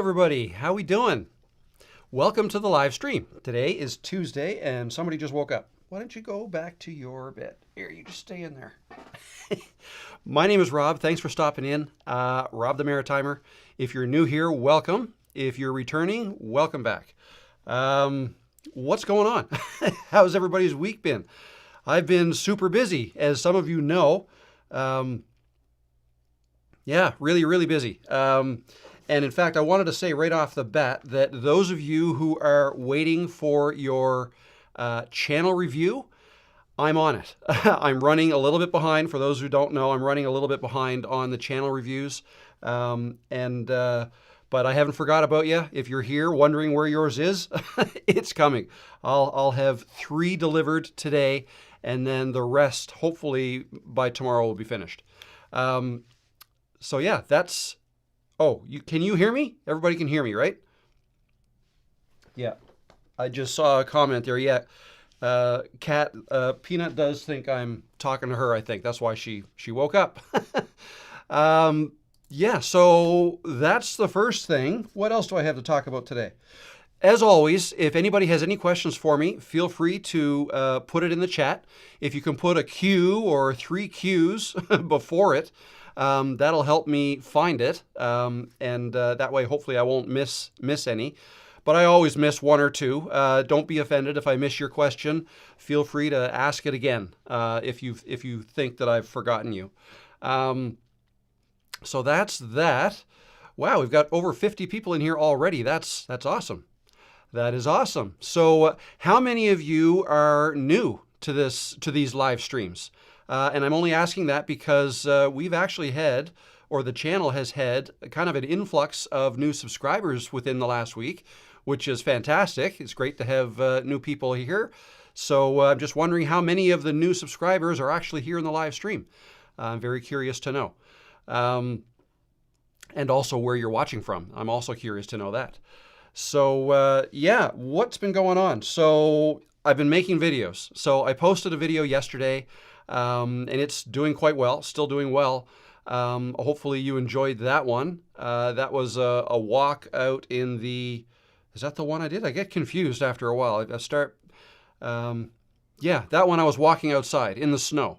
everybody, how we doing? Welcome to the live stream. Today is Tuesday and somebody just woke up. Why don't you go back to your bed? Here, you just stay in there. My name is Rob. Thanks for stopping in. Rob the Maritimer. If you're new here, welcome. If you're returning, welcome back. What's going on? How's everybody's week been? I've been super busy, as some of you know. Yeah, really busy. And in fact, I wanted to say right off the bat that those of you who are waiting for your channel review, I'm on it. I'm running a little bit behind. For those who don't know, I'm running a little bit behind on the channel reviews. But I haven't forgot about you. If you're here wondering where yours is, it's coming. I'll have 3 delivered today, and then the rest, hopefully, by tomorrow will be finished. So yeah, that's... Oh, can you hear me? Everybody can hear me, right? Yeah. I just saw a comment there. Yeah. Peanut does think I'm talking to her, I think. That's why she woke up. Yeah, so that's the first thing. What else do I have to talk about today? As always, if anybody has any questions for me, feel free to put it in the chat. If you can put a Q or 3 Qs before it, that'll help me find it, and that way hopefully I won't miss any. But I always miss 1 or 2. Don't be offended if I miss your question. Feel free to ask it again if you think that I've forgotten you. So that's that. Wow, we've got over 50 people in here already. That's awesome. That is awesome. So how many of you are new to these live streams? And I'm only asking that because we've actually had, or the channel has had, kind of an influx of new subscribers within the last week, which is fantastic. It's great to have new people here. So I'm just wondering how many of the new subscribers are actually here in the live stream. I'm very curious to know. And also where you're watching from. I'm also curious to know that. So yeah, what's been going on? So I've been making videos. So I posted a video yesterday. And it's doing quite well, still doing well. Hopefully you enjoyed that one. That was a walk out in the, is that the one I did? I get confused after a while. Yeah, that one I was walking outside in the snow.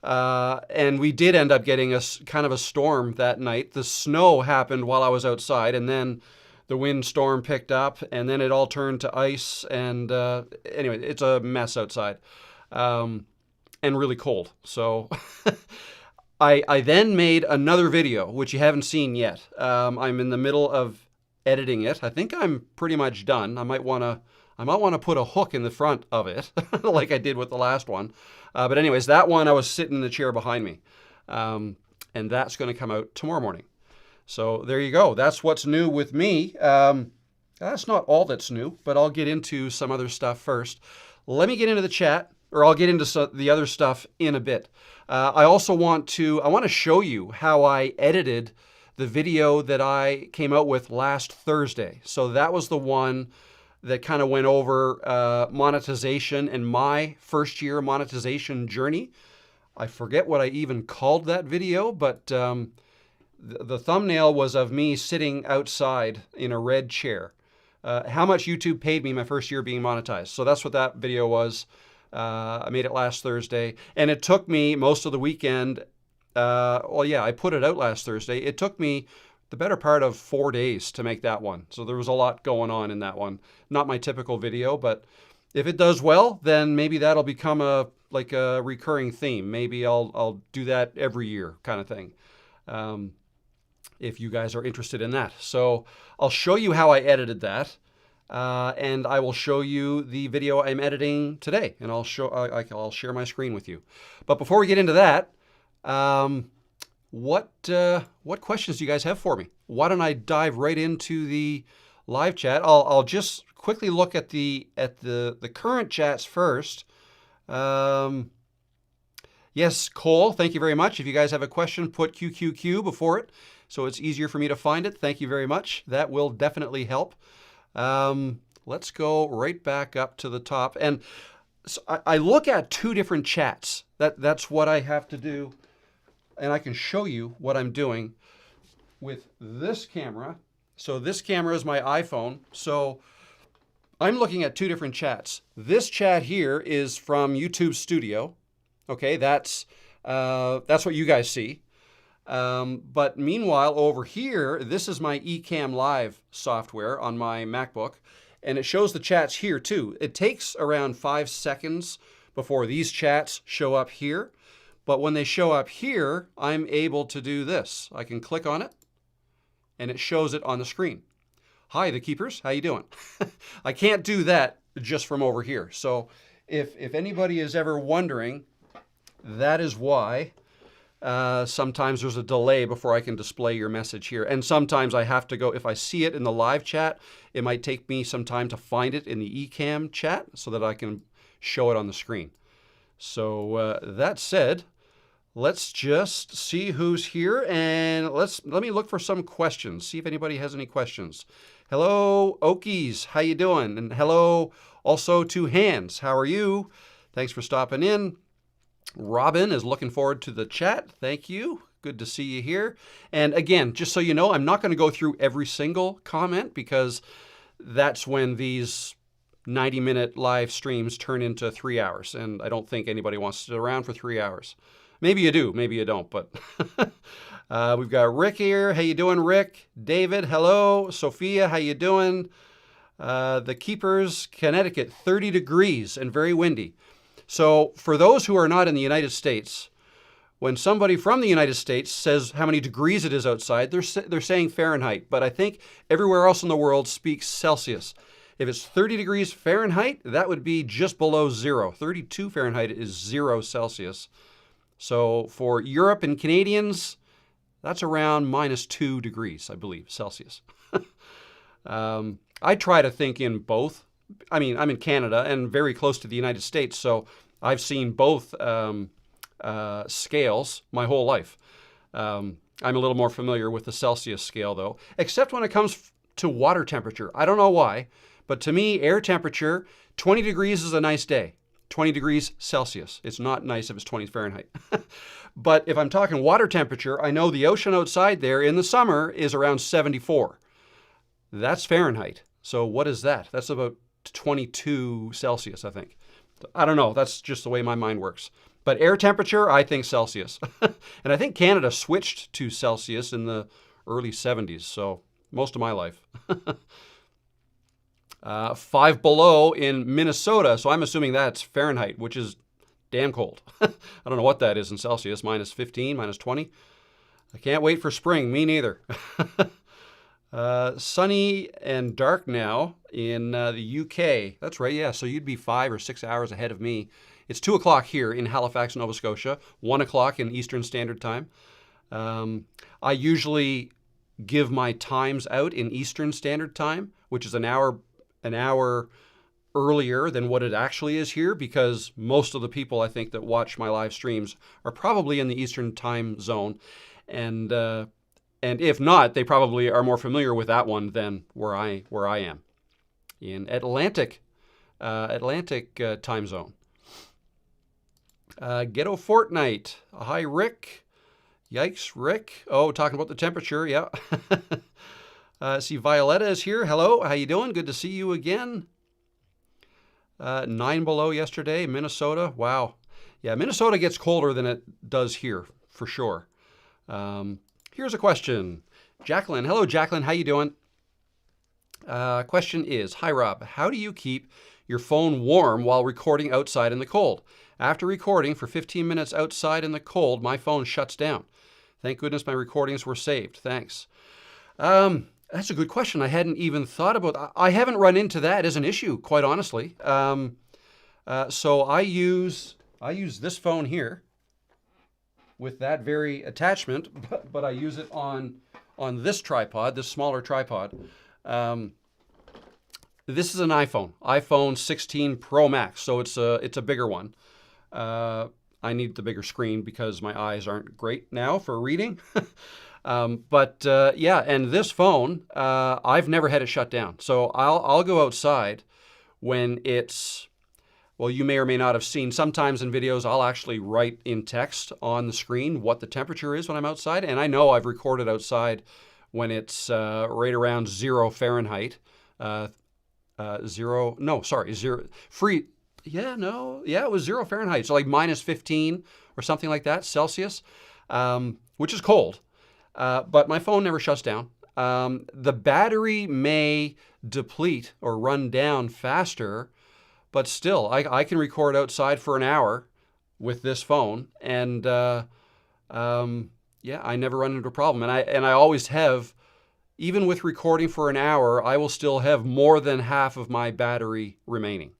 And we did end up getting a kind of a storm that night. The snow happened while I was outside, and then the windstorm picked up, and then it all turned to ice. And anyway, it's a mess outside. And really cold. So I then made another video, which you haven't seen yet. I'm in the middle of editing it. I think I'm pretty much done. I might want to put a hook in the front of it, like I did with the last one. But anyways, that one I was sitting in the chair behind me. And that's going to come out tomorrow morning. So there you go. That's what's new with me. That's not all that's new, but I'll get into some other stuff first. Let me get into the chat. Or I'll get into the other stuff in a bit. I also want to show you how I edited the video that I came out with last Thursday. So that was the one that kind of went over monetization and my first year monetization journey. I forget what I even called that video, but the thumbnail was of me sitting outside in a red chair. How much YouTube paid me my first year being monetized. So that's what that video was. I made it last Thursday, and it took me most of the weekend. Well, yeah, I put it out last Thursday. It took me the better part of 4 days to make that one. So there was a lot going on in that one. Not my typical video, but if it does well, then maybe that'll become a recurring theme. Maybe I'll do that every year kind of thing. If you guys are interested in that. So I'll show you how I edited that. And I will show you the video I'm editing today, and I'll share my screen with you. But before we get into that, what questions do you guys have for me? Why don't I dive right into the live chat? I'll just quickly look at the current chats first. Yes, Cole, thank you very much. If you guys have a question, put QQQ before it, so it's easier for me to find it. Thank you very much. That will definitely help. Let's go right back up to the top. And so I look at 2 different chats. That's what I have to do. And I can show you what I'm doing with this camera So this camera is my iPhone. So I'm looking at two different chats. This chat here is from YouTube Studio. Okay, that's what you guys see. But meanwhile, over here, this is my Ecamm Live software on my MacBook, and it shows the chats here too. It takes around 5 seconds before these chats show up here. But when they show up here, I'm able to do this. I can click on it, and it shows it on the screen. Hi, the keepers. How you doing? I can't do that just from over here. So if anybody is ever wondering, that is why sometimes there's a delay before I can display your message here. And sometimes I have to go, if I see it in the live chat, it might take me some time to find it in the Ecamm chat so that I can show it on the screen. So that said, let's just see who's here, and let me look for some questions, see if anybody has any questions. Hello, Okies, how you doing? And hello also to Hands, how are you? Thanks for stopping in. Robin is looking forward to the chat. Thank you. Good to see you here. And again, just so you know, I'm not going to go through every single comment because that's when these 90-minute live streams turn into 3 hours, and I don't think anybody wants to sit around for 3 hours. Maybe you do, maybe you don't, but we've got Rick here. How you doing, Rick? David, hello. Sophia, how you doing? The Keepers, Connecticut, 30 degrees and very windy. So for those who are not in the United States, when somebody from the United States says how many degrees it is outside, they're saying Fahrenheit, but I think everywhere else in the world speaks Celsius. If it's 30 degrees Fahrenheit, that would be just below zero. 32 Fahrenheit is 0 Celsius. So for Europe and Canadians, that's around -2 degrees, I believe, Celsius. I try to think in both. I mean, I'm in Canada and very close to the United States, so I've seen both scales my whole life. I'm a little more familiar with the Celsius scale, though, except when it comes to water temperature. I don't know why, but to me, air temperature, 20 degrees is a nice day. 20 degrees Celsius. It's not nice if it's 20 Fahrenheit. But if I'm talking water temperature, I know the ocean outside there in the summer is around 74. That's Fahrenheit. So what is that? That's about 22 Celsius, I think. I don't know. That's just the way my mind works. But air temperature, I think Celsius. And I think Canada switched to Celsius in the early 70s, so most of my life. 5 below in Minnesota, so I'm assuming that's Fahrenheit, which is damn cold. I don't know what that is in Celsius, -15, -20. I can't wait for spring, me neither. Sunny and dark now in the UK. That's right, yeah, so you'd be 5 or 6 hours ahead of me. It's 2 o'clock here in Halifax, Nova Scotia, 1 o'clock in Eastern Standard Time. I usually give my times out in Eastern Standard Time, which is an hour earlier than what it actually is here, because most of the people I think that watch my live streams are probably in the Eastern time zone, and if not, they probably are more familiar with that one than where I am in Atlantic time zone. Ghetto Fortnite. Hi, Rick. Yikes, Rick. Oh, talking about the temperature. Yeah. See, Violetta is here. Hello, how you doing? Good to see you again. 9 below yesterday, Minnesota. Wow. Yeah, Minnesota gets colder than it does here, for sure. Here's a question. Jacqueline. Hello, Jacqueline. How you doing? Question is, hi, Rob. How do you keep your phone warm while recording outside in the cold? After recording for 15 minutes outside in the cold, my phone shuts down. Thank goodness my recordings were saved. Thanks. That's a good question. I hadn't even thought about. I haven't run into that as an issue, quite honestly. So I use this phone here with that very attachment, but I use it on this tripod, this smaller tripod. This is an iPhone 16 Pro Max, so it's a bigger one. I need the bigger screen because my eyes aren't great now for reading. Yeah, and this phone, I've never had it shut down. So I'll go outside when it's, well, you may or may not have seen, sometimes in videos I'll actually write in text on the screen what the temperature is when I'm outside. And I know I've recorded outside when it's right around 0 Fahrenheit. Zero. It was 0 Fahrenheit. So like minus 15 or something like that, Celsius, which is cold. But my phone never shuts down. The battery may deplete or run down faster, but still, I can record outside for an hour with this phone, and I never run into a problem. And I always have, even with recording for an hour, I will still have more than half of my battery remaining.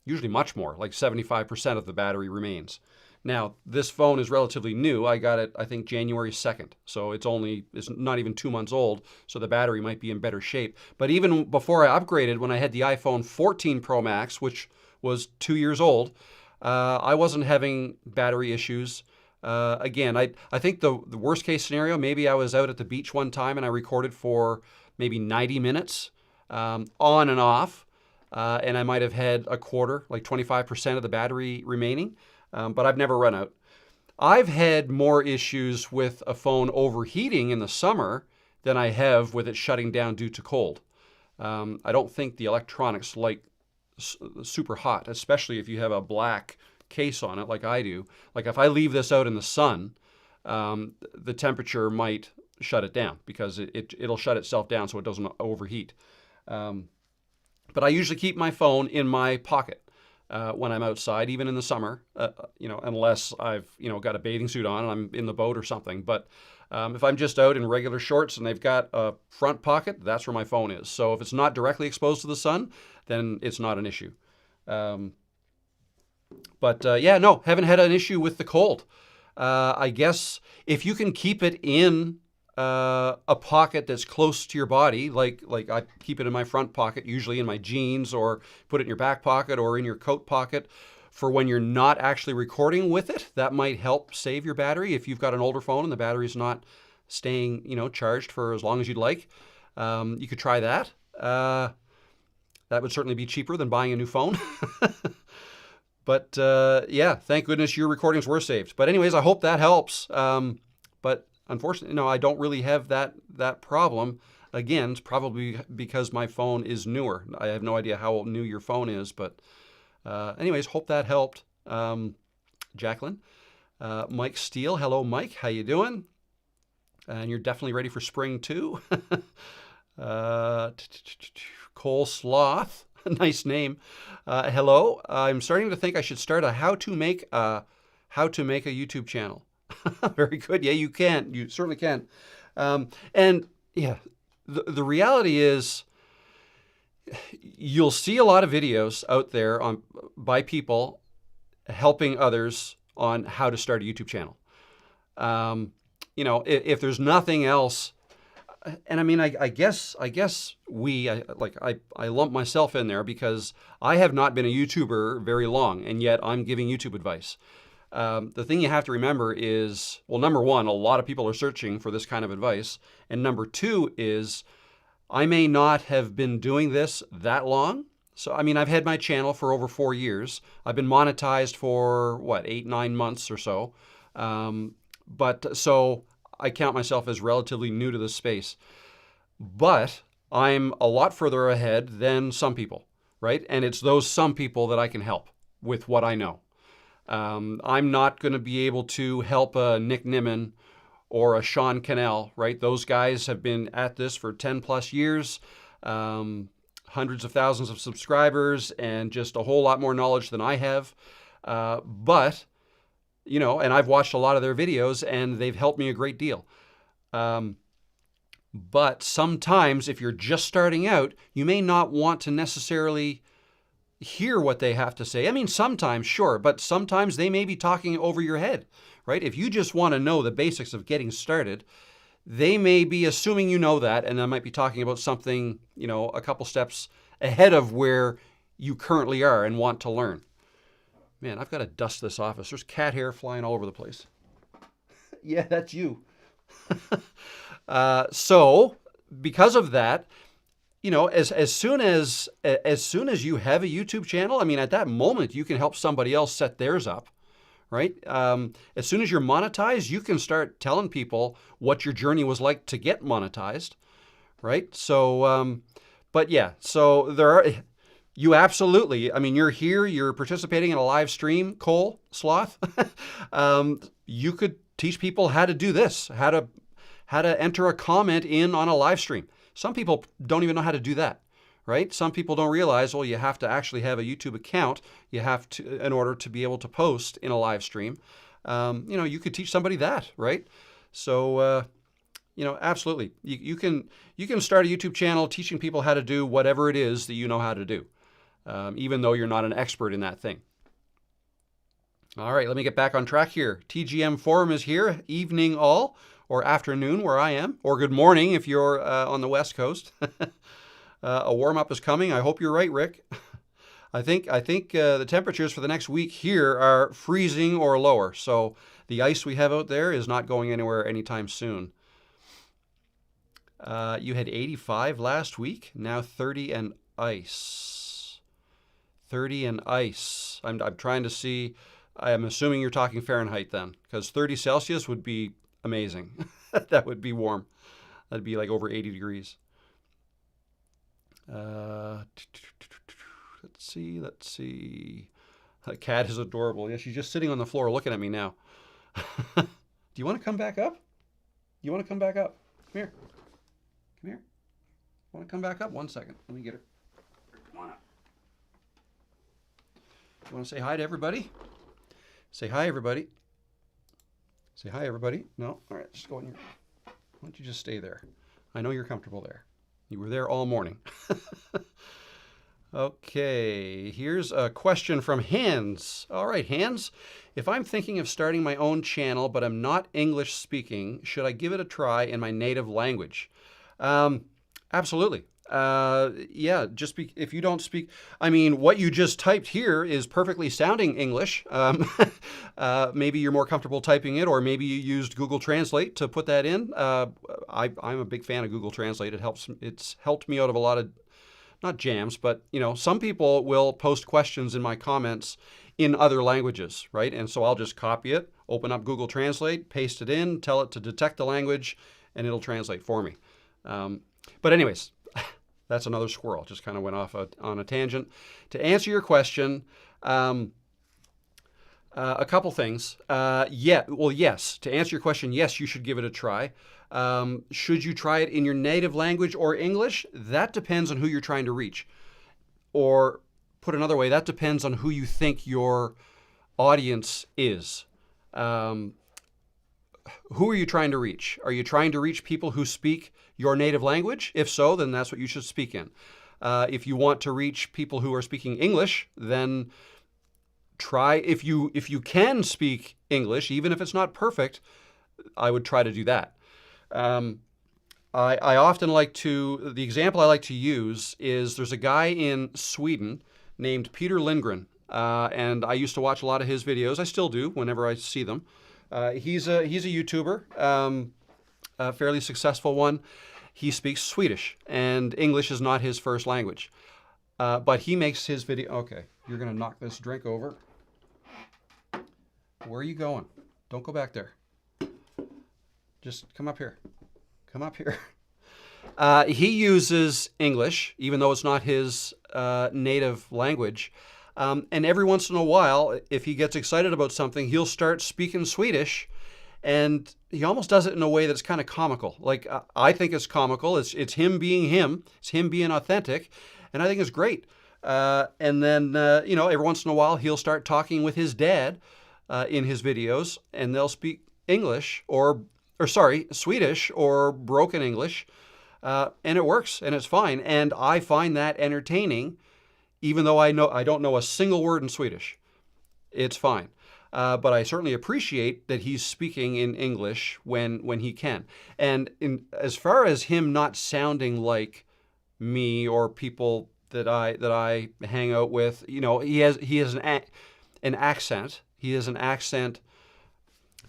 Usually much more, like 75% of the battery remains. Now, this phone is relatively new. I got it, I think, January 2nd. So it's not even 2 months old, so the battery might be in better shape. But even before I upgraded, when I had the iPhone 14 Pro Max, which was 2 years old, I wasn't having battery issues. Again, I think the worst case scenario, maybe I was out at the beach one time and I recorded for maybe 90 minutes on and off, and I might have had a quarter, like 25% of the battery remaining. But I've never run out. I've had more issues with a phone overheating in the summer than I have with it shutting down due to cold. I don't think the electronics like super hot, especially if you have a black case on it like I do. Like if I leave this out in the sun, the temperature might shut it down because it'll shut itself down so it doesn't overheat. But I usually keep my phone in my pocket when I'm outside, even in the summer, unless I've, got a bathing suit on and I'm in the boat or something. But if I'm just out in regular shorts and they've got a front pocket, that's where my phone is. So if it's not directly exposed to the sun, then it's not an issue. Haven't had an issue with the cold. I guess if you can keep it in a pocket that's close to your body, like I keep it in my front pocket, usually in my jeans, or put it in your back pocket or in your coat pocket for when you're not actually recording with it. That might help save your battery if you've got an older phone and the battery's not staying, charged for as long as you'd like. You could try that. That would certainly be cheaper than buying a new phone. But thank goodness your recordings were saved. But anyways, I hope that helps. But unfortunately, I don't really have that problem. Again, it's probably because my phone is newer. I have no idea how new your phone is, but anyways, hope that helped. Jacqueline. Mike Steele. Hello, Mike. How you doing? And you're definitely ready for spring too. Cole Sloth. Nice name. Hello. I'm starting to think I should start a how to make a YouTube channel. Very good. Yeah, you can. You certainly can. The reality is you'll see a lot of videos out there by people helping others on how to start a YouTube channel. If there's nothing else, and I mean, I guess I lump myself in there because I have not been a YouTuber very long, and yet I'm giving YouTube advice. The thing you have to remember is, well, number one, a lot of people are searching for this kind of advice. And number two is, I may not have been doing this that long. So, I mean, I've had my channel for over 4 years. I've been monetized for, 8-9 months or so. So I count myself as relatively new to this space. But I'm a lot further ahead than some people, right? And it's those some people that I can help with what I know. I'm not going to be able to help a Nick Nimmin or a Sean Cannell, right? Those guys have been at this for 10 plus years, hundreds of thousands of subscribers, and just a whole lot more knowledge than I have. And I've watched a lot of their videos and they've helped me a great deal. But sometimes if you're just starting out, you may not want to necessarily hear what they have to say. I mean, sometimes, sure, but sometimes they may be talking over your head, right? If you just want to know the basics of getting started, they may be assuming you know that, and they might be talking about something, a couple steps ahead of where you currently are and want to learn. Man, I've got to dust this office. There's cat hair flying all over the place. Yeah, that's you. So because of that, as soon as you have a YouTube channel, I mean, at that moment, you can help somebody else set theirs up, right? As soon as you're monetized, you can start telling people what your journey was like to get monetized, right? So, but yeah, so you absolutely, I mean, you're here, you're participating in a live stream, Cole Sloth. You could teach people how to do this, how to enter a comment in on a live stream. Some people don't even know how to do that, right? Some people don't realize, well, you have to actually have a YouTube account. You have to, in order to be able to post in a live stream. You could teach somebody that, right? So, absolutely. You can start a YouTube channel teaching people how to do whatever it is that you know how to do, even though you're not an expert in that thing. All right, let me get back on track here. TGM Forum is here. Evening all, or afternoon where I am, or good morning if you're on the West Coast. A warm-up is coming. I hope you're right, Rick. I think the temperatures for the next week here are freezing or lower. So the ice we have out there is not going anywhere anytime soon. You had 85 last week, now 30 and ice. 30 and ice. I'm trying to see. I'm assuming you're talking Fahrenheit then, because 30 Celsius would be amazing. That would be warm. That'd be like over 80 degrees. Let's see. The cat is adorable. Yeah, she's just sitting on the floor looking at me now. Do you want to come back up? You want to come back up? Come here. Come here. Want to come back up? 1 second. Let me get her. Come on up. You want to say hi to everybody? Say hi, everybody. Say hi, everybody. No? All right, just go in here. Why don't you just stay there? I know you're comfortable there. You were there all morning. Okay, here's a question from Hans. All right, Hans, if I'm thinking of starting my own channel, but I'm not English speaking, should I give it a try in my native language? Absolutely. Yeah, if you don't speak, I mean, what you just typed here is perfectly sounding English. Maybe you're more comfortable typing it, or maybe you used Google Translate to put that in. I'm a big fan of Google Translate. It's helped me out of a lot of, not jams, but some people will post questions in my comments in other languages, right? And so I'll just copy it, open up Google Translate, paste it in, tell it to detect the language, and it'll translate for me. But anyways, that's another squirrel. Just kind of went off on a tangent. To answer your question, a couple things. Yes. To answer your question, yes, you should give it a try. Should you try it in your native language or English? That depends on who you're trying to reach. Or put another way, that depends on who you think your audience is. Who are you trying to reach? Are you trying to reach people who speak your native language? If so, then that's what you should speak in. If you want to reach people who are speaking English, then try, if you can speak English, even if it's not perfect, I would try to do that. I often the example I like to use is there's a guy in Sweden named Peter Lindgren, and I used to watch a lot of his videos. I still do whenever I see them. He's a YouTuber, a fairly successful one. He speaks Swedish, and English is not his first language. But he makes his video. Okay, you're going to knock this drink over. Where are you going? Don't go back there. Just come up here. Come up here. He uses English, even though it's not his native language. And every once in a while, if he gets excited about something, he'll start speaking Swedish, and he almost does it in a way that's kind of comical. Like, I think it's comical. It's him being him. It's him being authentic, and I think it's great. And then, every once in a while, he'll start talking with his dad in his videos, and they'll speak English Swedish or broken English, and it works, and it's fine. And I find that entertaining, even though I don't know a single word in Swedish. It's fine. But I certainly appreciate that he's speaking in English when he can. And as far as him not sounding like me or people that I hang out with, he has an accent. He has an accent.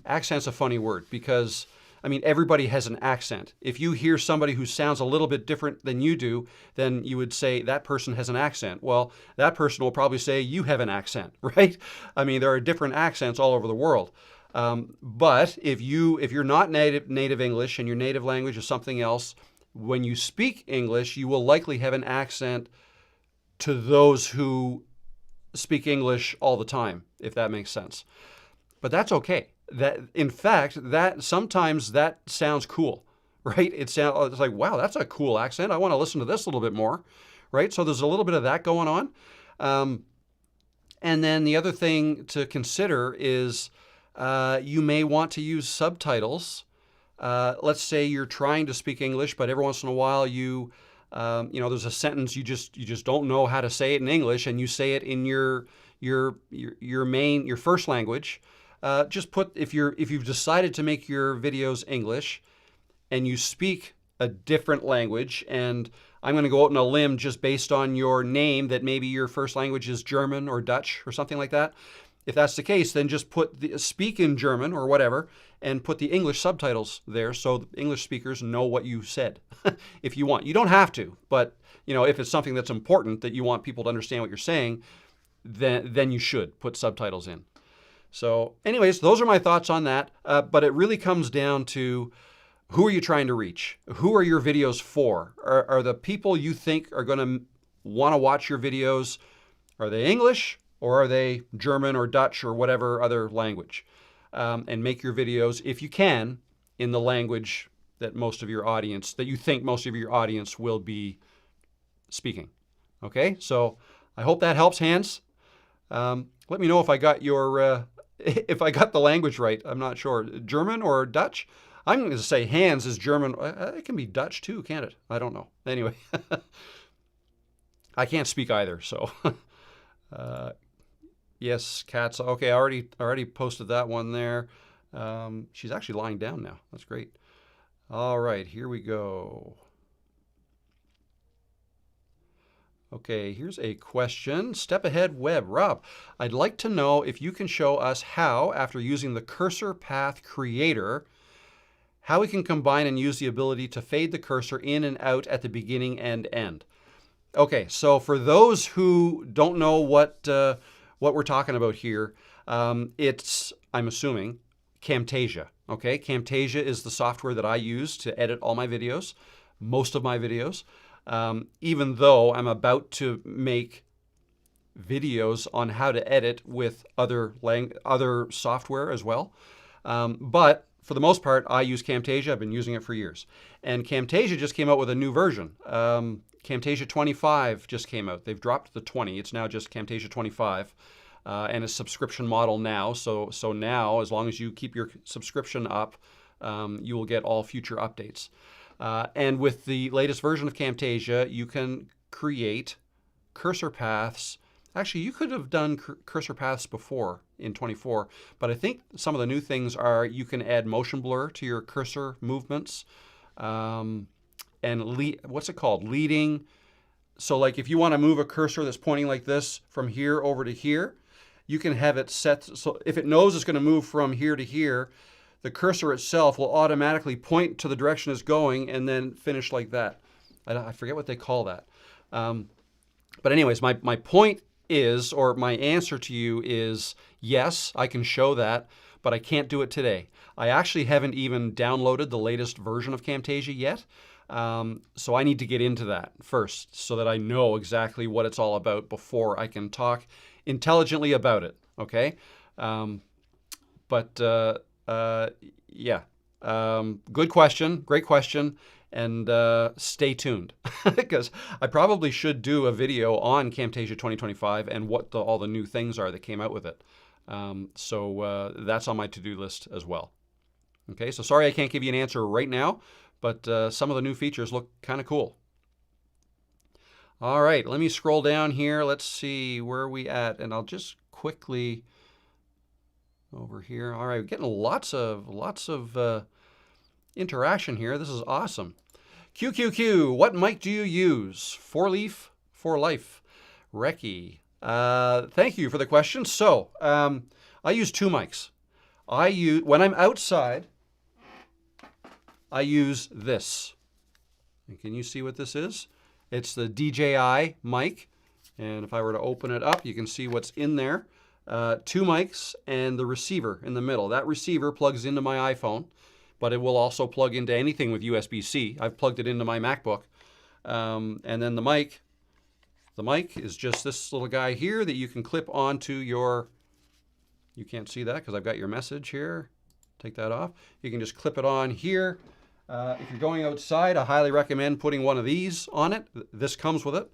Accent's a funny word because I mean, everybody has an accent. If you hear somebody who sounds a little bit different than you do, then you would say that person has an accent. Well, that person will probably say you have an accent, right? I mean, there are different accents all over the world. But if you're not native English and your native language is something else, when you speak English, you will likely have an accent to those who speak English all the time, if that makes sense. But that's okay. That, in fact, that sometimes that sounds cool, right? It's like, wow, that's a cool accent. I want to listen to this a little bit more, right? So there's a little bit of that going on. And then the other thing to consider is you may want to use subtitles. Let's say you're trying to speak English, but every once in a while there's a sentence you just don't know how to say it in English, and you say it in your first language. Just put, if you've decided to make your videos English and you speak a different language, and I'm going to go out on a limb just based on your name that maybe your first language is German or Dutch or something like that. If that's the case, then just speak in German or whatever and put the English subtitles there so the English speakers know what you said if you want. You don't have to, but if it's something that's important that you want people to understand what you're saying, then you should put subtitles in. So anyways, those are my thoughts on that. But it really comes down to, who are you trying to reach? Who are your videos for? Are the people you think are going to want to watch your videos, are they English or are they German or Dutch or whatever other language? And make your videos, if you can, in the language that you think most of your audience will be speaking. Okay, so I hope that helps, Hans. Let me know if I got if I got the language right. I'm not sure. German or Dutch? I'm going to say Hans is German. It can be Dutch too, can't it? I don't know. Anyway, I can't speak either. So, yes, cats. Okay, I already posted that one there. She's actually lying down now. That's great. All right, here we go. Okay, here's a question. Step Ahead Web. Rob, I'd like to know if you can show us how, after using the cursor path creator, how we can combine and use the ability to fade the cursor in and out at the beginning and end. Okay, so for those who don't know what we're talking about here, it's, I'm assuming, Camtasia. Okay, Camtasia is the software that I use to edit all my videos, most of my videos. Even though I'm about to make videos on how to edit with other software as well. But for the most part, I use Camtasia. I've been using it for years. And Camtasia just came out with a new version. Camtasia 25 just came out. They've dropped the 20. It's now just Camtasia 25. And a subscription model now. So now, as long as you keep your subscription up, you will get all future updates. And with the latest version of Camtasia, you can create cursor paths. Actually, you could have done cursor paths before in 24, but I think some of the new things are you can add motion blur to your cursor movements. And what's it called? Leading. So like if you want to move a cursor that's pointing like this from here over to here, you can have it set. So if it knows it's going to move from here to here, the cursor itself will automatically point to the direction it's going and then finish like that. I forget what they call that. But anyways, my point is, or my answer to you is, yes, I can show that, but I can't do it today. I actually haven't even downloaded the latest version of Camtasia yet. So I need to get into that first so that I know exactly what it's all about before I can talk intelligently about it. Okay. Yeah. Good question. Great question. And stay tuned because I probably should do a video on Camtasia 2025 and what all the new things are that came out with it. So that's on my to-do list as well. Okay, so sorry I can't give you an answer right now, but some of the new features look kind of cool. All right, let me scroll down here. Let's see where are we at, and I'll just quickly over here. All right, we're getting lots of interaction here. This is awesome. QQQ, what mic do you use? 4-leaf, 4Life, Reki. Thank you for the question. So I use two mics. When I'm outside, I use this. And can you see what this is? It's the DJI mic. And if I were to open it up, you can see what's in there. 2 mics and the receiver in the middle. That receiver plugs into my iPhone, but it will also plug into anything with USB-C. I've plugged it into my MacBook. And then the mic is just this little guy here that you can clip onto your, you can't see that because I've got your message here. Take that off. You can just clip it on here. If you're going outside, I highly recommend putting one of these on it. This comes with it.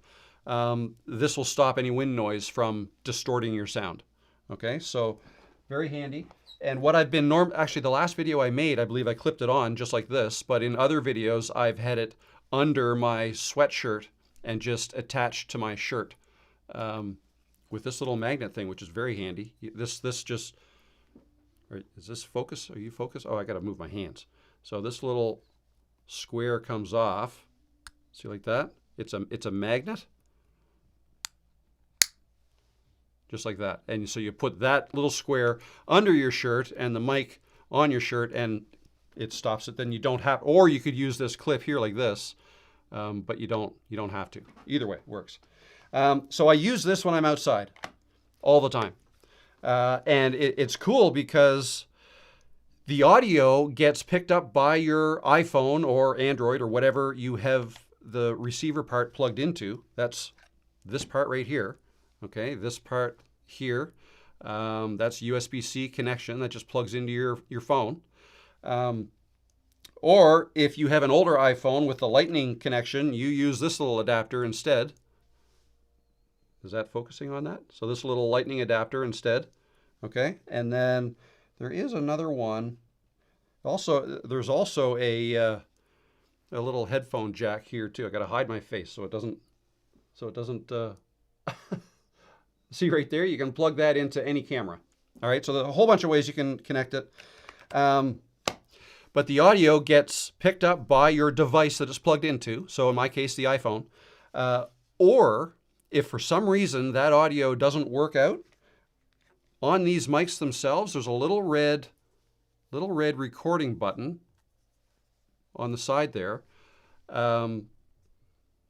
This will stop any wind noise from distorting your sound. Okay, so very handy. And what I've been actually the last video I made, I believe I clipped it on just like this, but in other videos I've had it under my sweatshirt and just attached to my shirt with this little magnet thing, which is very handy. This just, is this focus? Are you focused? Oh, I got to move my hands. So this little square comes off. See, like that? It's a magnet. Just like that. And so you put that little square under your shirt and the mic on your shirt and it stops it. Then you don't have, or you could use this clip here like this, but you don't have to. Either way, works. So I use this when I'm outside all the time. And it's cool because the audio gets picked up by your iPhone or Android or whatever you have the receiver part plugged into. That's this part right here. Okay, this part here, that's USB-C connection that just plugs into your phone. Or if you have an older iPhone with the lightning connection, you use this little adapter instead. Is that focusing on that? So this little lightning adapter instead. Okay, and then there is another one. Also, there's also a little headphone jack here too. I got to hide my face so it doesn't. See right there, you can plug that into any camera. All right, so there's a whole bunch of ways you can connect it. But the audio gets picked up by your device that it's plugged into. So in my case, the iPhone. Or if for some reason that audio doesn't work out, on these mics themselves, there's a little red recording button on the side there.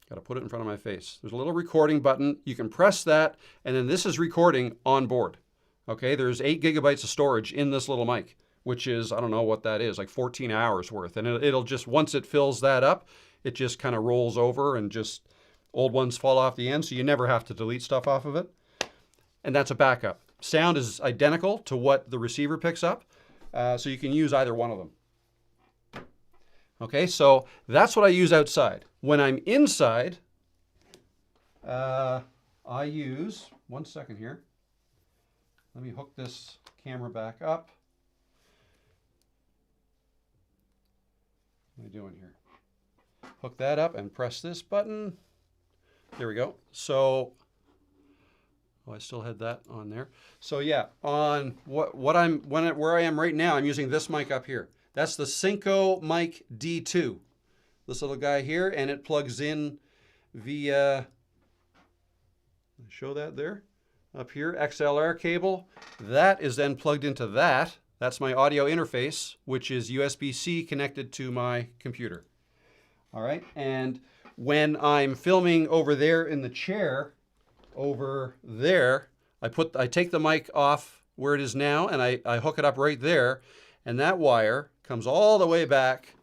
Got to put it in front of my face. There's a little recording button. You can press that, and then this is recording on board. Okay, there's 8 gigabytes of storage in this little mic, which is, I don't know what that is, like 14 hours worth. And it'll just, once it fills that up, it just kind of rolls over and just old ones fall off the end, so you never have to delete stuff off of it. And that's a backup. Sound is identical to what the receiver picks up, so you can use either one of them. Okay, so that's what I use outside. When I'm inside, I use, one second here. Let me hook this camera back up. What am I doing here? Hook that up and press this button. There we go. So, oh, I still had that on there. So yeah, on where I am right now, I'm using this mic up here. That's the Synco Mic D2. This little guy here, and it plugs in via, show that there, up here, XLR cable. That is then plugged into that. That's my audio interface, which is USB-C connected to my computer. All right, and when I'm filming over there in the chair, over there, I take the mic off where it is now, and I hook it up right there, and that wire comes all the way back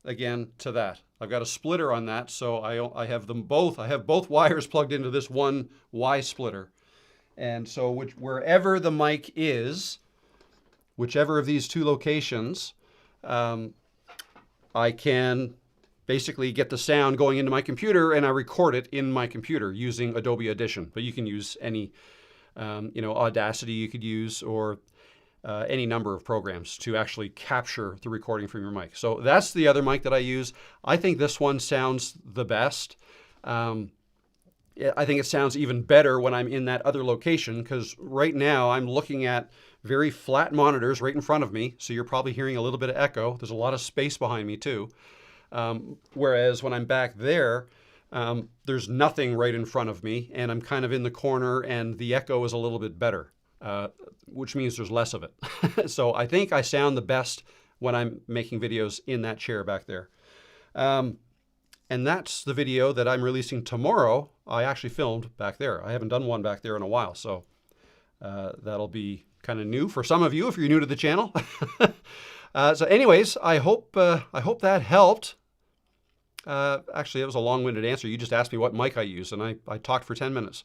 again to that. I've got a splitter on that, so I have them both. I have both wires plugged into this one Y splitter. And so wherever the mic is, whichever of these two locations, I can basically get the sound going into my computer, and I record it in my computer using Adobe Audition. But you can use any, Audacity you could use, or any number of programs to actually capture the recording from your mic. So that's the other mic that I use. I think this one sounds the best. I think it sounds even better when I'm in that other location, because right now I'm looking at very flat monitors right in front of me. So you're probably hearing a little bit of echo. There's a lot of space behind me too. Whereas when I'm back there, there's nothing right in front of me, and I'm kind of in the corner, and the echo is a little bit better. Which means there's less of it. So I think I sound the best when I'm making videos in that chair back there. And that's the video that I'm releasing tomorrow. I actually filmed back there. I haven't done one back there in a while, so that'll be kind of new for some of you if you're new to the channel. So anyways, I hope that helped. Actually, it was a long-winded answer. You just asked me what mic I use, and I talked for 10 minutes.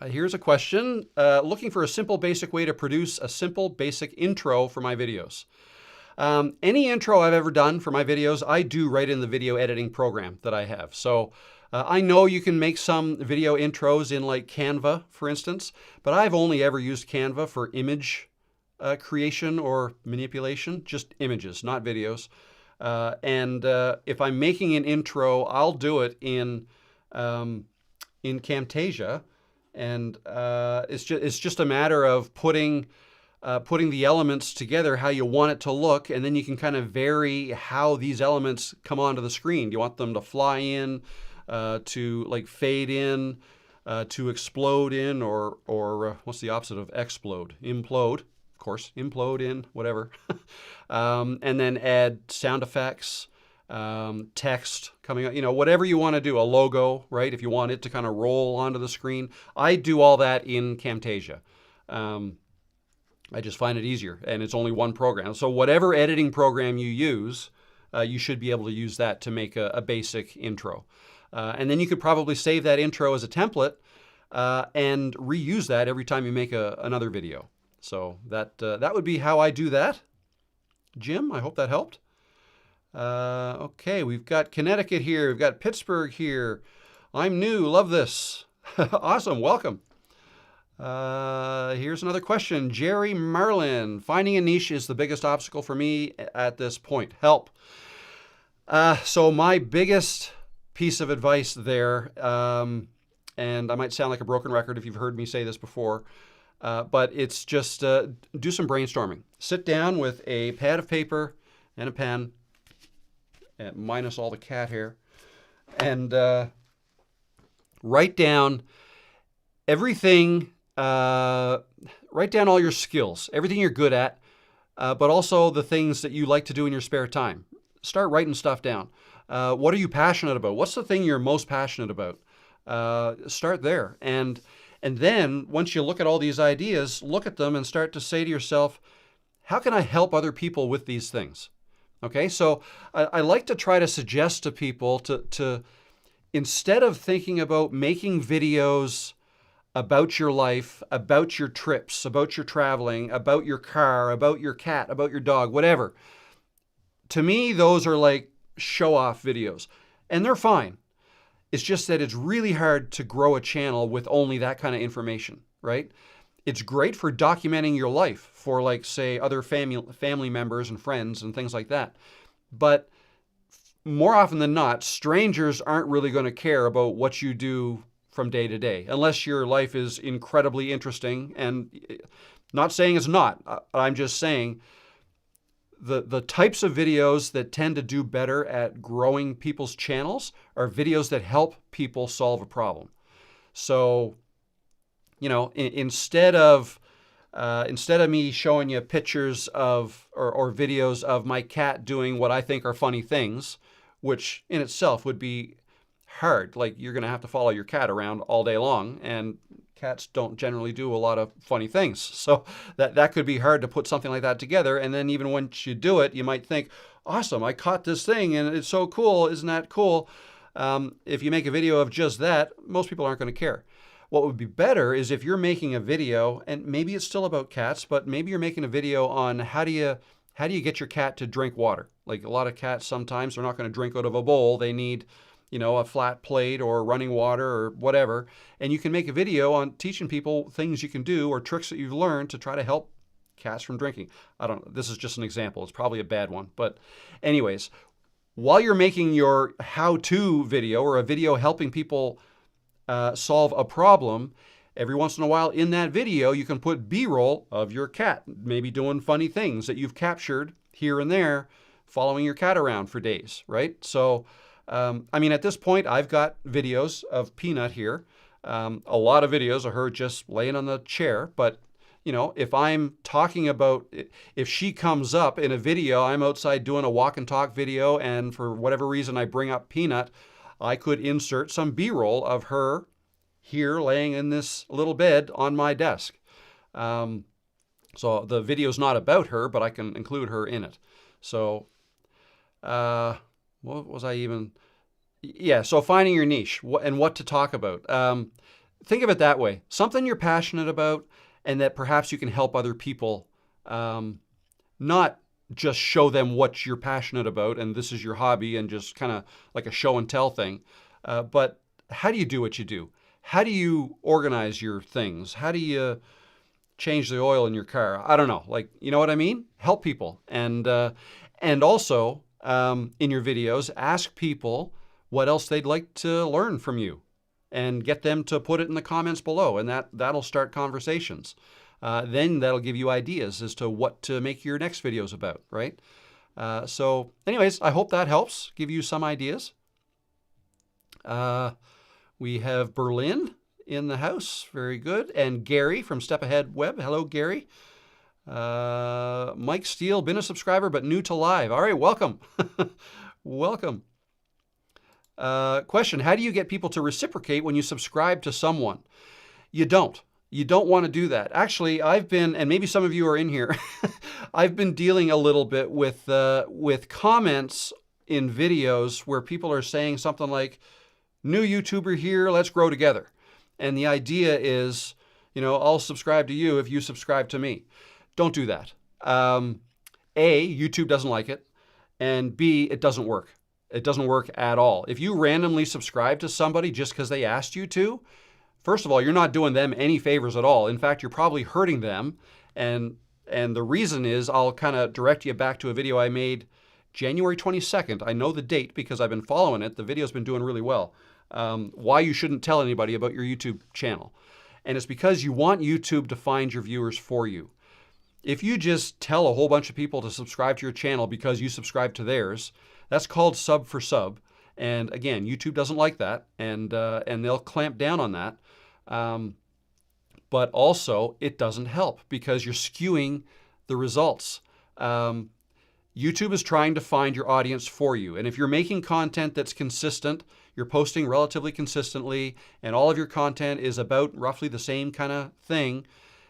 Here's a question. Looking for a simple, basic way to produce a simple, basic intro for my videos. Any intro I've ever done for my videos, I do right in the video editing program that I have. So I know you can make some video intros in like Canva, for instance, but I've only ever used Canva for image creation or manipulation, just images, not videos. And if I'm making an intro, I'll do it in Camtasia, and it's just a matter of putting the elements together how you want it to look, and then you can kind of vary how these elements come onto the screen. Do you want them to fly in, to like fade in, to explode in, or what's the opposite of explode? Implode, of course, implode in, whatever. And then add sound effects, text coming out, whatever you want to do, a logo, right? If you want it to kind of roll onto the screen. I do all that in Camtasia. I just find it easier, and it's only one program. So whatever editing program you use, you should be able to use that to make a basic intro. And then you could probably save that intro as a template and reuse that every time you make another video. So that would be how I do that. Jim, I hope that helped. Okay, we've got Connecticut here. We've got Pittsburgh here. I'm new. Love this. Awesome. Welcome. Here's another question. Jerry Merlin. Finding a niche is the biggest obstacle for me at this point. Help. So my biggest piece of advice there, and I might sound like a broken record if you've heard me say this before, but it's just do some brainstorming. Sit down with a pad of paper and a pen, minus all the cat hair, and write down everything. Write down all your skills, everything you're good at, but also the things that you like to do in your spare time. Start writing stuff down. What are you passionate about? What's the thing you're most passionate about? Start there. And then once you look at all these ideas, look at them and start to say to yourself, how can I help other people with these things? Okay, so I like to try to suggest to people to instead of thinking about making videos about your life, about your trips, about your traveling, about your car, about your cat, about your dog, whatever. To me, those are like show-off videos, and they're fine. It's just that it's really hard to grow a channel with only that kind of information, right? It's great for documenting your life for, like, say, other family members and friends and things like that. But more often than not, strangers aren't really going to care about what you do from day to day, unless your life is incredibly interesting. And not saying it's not. I'm just saying the types of videos that tend to do better at growing people's channels are videos that help people solve a problem. So, instead of me showing you pictures of or videos of my cat doing what I think are funny things, which in itself would be hard. Like, you're going to have to follow your cat around all day long, and cats don't generally do a lot of funny things. So that could be hard to put something like that together. And then even once you do it, you might think, awesome, I caught this thing and it's so cool. Isn't that cool? If you make a video of just that, most people aren't going to care. What would be better is if you're making a video, and maybe it's still about cats, but maybe you're making a video on how do you get your cat to drink water? Like, a lot of cats sometimes they're not going to drink out of a bowl. They need a flat plate or running water or whatever. And you can make a video on teaching people things you can do or tricks that you've learned to try to help cats from drinking. I don't know. This is just an example. It's probably a bad one. But anyways, while you're making your how-to video or a video helping people solve a problem, every once in a while in that video, you can put B-roll of your cat, maybe doing funny things that you've captured here and there, following your cat around for days, right? So, at this point, I've got videos of Peanut here. A lot of videos of her just laying on the chair, but, if I'm talking about, if she comes up in a video, I'm outside doing a walk and talk video, and for whatever reason I bring up Peanut, I could insert some B-roll of her here laying in this little bed on my desk. So the video's not about her, but I can include her in it. So, what was I even? Yeah, so finding your niche and what to talk about. Think of it that way. Something you're passionate about and that perhaps you can help other people, not just show them what you're passionate about and this is your hobby and just kind of like a show and tell thing. But how do you do what you do? How do you organize your things? How do you change the oil in your car? I don't know. Like, you know what I mean? Help people. And also in your videos, ask people what else they'd like to learn from you and get them to put it in the comments below. And that'll start conversations. Then that'll give you ideas as to what to make your next videos about, right? So anyways, I hope that helps give you some ideas. We have Berlin in the house. Very good. And Gary from Step Ahead Web. Hello, Gary. Mike Steele, been a subscriber, but new to live. All right, welcome. Welcome. Question, how do you get people to reciprocate when you subscribe to someone? You don't. You don't want to do that. Actually, I've been, and maybe some of you are in here, I've been dealing a little bit with comments in videos where people are saying something like, new YouTuber here, let's grow together. And the idea is, I'll subscribe to you if you subscribe to me. Don't do that. A, YouTube doesn't like it. And B, it doesn't work. It doesn't work at all. If you randomly subscribe to somebody just because they asked you to, first of all, you're not doing them any favors at all. In fact, you're probably hurting them. And the reason is, I'll kind of direct you back to a video I made January 22nd. I know the date because I've been following it. The video's been doing really well. Why you shouldn't tell anybody about your YouTube channel. And it's because you want YouTube to find your viewers for you. If you just tell a whole bunch of people to subscribe to your channel because you subscribe to theirs, that's called sub for sub. And again, YouTube doesn't like that, and they'll clamp down on that. But also, it doesn't help because you're skewing the results. YouTube is trying to find your audience for you. And if you're making content that's consistent, you're posting relatively consistently, and all of your content is about roughly the same kind of thing,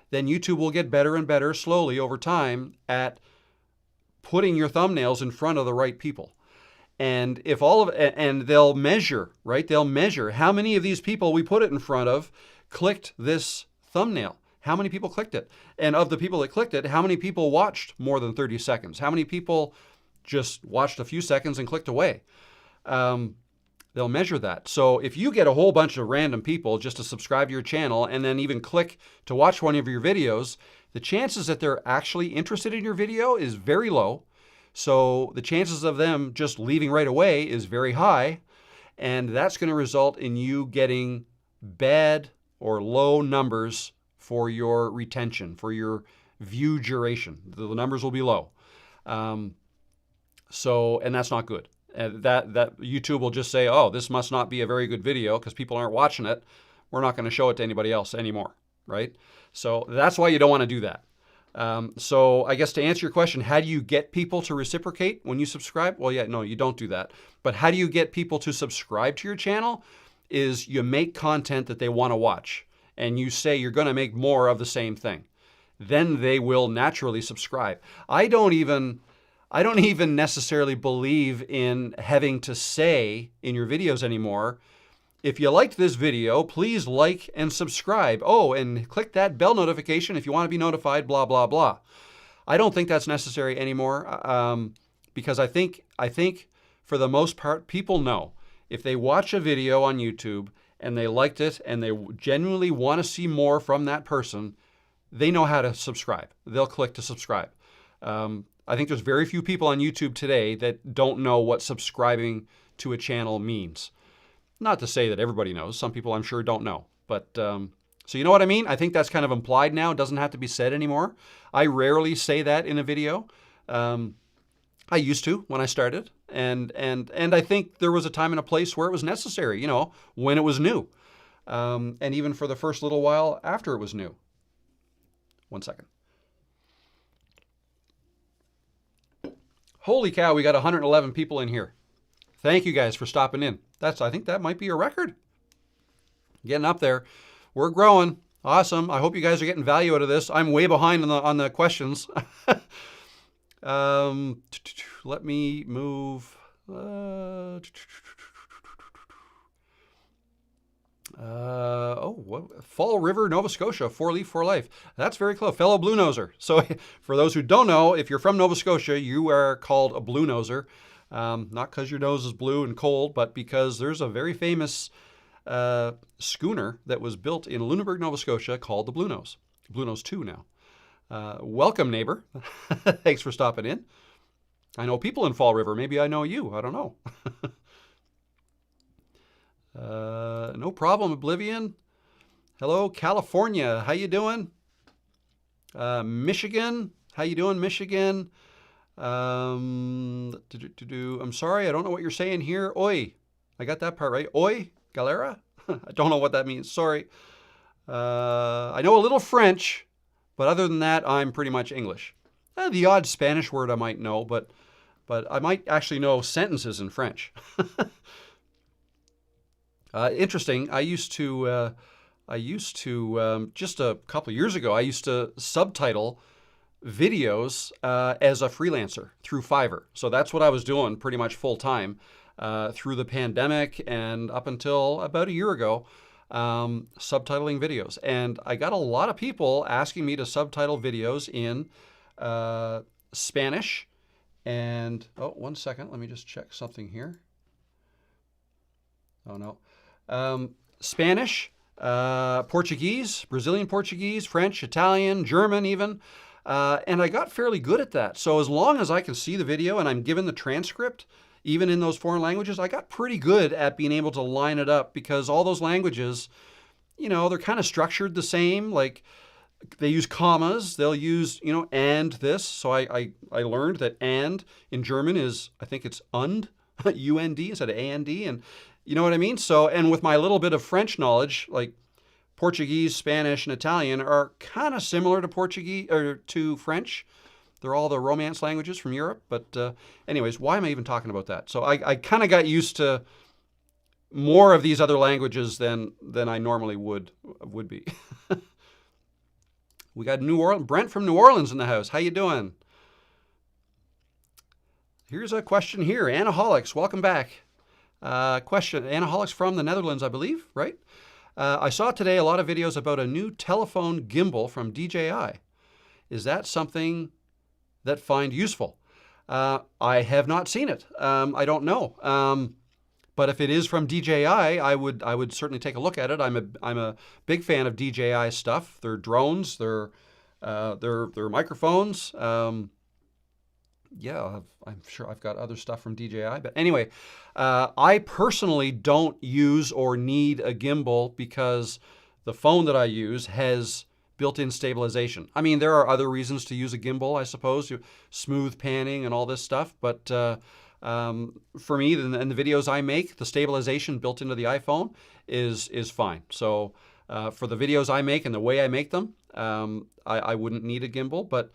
then YouTube will get better and better slowly over time at putting your thumbnails in front of the right people. And and they'll measure, right? They'll measure how many of these people we put it in front of clicked this thumbnail. How many people clicked it? And of the people that clicked it, how many people watched more than 30 seconds? How many people just watched a few seconds and clicked away? They'll measure that. So if you get a whole bunch of random people just to subscribe to your channel and then even click to watch one of your videos, the chances that they're actually interested in your video is very low. So the chances of them just leaving right away is very high. And that's going to result in you getting bad or low numbers for your retention, for your view duration. The numbers will be low. And that's not good. That YouTube will just say, oh, this must not be a very good video because people aren't watching it. We're not going to show it to anybody else anymore, right? So that's why you don't want to do that. So I guess to answer your question, how do you get people to reciprocate when you subscribe? Well, yeah, no, you don't do that. But how do you get people to subscribe to your channel is you make content that they want to watch. And you say you're going to make more of the same thing. Then they will naturally subscribe. I don't even necessarily believe in having to say in your videos anymore, if you liked this video, please like and subscribe. Oh, and click that bell notification if you want to be notified, blah, blah, blah. I don't think that's necessary anymore because I think for the most part, people know if they watch a video on YouTube and they liked it and they genuinely want to see more from that person, they know how to subscribe. They'll click to subscribe. I think there's very few people on YouTube today that don't know what subscribing to a channel means. Not to say that everybody knows. Some people I'm sure don't know. But so you know what I mean? I think that's kind of implied now. It doesn't have to be said anymore. I rarely say that in a video. I used to when I started. And I think there was a time and a place where it was necessary, when it was new. And even for the first little while after it was new. 1 second. Holy cow, we got 111 people in here. Thank you guys for stopping in. I think that might be a record. Getting up there. We're growing. Awesome. I hope you guys are getting value out of this. I'm way behind on the questions. Let me move. Fall River, Nova Scotia, 4 Leaf, 4 Life. That's very close. Fellow Blue Noser. So for those who don't know, if you're from Nova Scotia, you are called a Blue Noser. Not because your nose is blue and cold, but because there's a very famous schooner that was built in Lunenburg, Nova Scotia called the Blue Nose. Blue Nose 2 now. Welcome, neighbor. Thanks for stopping in. I know people in Fall River. Maybe I know you. I don't know. No problem, Oblivion. Hello, California. How you doing? Michigan. How you doing, Michigan? I'm sorry, I don't know what you're saying here. Oi. I got that part right. Oi, galera? I don't know what that means. Sorry. I know a little French, but other than that, I'm pretty much English. The odd Spanish word I might know, but I might actually know sentences in French. Interesting. I used to just a couple of years ago, I used to subtitle videos as a freelancer through Fiverr. So that's what I was doing pretty much full time through the pandemic and up until about a year ago, subtitling videos. And I got a lot of people asking me to subtitle videos in Spanish. And, 1 second, let me just check something here. Oh, no. Spanish, Portuguese, Brazilian Portuguese, French, Italian, German even. And I got fairly good at that. So as long as I can see the video and I'm given the transcript, even in those foreign languages, I got pretty good at being able to line it up because all those languages, they're kind of structured the same. Like they use commas, they'll use, and this. So I learned that and in German is, I think it's und, U-N-D instead of A-N-D. And you know what I mean? So, and with my little bit of French knowledge, like Portuguese, Spanish, and Italian are kind of similar to Portuguese or to French. They're all the Romance languages from Europe. But anyways, why am I even talking about that? So I kind of got used to more of these other languages than I normally would be. We got Brent from New Orleans in the house. How you doing? Here's a question here. Anaholics, welcome back. Question. Anaholics from the Netherlands, I believe, right? I saw today a lot of videos about a new telephone gimbal from DJI. Is that something that find useful? I have not seen it. I don't know. But if it is from DJI, I would certainly take a look at it. I'm a big fan of DJI stuff. Their drones, their microphones. Yeah, I'm sure I've got other stuff from DJI. But anyway, I personally don't use or need a gimbal because the phone that I use has built-in stabilization. I mean, there are other reasons to use a gimbal, I suppose, smooth panning and all this stuff. But for me, in the videos I make, the stabilization built into the iPhone is fine. So for the videos I make and the way I make them, I wouldn't need a gimbal. But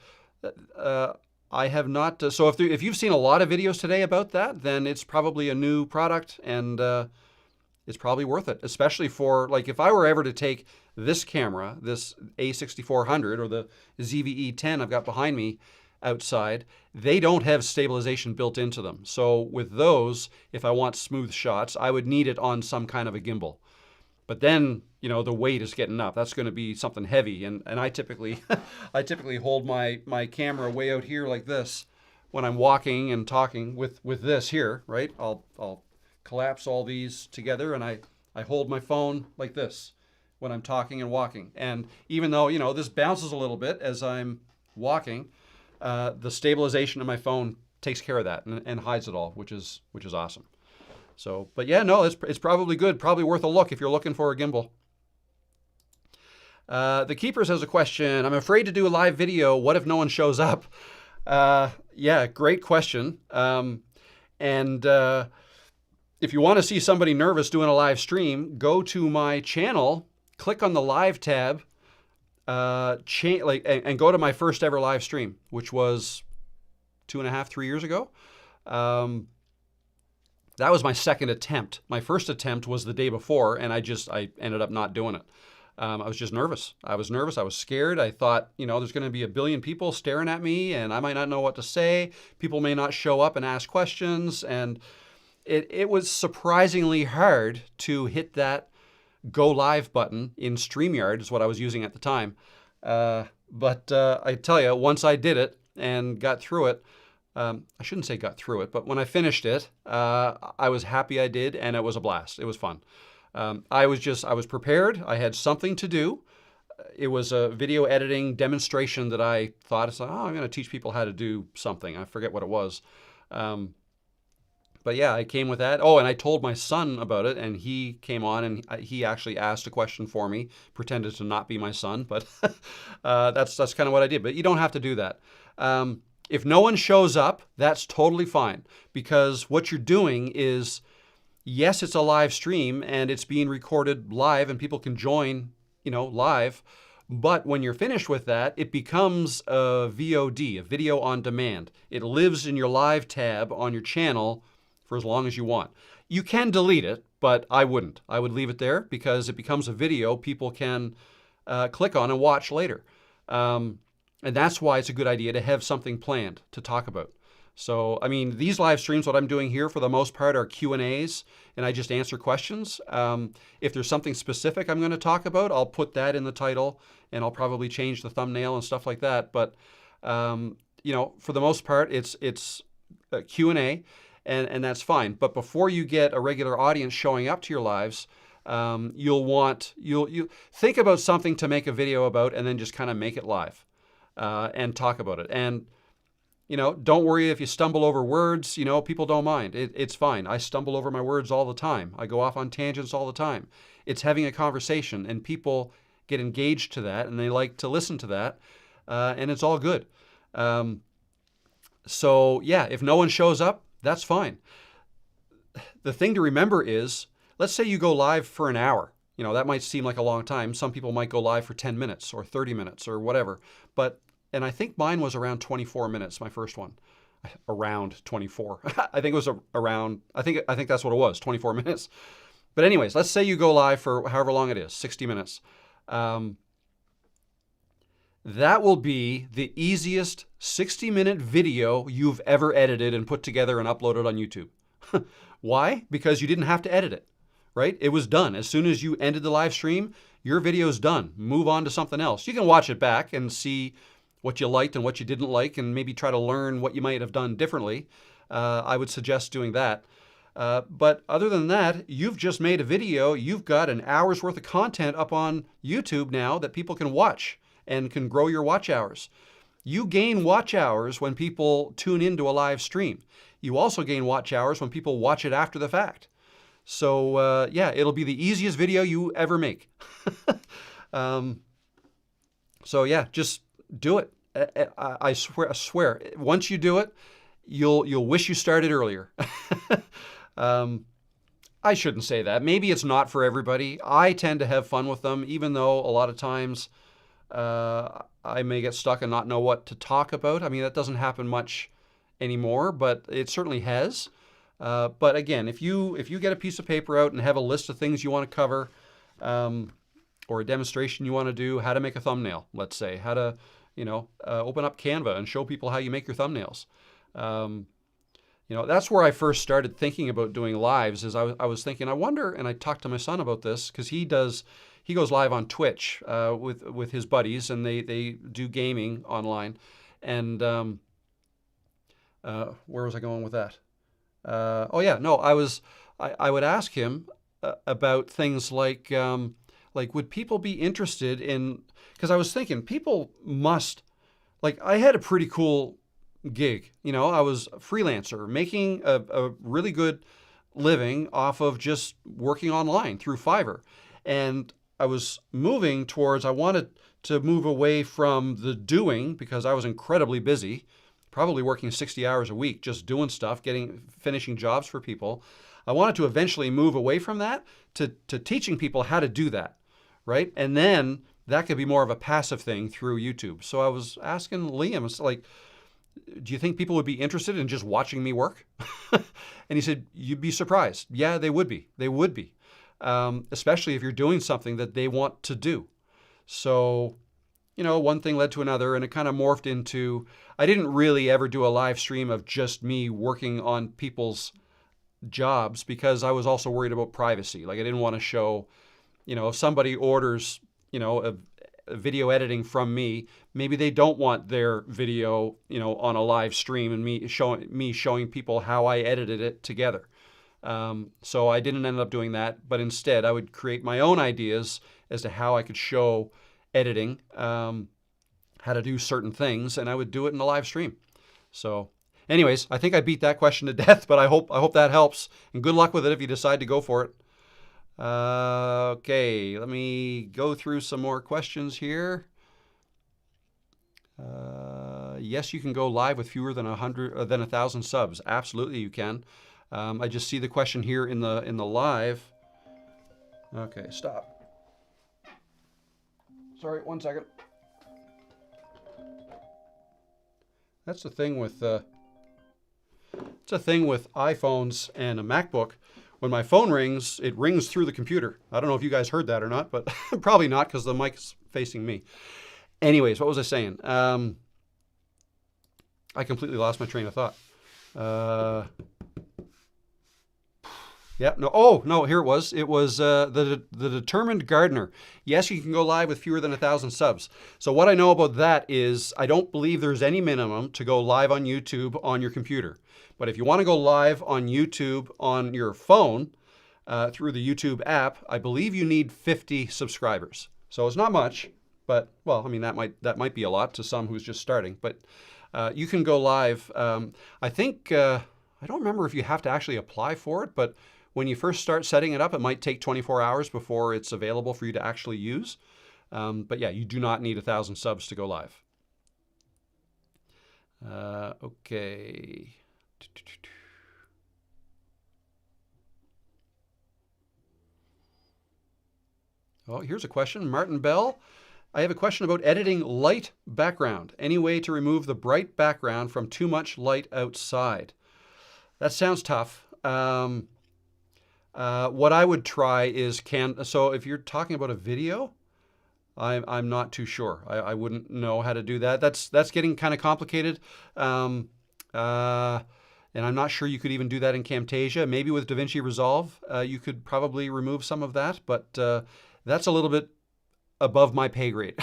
I have not. So if you've seen a lot of videos today about that, then it's probably a new product and it's probably worth it, especially for like if I were ever to take this camera, this A6400 or the ZVE10 I've got behind me outside, they don't have stabilization built into them. So with those, if I want smooth shots, I would need it on some kind of a gimbal. But then, the weight is getting up. That's going to be something heavy. And I typically hold my camera way out here like this when I'm walking and talking with this here, right? I'll collapse all these together and I hold my phone like this when I'm talking and walking. And even though, this bounces a little bit as I'm walking, the stabilization of my phone takes care of that and hides it all, which is awesome. So, but yeah, no, it's probably good, probably worth a look if you're looking for a gimbal. The Keepers has a question. I'm afraid to do a live video. What if no one shows up? Yeah, great question. And if you want to see somebody nervous doing a live stream, go to my channel, click on the live tab and go to my first ever live stream, which was 2.5, 3 years ago. That was my second attempt. My first attempt was the day before, and I ended up not doing it. I was just nervous. I was nervous. I was scared. I thought, there's going to be a billion people staring at me, and I might not know what to say. People may not show up and ask questions, and it was surprisingly hard to hit that go live button in StreamYard, is what I was using at the time. But I tell you, once I did it and got through it, I shouldn't say got through it, but when I finished it, I was happy I did, and it was a blast. It was fun. I was prepared. I had something to do. It was a video editing demonstration that I thought, I'm going to teach people how to do something. I forget what it was. But yeah, I came with that. Oh, and I told my son about it, and he came on, and he actually asked a question for me, pretended to not be my son, but that's kind of what I did. But you don't have to do that. If no one shows up, that's totally fine, because what you're doing is, yes, it's a live stream and it's being recorded live and people can join, live. But when you're finished with that, it becomes a VOD, a video on demand. It lives in your live tab on your channel for as long as you want. You can delete it, but I wouldn't. I would leave it there because it becomes a video people can click on and watch later. And that's why it's a good idea to have something planned to talk about. So, these live streams, what I'm doing here for the most part are Q&As, and I just answer questions. If there's something specific I'm going to talk about, I'll put that in the title, and I'll probably change the thumbnail and stuff like that. But, for the most part, it's a Q&A, and that's fine. But before you get a regular audience showing up to your lives, you'll think about something to make a video about, and then just kind of make it live. And talk about it. And, don't worry if you stumble over words, people don't mind. It's fine. I stumble over my words all the time. I go off on tangents all the time. It's having a conversation, and people get engaged to that, and they like to listen to that, and it's all good. So, yeah, if no one shows up, that's fine. The thing to remember is, let's say you go live for an hour. That might seem like a long time. Some people might go live for 10 minutes or 30 minutes or whatever. And I think mine was around 24 minutes, my first one. Around 24. I think it was around, I think that's what it was, 24 minutes. But anyways, let's say you go live for however long it is, 60 minutes. That will be the easiest 60-minute video you've ever edited and put together and uploaded on YouTube. Why? Because you didn't have to edit it. Right? It was done. As soon as you ended the live stream, your video's done. Move on to something else. You can watch it back and see what you liked and what you didn't like, and maybe try to learn what you might have done differently. I would suggest doing that. But other than that, you've just made a video. You've got an hour's worth of content up on YouTube now that people can watch and can grow your watch hours. You gain watch hours when people tune into a live stream. You also gain watch hours when people watch it after the fact. So, yeah, it'll be the easiest video you ever make. So, yeah, just do it. I swear, once you do it, you'll wish you started earlier. I shouldn't say that. Maybe it's not for everybody. I tend to have fun with them, even though a lot of times I may get stuck and not know what to talk about. That doesn't happen much anymore, but it certainly has. But again, if you get a piece of paper out and have a list of things you want to cover, or a demonstration you want to do, how to make a thumbnail, let's say, how to, open up Canva and show people how you make your thumbnails. That's where I first started thinking about doing lives. Is I was thinking, I wonder, and I talked to my son about this because he goes live on Twitch with his buddies, and they do gaming online. And where was I going with that? I would ask him about things like would people be interested in, because I was thinking people must, I had a pretty cool gig, I was a freelancer making a really good living off of just working online through Fiverr. And I was moving towards, I wanted to move away from the doing because I was incredibly busy, probably working 60 hours a week, just doing stuff, finishing jobs for people. I wanted to eventually move away from that to teaching people how to do that, right? And then that could be more of a passive thing through YouTube. So I was asking Liam, it's like, do you think people would be interested in just watching me work? And he said, you'd be surprised. Yeah, they would be. They would be. Especially if you're doing something that they want to do. So, one thing led to another, and it kind of morphed into, I didn't really ever do a live stream of just me working on people's jobs because I was also worried about privacy. Like I didn't want to show, if somebody orders, a video editing from me, maybe they don't want their video, on a live stream and me showing people how I edited it together. So I didn't end up doing that, but instead I would create my own ideas as to how I could show editing, how to do certain things, and I would do it in a live stream. So anyways, I think I beat that question to death, but I hope that helps, and good luck with it if you decide to go for it. Okay, let me go through some more questions here. Yes, you can go live with fewer than 1,000 subs. Absolutely, you can. I just see the question here in the live. Okay, stop. Sorry, 1 second. That's the thing with iPhones and a MacBook. When my phone rings, it rings through the computer. I don't know if you guys heard that or not, but probably not because the mic's facing me. Anyways, what was I saying? I completely lost my train of thought. Yeah, no. Oh, no, here it was. It was the Determined Gardener. Yes, you can go live with fewer than 1,000 subs. So what I know about that is I don't believe there's any minimum to go live on YouTube on your computer. But if you want to go live on YouTube on your phone through the YouTube app, I believe you need 50 subscribers. So it's not much, but, well, I mean, that might be a lot to some who's just starting. But you can go live. I think, I don't remember if you have to actually apply for it, but when you first start setting it up, it might take 24 hours before it's available for you to actually use. But yeah, you do not need 1,000 subs to go live. Okay. Oh, here's a question. Martin Bell. I have a question about editing light background. Any way to remove the bright background from too much light outside? That sounds tough. What I would try is so if you're talking about a video, I'm not too sure. I wouldn't know how to do that. That's getting kind of complicated. And I'm not sure you could even do that in Camtasia. Maybe with DaVinci Resolve, you could probably remove some of that, but that's a little bit above my pay grade.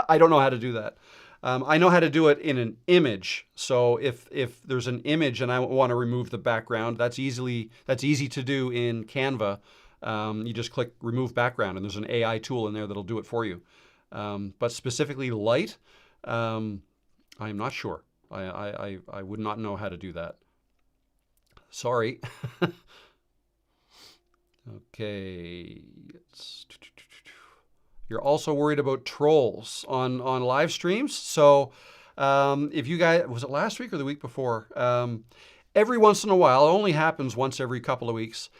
I don't know how to do that. I know how to do it in an image. So if there's an image and I want to remove the background, that's easy to do in Canva. You just click remove background and there's an AI tool in there that'll do it for you. But specifically light, I'm not sure. I would not know how to do that. Sorry. Okay. You're also worried about trolls on live streams. So if you guys, was it last week or the week before? Every once in a while, it only happens once every couple of weeks,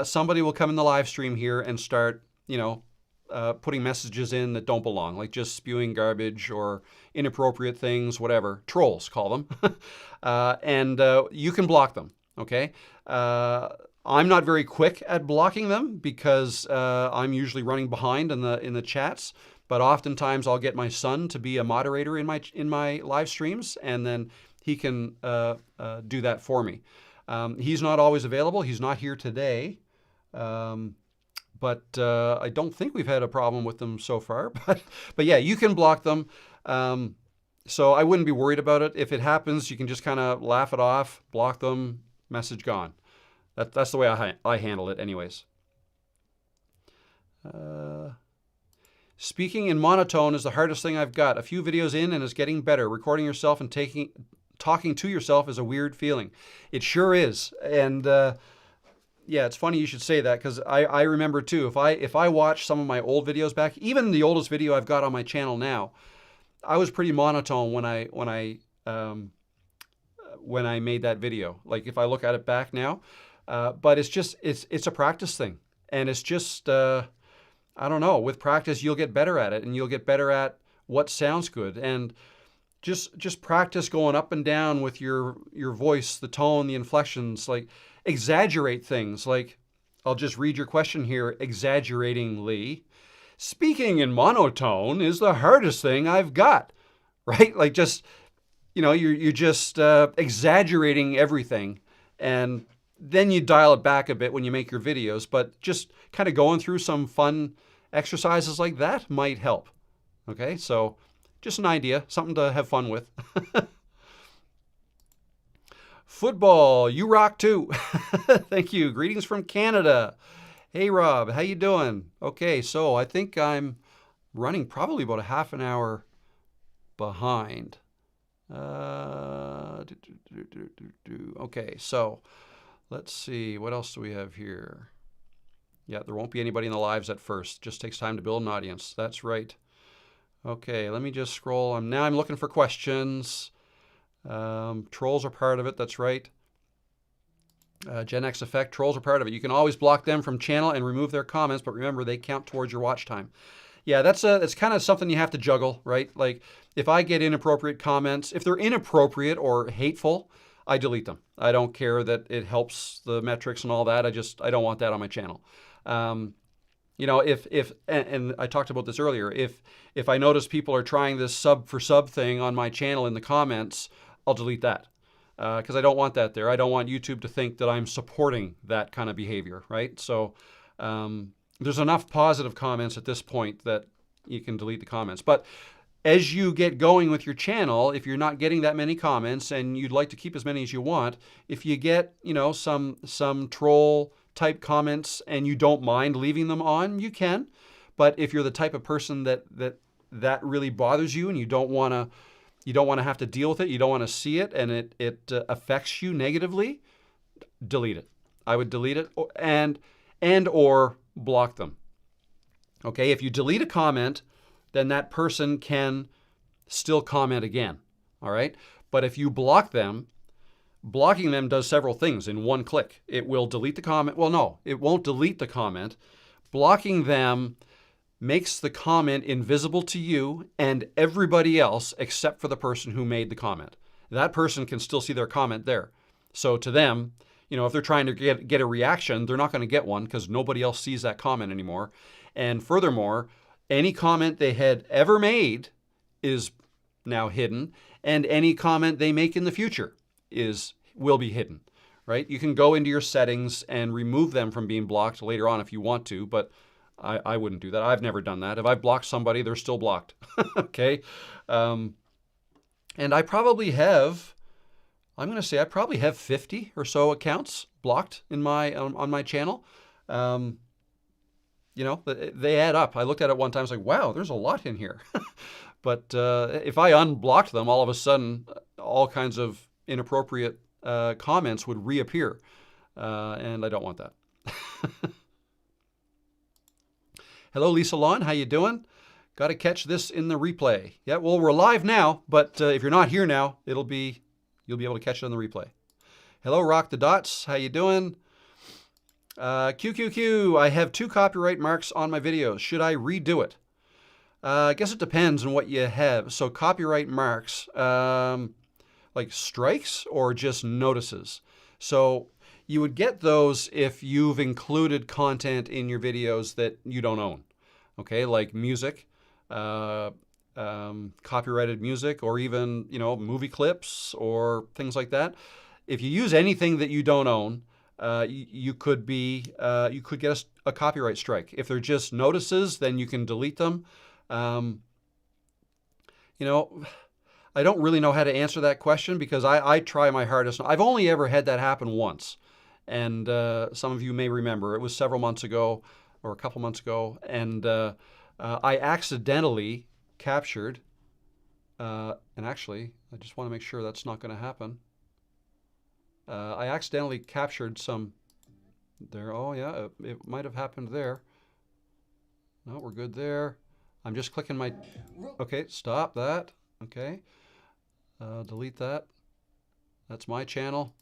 somebody will come in the live stream here and start, putting messages in that don't belong, like just spewing garbage or inappropriate things, whatever. Trolls, call them. And you can block them, okay? I'm not very quick at blocking them because I'm usually running behind in the chats, but oftentimes I'll get my son to be a moderator in my live streams, and then he can do that for me. He's not always available. He's not here today, but I don't think we've had a problem with them so far. But yeah, you can block them. So I wouldn't be worried about it. If it happens, you can just kind of laugh it off, block them, message gone. That's the way I handle it anyways. Speaking in monotone is the hardest thing I've got. A few videos in and it's getting better. Recording yourself and talking to yourself is a weird feeling. It sure is. And yeah, it's funny you should say that because I remember too, if I watch some of my old videos back, even the oldest video I've got on my channel now, I was pretty monotone when I made that video. Like if I look at it back now, but it's a practice thing, and it's just I don't know, with practice, you'll get better at it, and you'll get better at what sounds good. And just practice going up and down with your voice, the tone, the inflections, like exaggerate things. Like, I'll just read your question here exaggeratingly. Speaking in monotone is the hardest thing I've got, right? Like, just, you're just exaggerating everything, and then you dial it back a bit when you make your videos, but just kind of going through some fun exercises like that might help. Okay, so just an idea, something to have fun with. Football, you rock too. Thank you. Greetings from Canada. Hey Rob, how you doing? Okay, so I think I'm running probably about a half an hour behind. Okay, so let's see, what else do we have here? Yeah, there won't be anybody in the lives at first. Just takes time to build an audience. That's right. Okay, let me just scroll. Now I'm looking for questions. Trolls are part of it. That's right. Gen X Effect, trolls are part of it. You can always block them from channel and remove their comments, but remember, they count towards your watch time. Yeah, that's kind of something you have to juggle, right? Like, if I get inappropriate comments, if they're inappropriate or hateful, I delete them. I don't care that it helps the metrics and all that. I don't want that on my channel. And I talked about this earlier, if I notice people are trying this sub for sub thing on my channel in the comments, I'll delete that. Because I don't want that there. I don't want YouTube to think that I'm supporting that kind of behavior, right? So there's enough positive comments at this point that you can delete the comments. But as you get going with your channel, if you're not getting that many comments and you'd like to keep as many as you want, if you get, some troll type comments and you don't mind leaving them on, you can. But if you're the type of person that really bothers you and you don't want to have to deal with it, you don't want to see it, and it affects you negatively, delete it. I would delete it and or block them. Okay, if you delete a comment, then that person can still comment again. All right, but if you block them, blocking them does several things in one click. It will delete the comment. Well, no, it won't delete the comment. Blocking them makes the comment invisible to you and everybody else except for the person who made the comment. That person can still see their comment there. So to them, if they're trying to get a reaction, they're not going to get one because nobody else sees that comment anymore. And furthermore, any comment they had ever made is now hidden, and any comment they make in the future will be hidden, right? You can go into your settings and remove them from being blocked later on if you want to, but I wouldn't do that. I've never done that. If I've blocked somebody, they're still blocked. Okay. And I probably have 50 or so accounts blocked on my channel. They add up. I looked at it one time. I was like, wow, there's a lot in here. But if I unblocked them, all of a sudden, all kinds of inappropriate comments would reappear. And I don't want that. Hello, Lisa Lawn. How you doing? Got to catch this in the replay. Yeah, well, we're live now, but if you're not here now, you'll be able to catch it on the replay. Hello, Rock the Dots. How you doing? QQQ, I have 2 copyright marks on my videos. Should I redo it? I guess it depends on what you have. So copyright marks, like strikes or just notices. So you would get those if you've included content in your videos that you don't own. Okay, like music, copyrighted music, or even, movie clips or things like that. If you use anything that you don't own, you could get a copyright strike. If they're just notices, then you can delete them. I don't really know how to answer that question because I try my hardest. I've only ever had that happen once. And some of you may remember, it was several months ago or a couple months ago. And I accidentally captured, and actually, I just want to make sure that's not going to happen. I accidentally captured some there. Oh, yeah, it might have happened there. No, we're good there. I'm just clicking my... Okay, stop that. Okay. Delete that. That's my channel.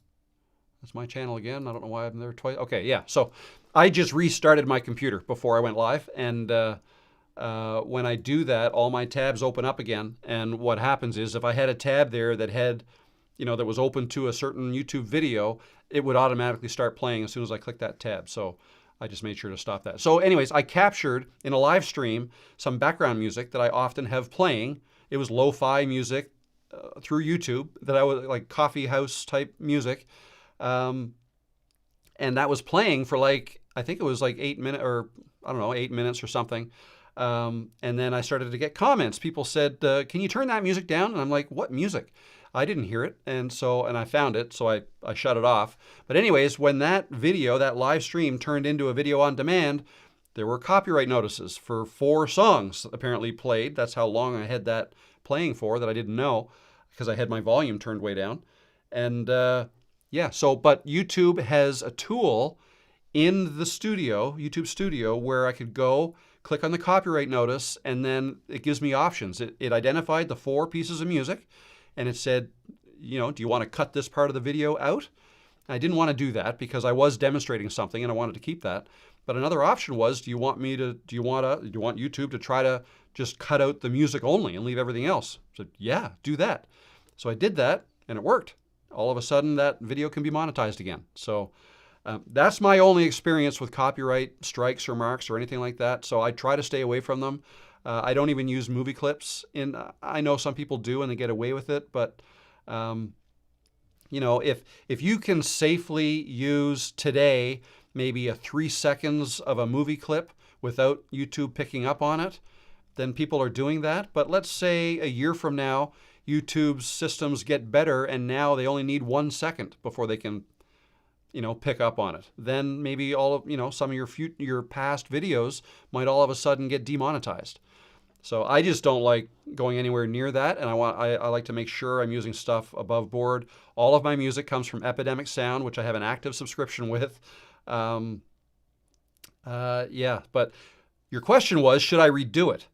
That's my channel again. I don't know why I'm there twice. Okay, yeah. So I just restarted my computer before I went live. And when I do that, all my tabs open up again. And what happens is if I had a tab there that had, that was open to a certain YouTube video, it would automatically start playing as soon as I click that tab. So I just made sure to stop that. So anyways, I captured in a live stream some background music that I often have playing. It was lo-fi music through YouTube that I was like coffee house type music. And that was playing for I think it was 8 minutes or I don't know, 8 minutes or something. And then I started to get comments. People said, can you turn that music down? And I'm like, what music? I didn't hear it. And I found it. So I shut it off. But anyways, when that video, that live stream turned into a video on demand, there were copyright notices for 4 songs apparently played. That's how long I had that playing for that I didn't know because I had my volume turned way down. And, but YouTube has a tool in the studio, YouTube Studio, where I could go click on the copyright notice and then it gives me options. It identified the 4 pieces of music and it said, do you want to cut this part of the video out? I didn't want to do that because I was demonstrating something and I wanted to keep that. But another option was, do you want YouTube to try to just cut out the music only and leave everything else? I said, yeah, do that. So I did that and it worked. All of a sudden that video can be monetized again. So that's my only experience with copyright strikes or marks or anything like that. So I try to stay away from them. I don't even use movie clips. I know some people do and they get away with it, but if you can safely use today maybe a 3 seconds of a movie clip without YouTube picking up on it, then people are doing that. But let's say a year from now, YouTube's systems get better and now they only need 1 second before they can, pick up on it. Then maybe all of, some of your past videos might all of a sudden get demonetized. So I just don't like going anywhere near that, and I like to make sure I'm using stuff above board. All of my music comes from Epidemic Sound, which I have an active subscription with. But your question was, should I redo it?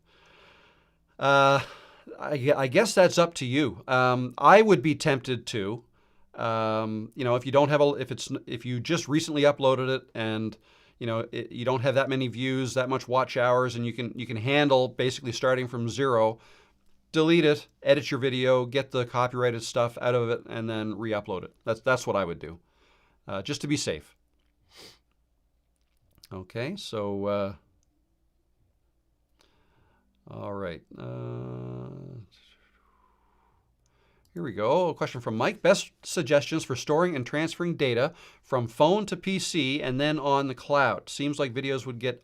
I guess that's up to you. I would be tempted to. If you don't have if you just recently uploaded it and you don't have that many views, that much watch hours, and you can handle basically starting from zero, delete it, edit your video, get the copyrighted stuff out of it, and then re-upload it. That's what I would do, just to be safe. Okay, so all right. Here we go. A question from Mike. Best suggestions for storing and transferring data from phone to PC and then on the cloud. Seems like videos would get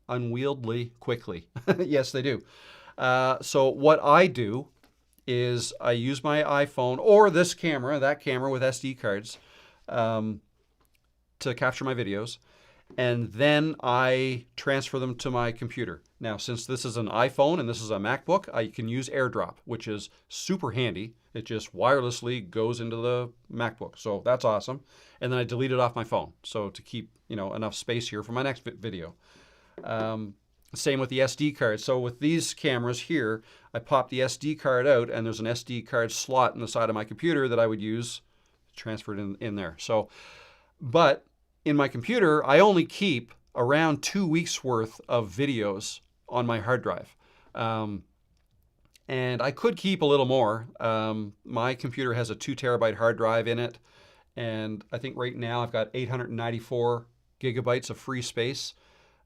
unwieldy quickly. Yes, they do. So what I do is I use my iPhone or that camera with SD cards to capture my videos. And then I transfer them to my computer. Now, since this is an iPhone and this is a MacBook, I can use AirDrop, which is super handy. It just wirelessly goes into the MacBook. So that's awesome. And then I delete it off my phone. So to keep, enough space here for my next video. Same with the SD card. So with these cameras here, I pop the SD card out and there's an SD card slot in the side of my computer that I would use transferred in there. So, but in my computer, I only keep around 2 weeks worth of videos on my hard drive. And I could keep a little more. My computer has a 2 terabyte hard drive in it. And I think right now I've got 894 gigabytes of free space.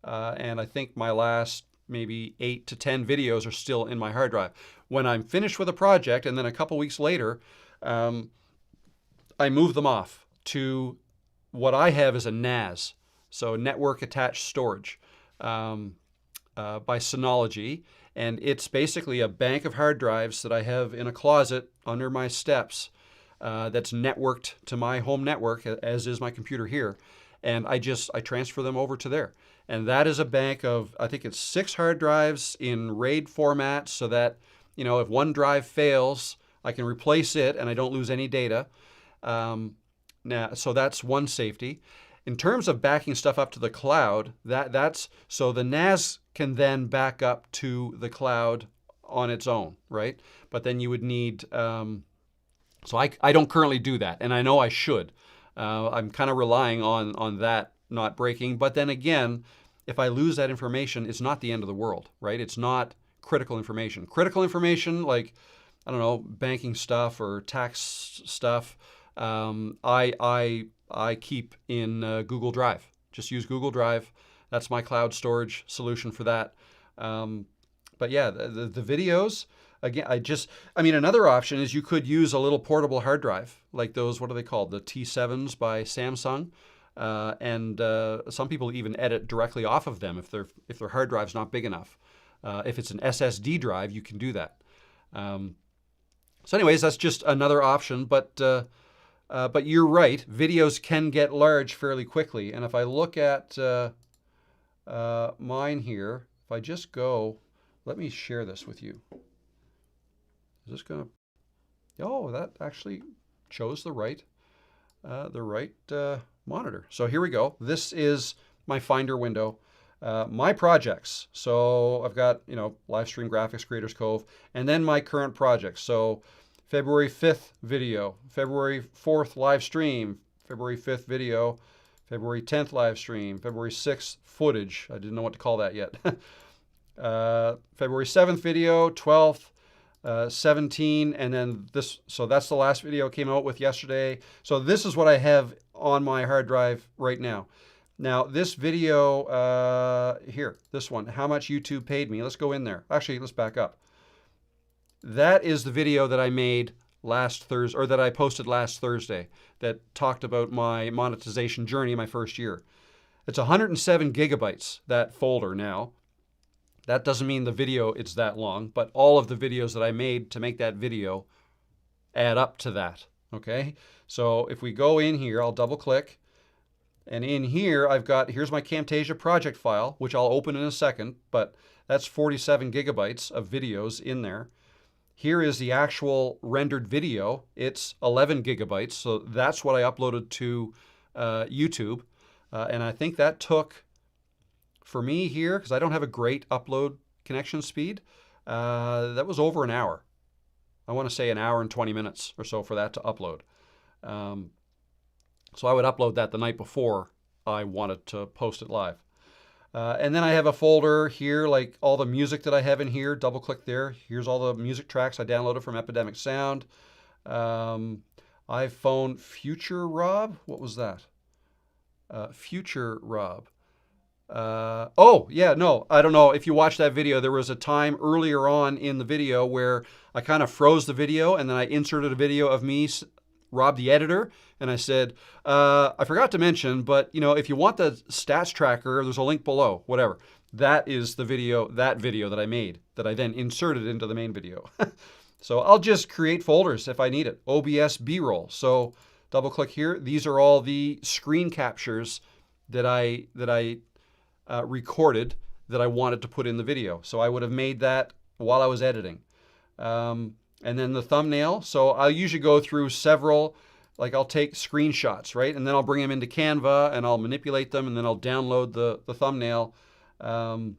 And I think my last maybe 8 to 10 videos are still in my hard drive. When I'm finished with a project and then a couple weeks later, I move them off to what I have is a NAS, so network attached storage, by Synology. And it's basically a bank of hard drives that I have in a closet under my steps that's networked to my home network, as is my computer here. And I transfer them over to there. And that is a bank of, I think it's 6 hard drives in RAID format so that, if one drive fails, I can replace it and I don't lose any data. Now, so that's one safety. In terms of backing stuff up to the cloud, that's so the NAS can then back up to the cloud on its own, right? But then you would need So I don't currently do that, and I know I should. I'm kind of relying on that not breaking. But then again, if I lose that information, it's not the end of the world, right? It's not critical information. Critical information, like, I don't know, banking stuff or tax stuff, I keep in Google Drive. Just use Google Drive. That's my cloud storage solution for that. But yeah, the videos, again, another option is you could use a little portable hard drive, like those, what are they called? The T7s by Samsung. And some people even edit directly off of them if their hard drive's not big enough. If it's an SSD drive, you can do that. So anyways, that's just another option, but you're right, videos can get large fairly quickly. And if I look at mine here, if I just go, let me share this with you. Is this gonna, oh, that actually chose the right monitor. So here we go. This is my Finder window. My projects. So I've got, Livestream, Graphics, Creators Cove, and then my current projects. So February 5th video, February 4th live stream, February 5th video, February 10th live stream, February 6th footage. I didn't know what to call that yet. February 7th video, 12th, 17, and then this. So that's the last video I came out with yesterday. So this is what I have on my hard drive right now. Now this video here, this one, how much YouTube paid me. Let's go in there. Actually, let's back up. That is the video that I made last Thursday, or that I posted last Thursday, that talked about my monetization journey in my first year. It's 107 gigabytes, that folder now. That doesn't mean the video is that long, but all of the videos that I made to make that video add up to that, okay? So if we go in here, I'll double click, and in here here's my Camtasia project file, which I'll open in a second, but that's 47 gigabytes of videos in there. Here is the actual rendered video. It's 11 gigabytes, so that's what I uploaded to YouTube. And I think that took, for me here, because I don't have a great upload connection speed, that was over an hour. I want to say an hour and 20 minutes or so for that to upload. So I would upload that the night before I wanted to post it live. And then I have a folder here, like all the music that I have in here. Double click there. Here's all the music tracks I downloaded from Epidemic Sound. iPhone Future Rob. What was that? Future Rob. Oh, yeah, no, I don't know. If you watched that video, there was a time earlier on in the video where I kind of froze the video, and then I inserted a video of me, Rob the editor, and I said, I forgot to mention, but if you want the stats tracker, there's a link below, whatever. That is the video, that I made, that I then inserted into the main video. So I'll just create folders if I need it. OBS B-roll. So double click here. These are all the screen captures that I recorded that I wanted to put in the video. So I would have made that while I was editing. And then the thumbnail. So I'll usually go through several, like I'll take screenshots, right? And then I'll bring them into Canva and I'll manipulate them, and then I'll download the thumbnail. And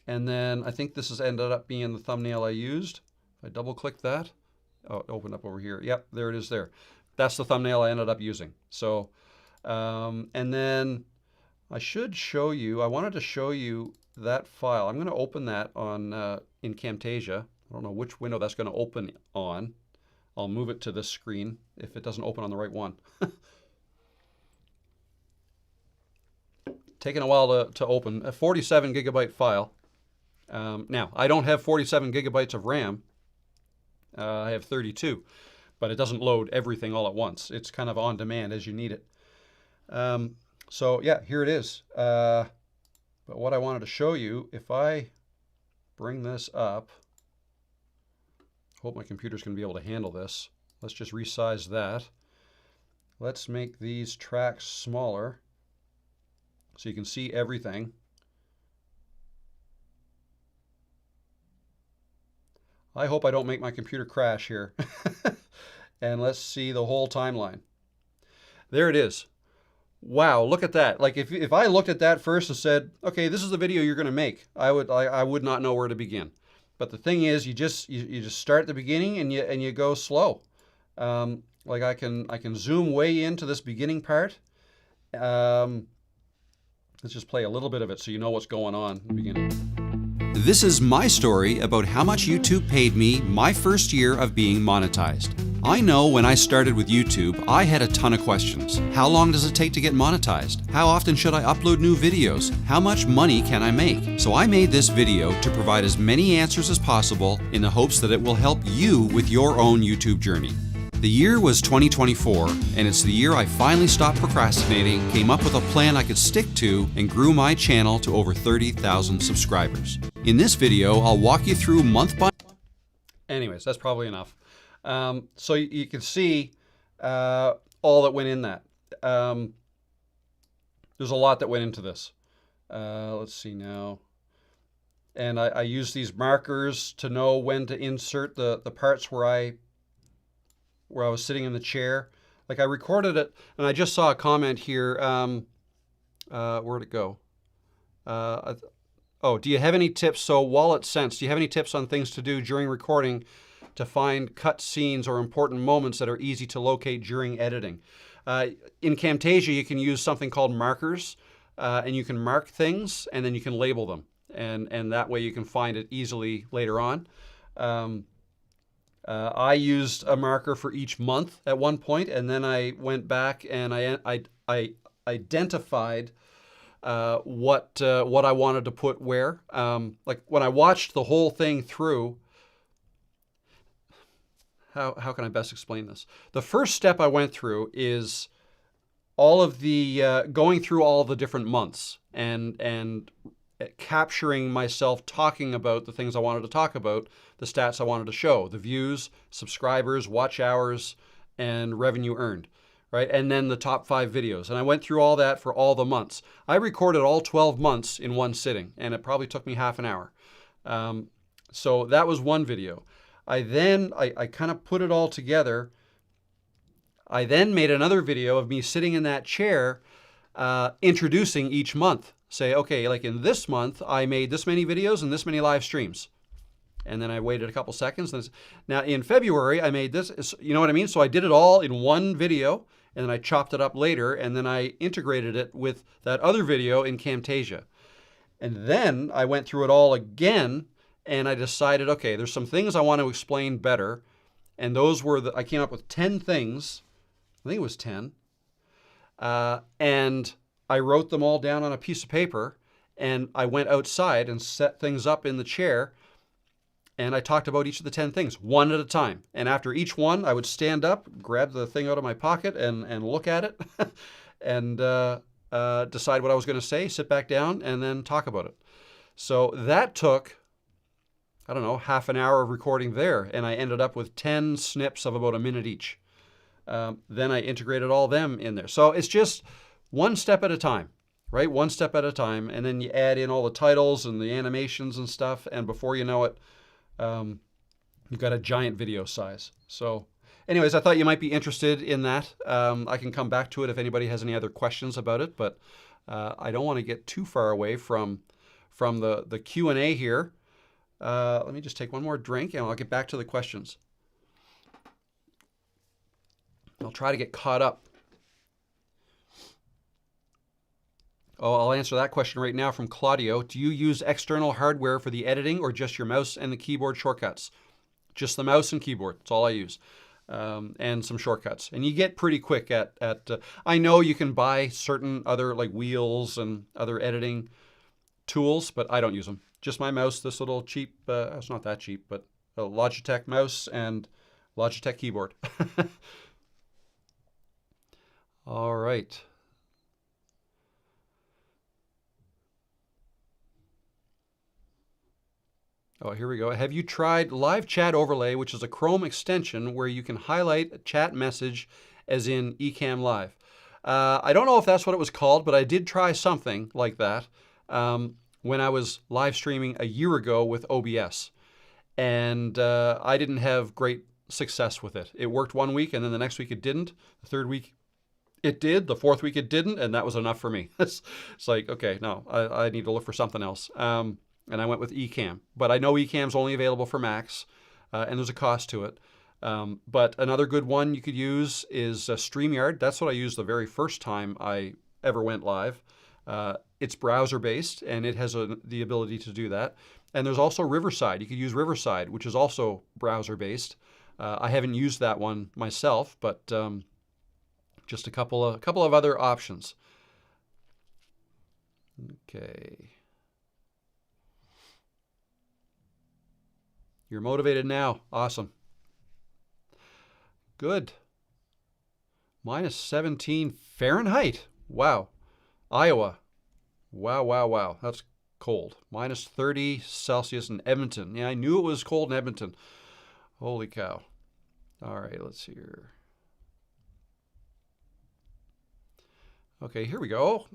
then I think this has ended up being the thumbnail I used. If I double click that, oh, it opened up over here. Yep, there it is there. That's the thumbnail I ended up using. So, and then I should show you, I wanted to show you that file. I'm going to open that on in Camtasia. I don't know which window that's going to open on. I'll move it to this screen if it doesn't open on the right one. Taking a while to open. A 47 gigabyte file. Now, I don't have 47 gigabytes of RAM. I have 32, but it doesn't load everything all at once. It's kind of on demand as you need it. So yeah, here it is. But what I wanted to show you, if I bring this up, hope my computer's going to be able to handle this. Let's just resize that. Let's make these tracks smaller so you can see everything. I hope I don't make my computer crash here. And let's see the whole timeline. There it is. Wow, look at that. Like if I looked at that first and said, okay, this is the video you're going to make, I would not know where to begin. But the thing is, you just start at the beginning and you go slow. Like I can zoom way into this beginning part. Let's just play a little bit of it so you know what's going on in the beginning. This is my story about how much YouTube paid me my first year of being monetized. I know when I started with YouTube, I had a ton of questions. How long does it take to get monetized? How often should I upload new videos? How much money can I make? So I made this video to provide as many answers as possible in the hopes that it will help you with your own YouTube journey. The year was 2024, and it's the year I finally stopped procrastinating, came up with a plan I could stick to, and grew my channel to over 30,000 subscribers. In this video, I'll walk you through month by... Anyways, that's probably enough. So you can see all that went in that. There's a lot that went into this. Let's see now. And I use these markers to know when to insert the parts where I was sitting in the chair. Like I recorded it, and I just saw a comment here. Where'd it go? Oh, do you have any tips? So Wallet Sense, do you have any tips on things to do during recording to find cut scenes or important moments that are easy to locate during editing? In Camtasia, you can use something called markers, and you can mark things, and then you can label them. And that way you can find it easily later on. I used a marker for each month at one point, and then I went back and I identified what I wanted to put where. Like when I watched the whole thing through, how can I best explain this? The first step I went through is all of the going through all the different months and capturing myself talking about the things I wanted to talk about, the stats I wanted to show, the views, subscribers, watch hours, and revenue earned, right? And then the top 5 videos. And I went through all that for all the months. I recorded all 12 months in one sitting, and it probably took me half an hour. So that was one video. I kind of put it all together. I then made another video of me sitting in that chair, introducing each month. Say, okay, like in this month, I made this many videos and this many live streams. And then I waited a couple seconds. Now in February, I made this, you know what I mean? So I did it all in one video, and then I chopped it up later, and then I integrated it with that other video in Camtasia. And then I went through it all again, and I decided, okay, there's some things I want to explain better. And those were, I came up with 10 things. I think it was 10. And I wrote them all down on a piece of paper, and I went outside and set things up in the chair, and I talked about each of the 10 things, one at a time. And after each one, I would stand up, grab the thing out of my pocket, and look at it, and decide what I was going to say, sit back down, and then talk about it. So that took, I don't know, half an hour of recording there, and I ended up with 10 snips of about a minute each. Then I integrated all them in there. So it's just one step at a time, right? One step at a time. And then you add in all the titles and the animations and stuff. And before you know it, you've got a giant video size. So anyways, I thought you might be interested in that. I can come back to it if anybody has any other questions about it, but I don't want to get too far away from the Q&A here. Let me just take one more drink and I'll get back to the questions. I'll try to get caught up. Oh, I'll answer that question right now from Claudio. Do you use external hardware for the editing or just your mouse and the keyboard shortcuts? Just the mouse and keyboard. That's all I use. And some shortcuts. And you get pretty quick at I know you can buy certain other like wheels and other editing tools, but I don't use them. Just my mouse, this little cheap, it's not that cheap, but a Logitech mouse and Logitech keyboard. All right. Oh, here we go. Have you tried Live Chat Overlay, which is a Chrome extension where you can highlight a chat message as in Ecamm Live? I don't know if that's what it was called, but I did try something like that when I was live streaming a year ago with OBS. And I didn't have great success with it. It worked one week, and then the next week it didn't. The third week it did. The fourth week it didn't, and that was enough for me. It's like, okay, no, I need to look for something else. And I went with Ecamm. But I know Ecamm's only available for Macs, and there's a cost to it. But another good one you could use is StreamYard. That's what I used the very first time I ever went live. It's browser-based, and it has the ability to do that. And there's also Riverside. You could use Riverside, which is also browser-based. I haven't used that one myself, but just a couple of other options. Okay. You're motivated now. Awesome. Good. Minus 17 Fahrenheit. Wow. Iowa. Wow, wow, wow. That's cold. Minus 30 Celsius in Edmonton. Yeah, I knew it was cold in Edmonton. Holy cow. All right, let's see here. Okay, here we go.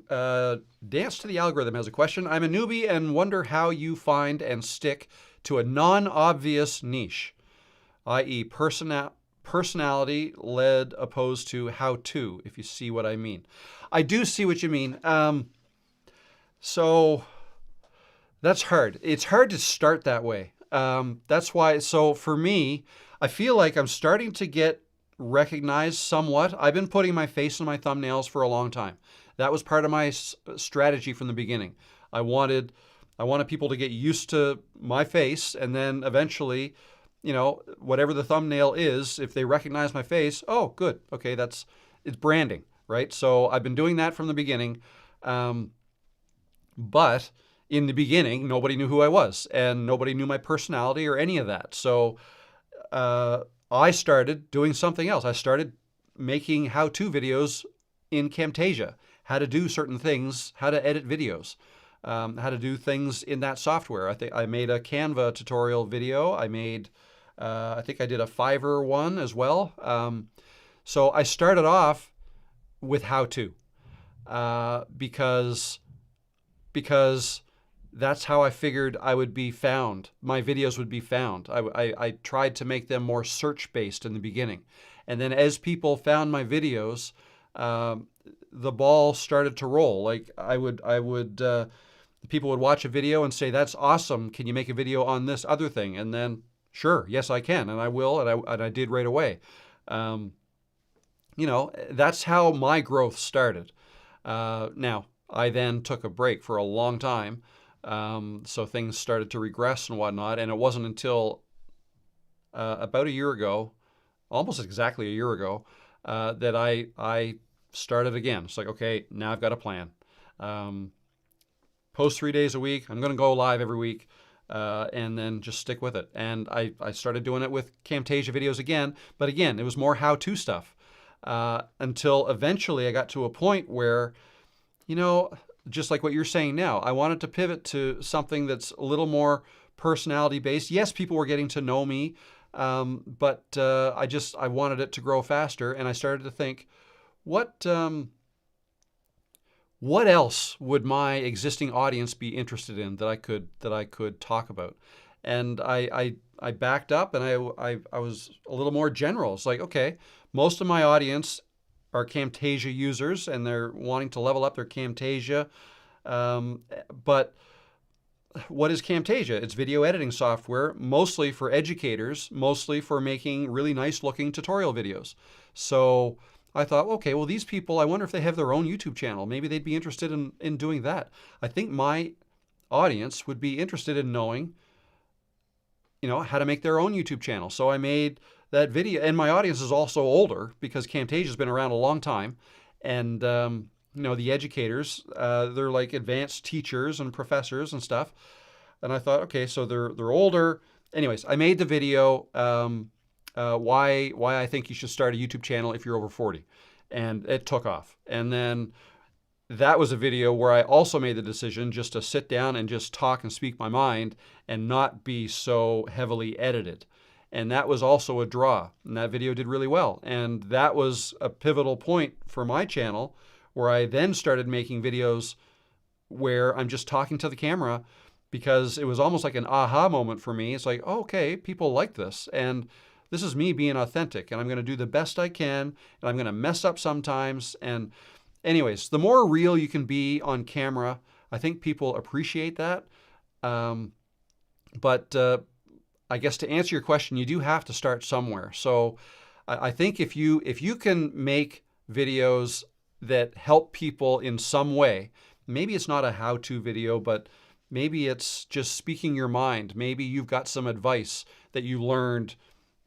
Dance to the Algorithm has a question. I'm a newbie and wonder how you find and stick to a non-obvious niche, i.e. personality-led opposed to how-to, if you see what I mean. I do see what you mean. So that's hard. It's hard to start that way. That's why, so for me, I feel like I'm starting to get recognized somewhat. I've been putting my face in my thumbnails for a long time. That was part of my strategy from the beginning. I wanted people to get used to my face, and then eventually, you know, whatever the thumbnail is, if they recognize my face, oh, good. Okay, it's branding, right? So I've been doing that from the beginning. But in the beginning, nobody knew who I was, and nobody knew my personality or any of that. So I started doing something else. I started making how-to videos in Camtasia, how to do certain things, how to edit videos, how to do things in that software. I think I made a Canva tutorial video. I made, I think I did a Fiverr one as well. So I started off with how-to because that's how I figured I would be found. My videos would be found. I tried to make them more search-based in the beginning. And then as people found my videos, the ball started to roll. Like people would watch a video and say, that's awesome. Can you make a video on this other thing? And then, sure, yes, I can. And I will. And I did right away. You know, that's how my growth started. Now, I then took a break for a long time. So things started to regress and whatnot. And it wasn't until about a year ago, almost exactly a year ago, that I started again. It's like, okay, now I've got a plan. Post 3 days a week. I'm going to go live every week and then just stick with it. And I started doing it with Camtasia videos again. But again, it was more how-to stuff until eventually I got to a point where, you know, just like what you're saying now, I wanted to pivot to something that's a little more personality based. Yes, people were getting to know me, but I wanted it to grow faster, and I started to think, what else would my existing audience be interested in that I could talk about? And I backed up, and I was a little more general. It's like, okay, most of my audience are Camtasia users, and they're wanting to level up their Camtasia. But what is Camtasia? It's video editing software, mostly for educators, mostly for making really nice looking tutorial videos. So I thought, okay, well, these people, I wonder if they have their own YouTube channel. Maybe they'd be interested in doing that. I think my audience would be interested in knowing, you know, how to make their own YouTube channel. So I made that video, and my audience is also older because Camtasia's been around a long time. And, you know, the educators, they're like advanced teachers and professors and stuff. And I thought, okay, so they're older. Anyways, I made the video, why I think you should start a YouTube channel if you're over 40. And it took off. And then that was a video where I also made the decision just to sit down and just talk and speak my mind and not be so heavily edited. And that was also a draw. And that video did really well. And that was a pivotal point for my channel, where I then started making videos where I'm just talking to the camera, because it was almost like an aha moment for me. It's like, oh, okay, people like this. And this is me being authentic. And I'm going to do the best I can. And I'm going to mess up sometimes. And anyways, the more real you can be on camera, I think people appreciate that. But I guess to answer your question, you do have to start somewhere. So I think if you can make videos that help people in some way, maybe it's not a how-to video, but maybe it's just speaking your mind. Maybe you've got some advice that you learned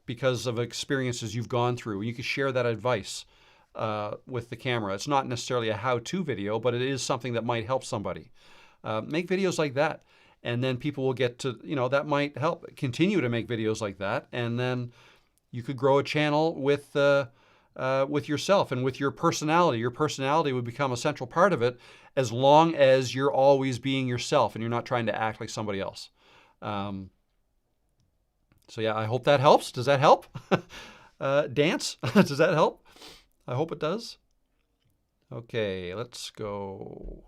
because of experiences you've gone through. You can share that advice with the camera. It's not necessarily a how-to video, but it is something that might help somebody. Make videos like that. And then people will get to, that might help. Continue to make videos like that. And then you could grow a channel with yourself and with your personality. Your personality would become a central part of it as long as you're always being yourself and you're not trying to act like somebody else. So yeah, I hope that helps. Does that help? Dance? Does that help? I hope it does. Okay, let's go.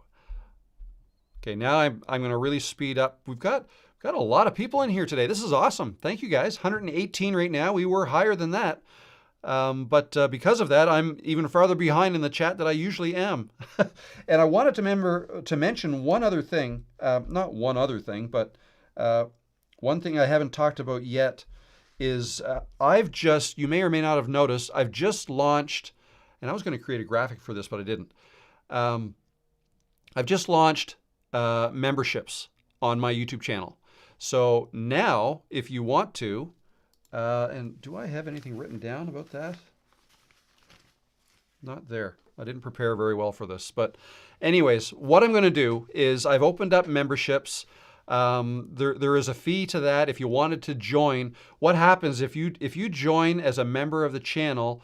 Okay, now I'm going to really speed up. We've got a lot of people in here today. This is awesome. Thank you guys. 118 right now. We were higher than that. But because of that, I'm even farther behind in the chat than I usually am. And I wanted to mention one other thing. Not one other thing, but one thing I haven't talked about yet is you may or may not have noticed, I've just launched, and I was going to create a graphic for this, but I didn't. I've just launched memberships on my YouTube channel. So now, if you want to, and do I have anything written down about that? Not there. I didn't prepare very well for this. But anyways, what I'm going to do is I've opened up memberships. There is a fee to that. If you wanted to join, what happens if you join as a member of the channel,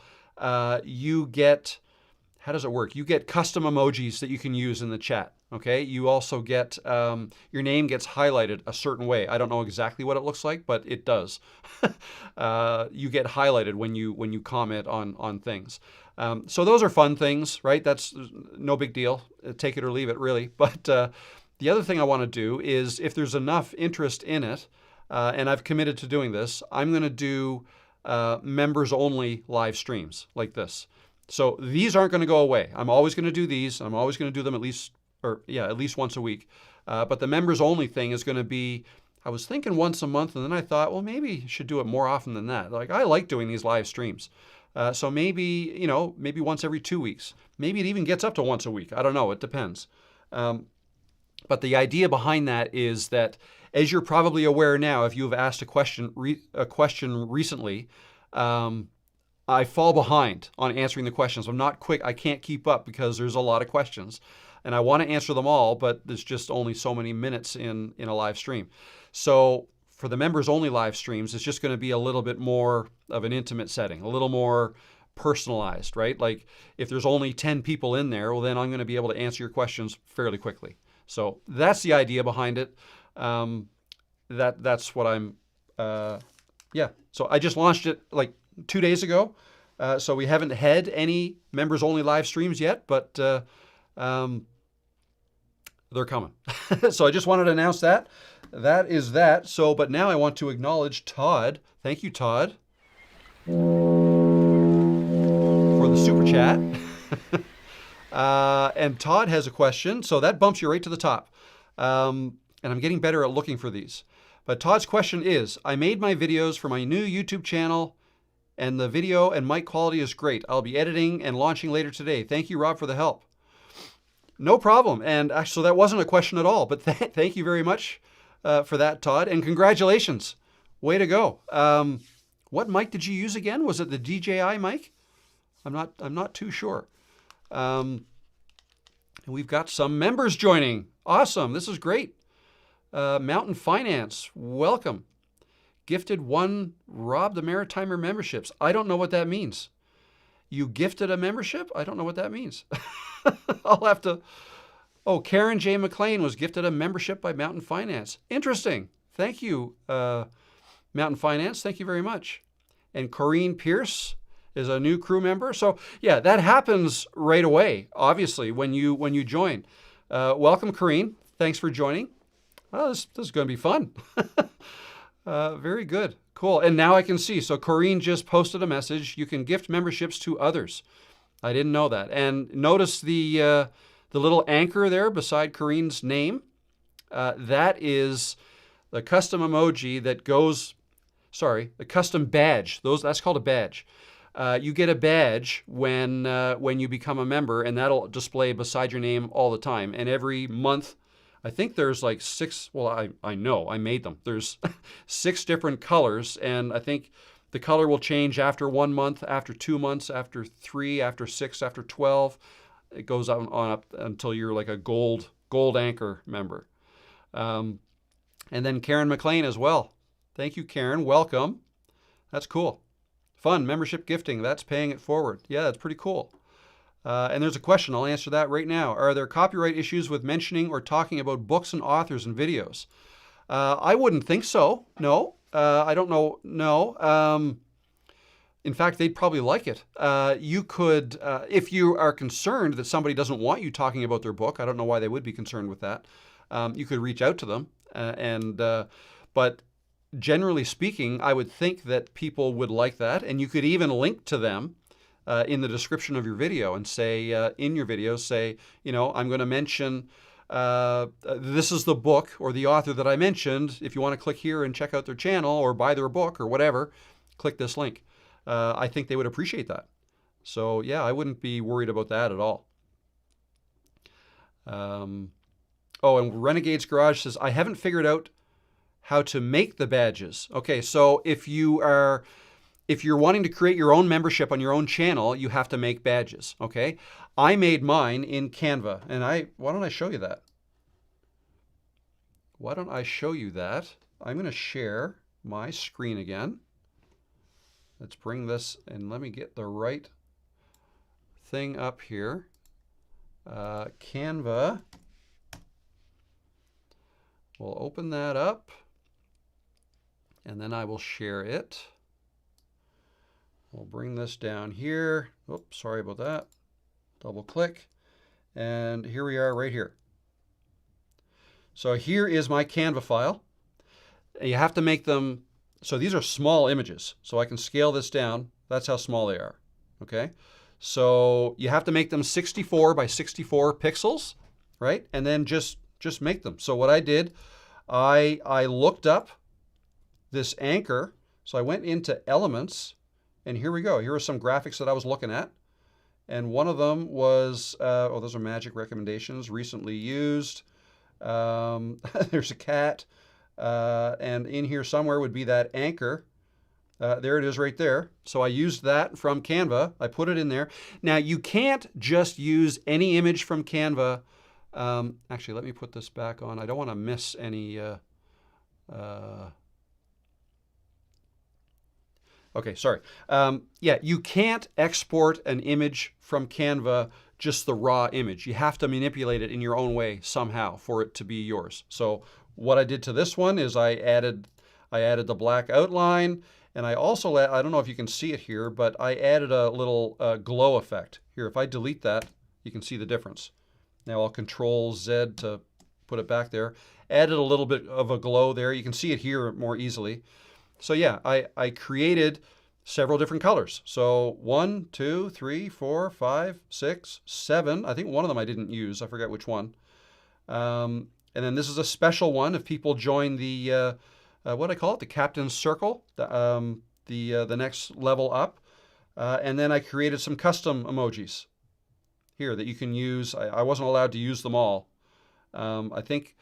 you get, how does it work? You get custom emojis that you can use in the chat. Okay. You also get, your name gets highlighted a certain way. I don't know exactly what it looks like, but it does. You get highlighted when you comment on things. So those are fun things, right? That's no big deal. Take it or leave it, really. But the other thing I want to do is, if there's enough interest in it, and I've committed to doing this, I'm going to do members only live streams like this. So these aren't going to go away. I'm always going to do these. I'm always going to do them at least once a week. But the members only thing is going to be, I was thinking once a month, and then I thought, well, maybe you should do it more often than that. Like, I like doing these live streams. So maybe once every 2 weeks. Maybe it even gets up to once a week. I don't know. It depends. But the idea behind that is that, as you're probably aware now, if you've asked a question recently, I fall behind on answering the questions. I'm not quick. I can't keep up because there's a lot of questions. And I want to answer them all, but there's just only so many minutes in a live stream. So for the members only live streams, it's just going to be a little bit more of an intimate setting, a little more personalized, right? Like, if there's only 10 people in there, well, then I'm going to be able to answer your questions fairly quickly. So that's the idea behind it. That's what I'm, So I just launched it like 2 days ago. So we haven't had any members only live streams yet, but they're coming. So I just wanted to announce that. That is that. So, but now I want to acknowledge Todd. Thank you, Todd, for the super chat. And Todd has a question. So that bumps you right to the top. And I'm getting better at looking for these. But Todd's question is, I made my videos for my new YouTube channel, and the video and mic quality is great. I'll be editing and launching later today. Thank you, Rob, for the help. No problem. And actually, so that wasn't a question at all, but thank you very much for that, Todd. And congratulations. Way to go. What mic did you use again? Was it the DJI mic? I'm not too sure. And we've got some members joining. Awesome. This is great. Mountain Finance, welcome. Gifted 1 Rob the Maritimer memberships. I don't know what that means. You gifted a membership? I don't know what that means. I'll have to. Oh, Karen J. McLean was gifted a membership by Mountain Finance. Interesting. Thank you, Mountain Finance. Thank you very much. And Corrine Pierce is a new crew member. So yeah, that happens right away, obviously, when you join. Welcome, Corrine. Thanks for joining. Well, this is going to be fun. Very good. Cool. And now I can see. So Corrine just posted a message. You can gift memberships to others. I didn't know that. And notice the little anchor there beside Corrine's name. That is the custom emoji that goes sorry, a custom badge. That's called a badge. You get a badge when you become a member, and that'll display beside your name all the time. And every month, I think there's like 6, well, I know, I made them. There's 6 different colors, and I think the color will change after 1 month, after 2 months, after 3, after 6, after 12. It goes on up until you're like a gold anchor member. And then Karen McLean as well. Thank you, Karen. Welcome. That's cool. Fun. Membership gifting. That's paying it forward. Yeah, that's pretty cool. And there's a question. I'll answer that right now. Are there copyright issues with mentioning or talking about books and authors and videos? I wouldn't think so. No. I don't know. No. In fact, they'd probably like it. You could, if you are concerned that somebody doesn't want you talking about their book, I don't know why they would be concerned with that. You could reach out to them. But generally speaking, I would think that people would like that. And you could even link to them in the description of your video and say, in your video, say, I'm going to mention this is the book or the author that I mentioned. If you want to click here and check out their channel or buy their book or whatever, click this link. I think they would appreciate that. So yeah, I wouldn't be worried about that at all. And Renegade's Garage says, I haven't figured out how to make the badges. Okay, so if you're wanting to create your own membership on your own channel, you have to make badges, okay? I made mine in Canva, and why don't I show you that? I'm going to share my screen again. Let's bring this, and let me get the right thing up here. Canva. We'll open that up, and then I will share it. We'll bring this down here. Oops, sorry about that. Double click, and here we are right here. So here is my Canva file. You have to make them, so these are small images, so I can scale this down. That's how small they are, okay? So you have to make them 64 by 64 pixels, right? And then just make them. So what I did, I looked up this anchor. So I went into Elements, and here we go. Here are some graphics that I was looking at. And one of them was, those are magic recommendations, recently used. There's a cat. And in here somewhere would be that anchor. There it is right there. So I used that from Canva. I put it in there. Now, you can't just use any image from Canva. Actually, let me put this back on. I don't want to miss any. Okay, sorry. Yeah, you can't export an image from Canva, just the raw image. You have to manipulate it in your own way somehow for it to be yours. So what I did to this one is I added the black outline, and I also, I don't know if you can see it here, but I added a little glow effect. Here, if I delete that, you can see the difference. Now I'll Control Z to put it back there. Added a little bit of a glow there. You can see it here more easily. So yeah, I created several different colors. So 1, 2, 3, 4, 5, 6, 7. I think one of them I didn't use. I forget which one. And then this is a special one if people join the, what do I call it? The Captain's Circle, the next level up. And then I created some custom emojis here that you can use. I wasn't allowed to use them all. I think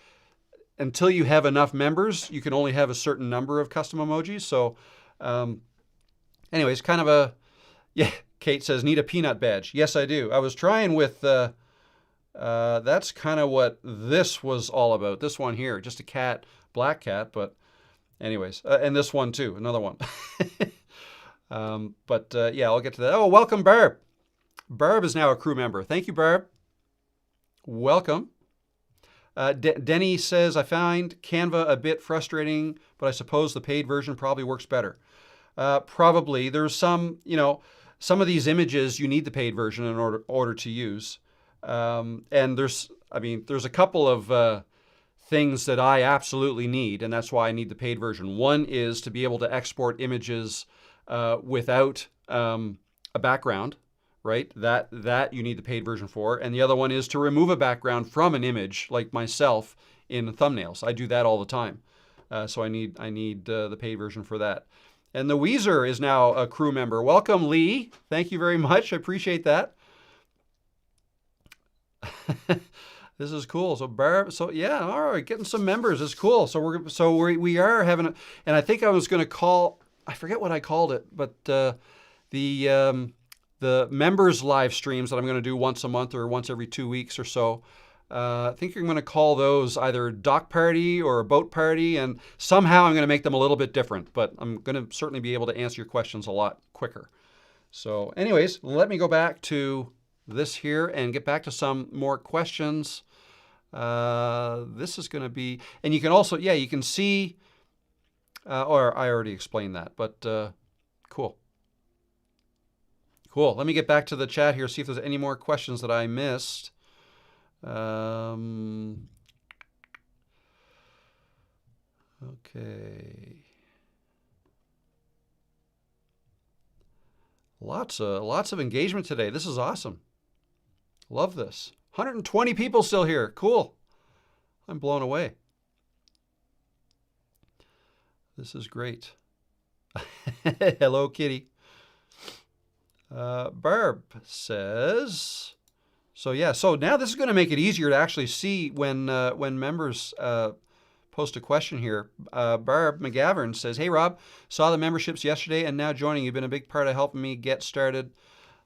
until you have enough members, you can only have a certain number of custom emojis. So anyways, kind of a, yeah, Kate says, need a peanut badge. Yes, I do. I was trying with, that's kind of what this was all about. This one here, just a cat, black cat, but anyways, and this one too, another one. Yeah, I'll get to that. Oh, welcome, Barb. Barb is now a crew member. Thank you, Barb. Welcome. Denny says, I find Canva a bit frustrating, but I suppose the paid version probably works better. Probably. There's some, some of these images you need the paid version in order to use. And there's a couple of things that I absolutely need, and that's why I need the paid version. One is to be able to export images without a background. Right? That you need the paid version for. And the other one is to remove a background from an image, like myself in thumbnails. I do that all the time. So I need the paid version for that. And the Weezer is now a crew member. Welcome, Lee. Thank you very much. I appreciate that. This is cool. So Barb, so yeah, all right, getting some members is cool. So we are having a, and I think I was going to call, I forget what I called it, but the members live streams that I'm going to do once a month or once every 2 weeks or so. I think I'm going to call those either dock party or a boat party, and somehow I'm going to make them a little bit different, but I'm going to certainly be able to answer your questions a lot quicker. So anyways, let me go back to this here and get back to some more questions. This is going to be, and you can also, yeah, you can see, or I already explained that, but cool. Cool. Let me get back to the chat here, see if there's any more questions that I missed. Okay. Lots of engagement today. This is awesome. Love this. 120 people still here. Cool. I'm blown away. This is great. Hello, Kitty. Barb says, so yeah, so now this is going to make it easier to actually see when members post a question here. Barb McGavern says, hey, Rob, saw the memberships yesterday and now joining. You've been a big part of helping me get started.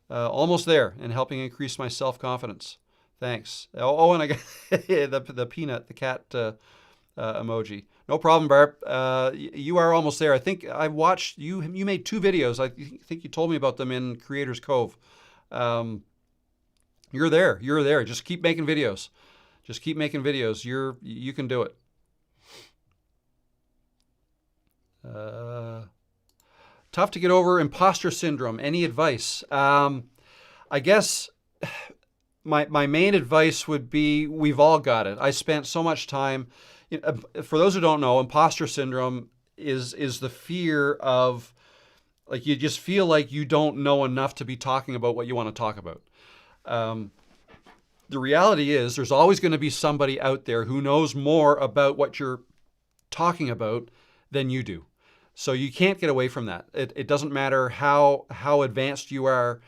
Almost there and helping increase my self-confidence. Thanks. Oh, and I got the peanut, the cat emoji. No problem, Barb. You are almost there. I think I watched you. You made 2 videos. I think you told me about them in Creators Cove. You're there. You're there. Just keep making videos. Just keep making videos. You can do it. Tough to get over imposter syndrome. Any advice? I guess my main advice would be we've all got it. I spent so much time. For those who don't know, imposter syndrome is the fear of, like, you just feel like you don't know enough to be talking about what you want to talk about. The reality is there's always going to be somebody out there who knows more about what you're talking about than you do. So you can't get away from that. It doesn't matter how advanced you are.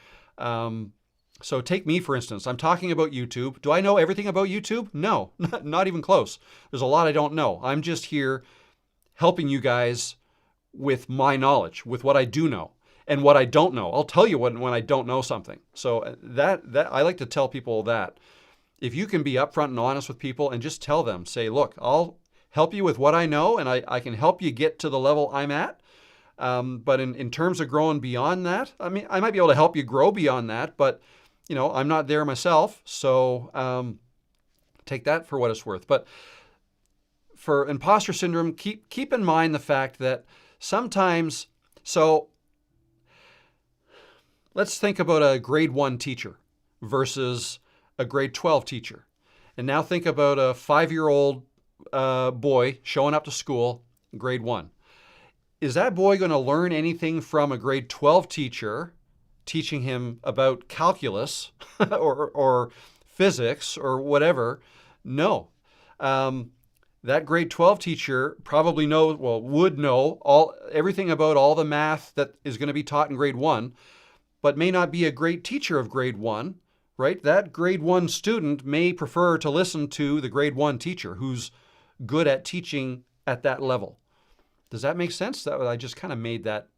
So take me, for instance. I'm talking about YouTube. Do I know everything about YouTube? No, not even close. There's a lot I don't know. I'm just here helping you guys with my knowledge, with what I do know and what I don't know. I'll tell you when I don't know something. So that I like to tell people that if you can be upfront and honest with people and just tell them, say, look, I'll help you with what I know and I can help you get to the level I'm at. But in terms of growing beyond that, I mean, I might be able to help you grow beyond that, but you know, I'm not there myself. So take that for what it's worth. But for imposter syndrome, keep in mind the fact that sometimes, so let's think about a grade 1 teacher versus a grade 12 teacher. And now think about a 5-year-old boy showing up to school, grade 1. Is that boy going to learn anything from a grade 12 teacher teaching him about calculus or physics or whatever? No. That grade 12 teacher probably would know everything about all the math that is going to be taught in grade 1, but may not be a great teacher of grade 1, right? That grade 1 student may prefer to listen to the grade 1 teacher who's good at teaching at that level. Does that make sense? I just kind of made that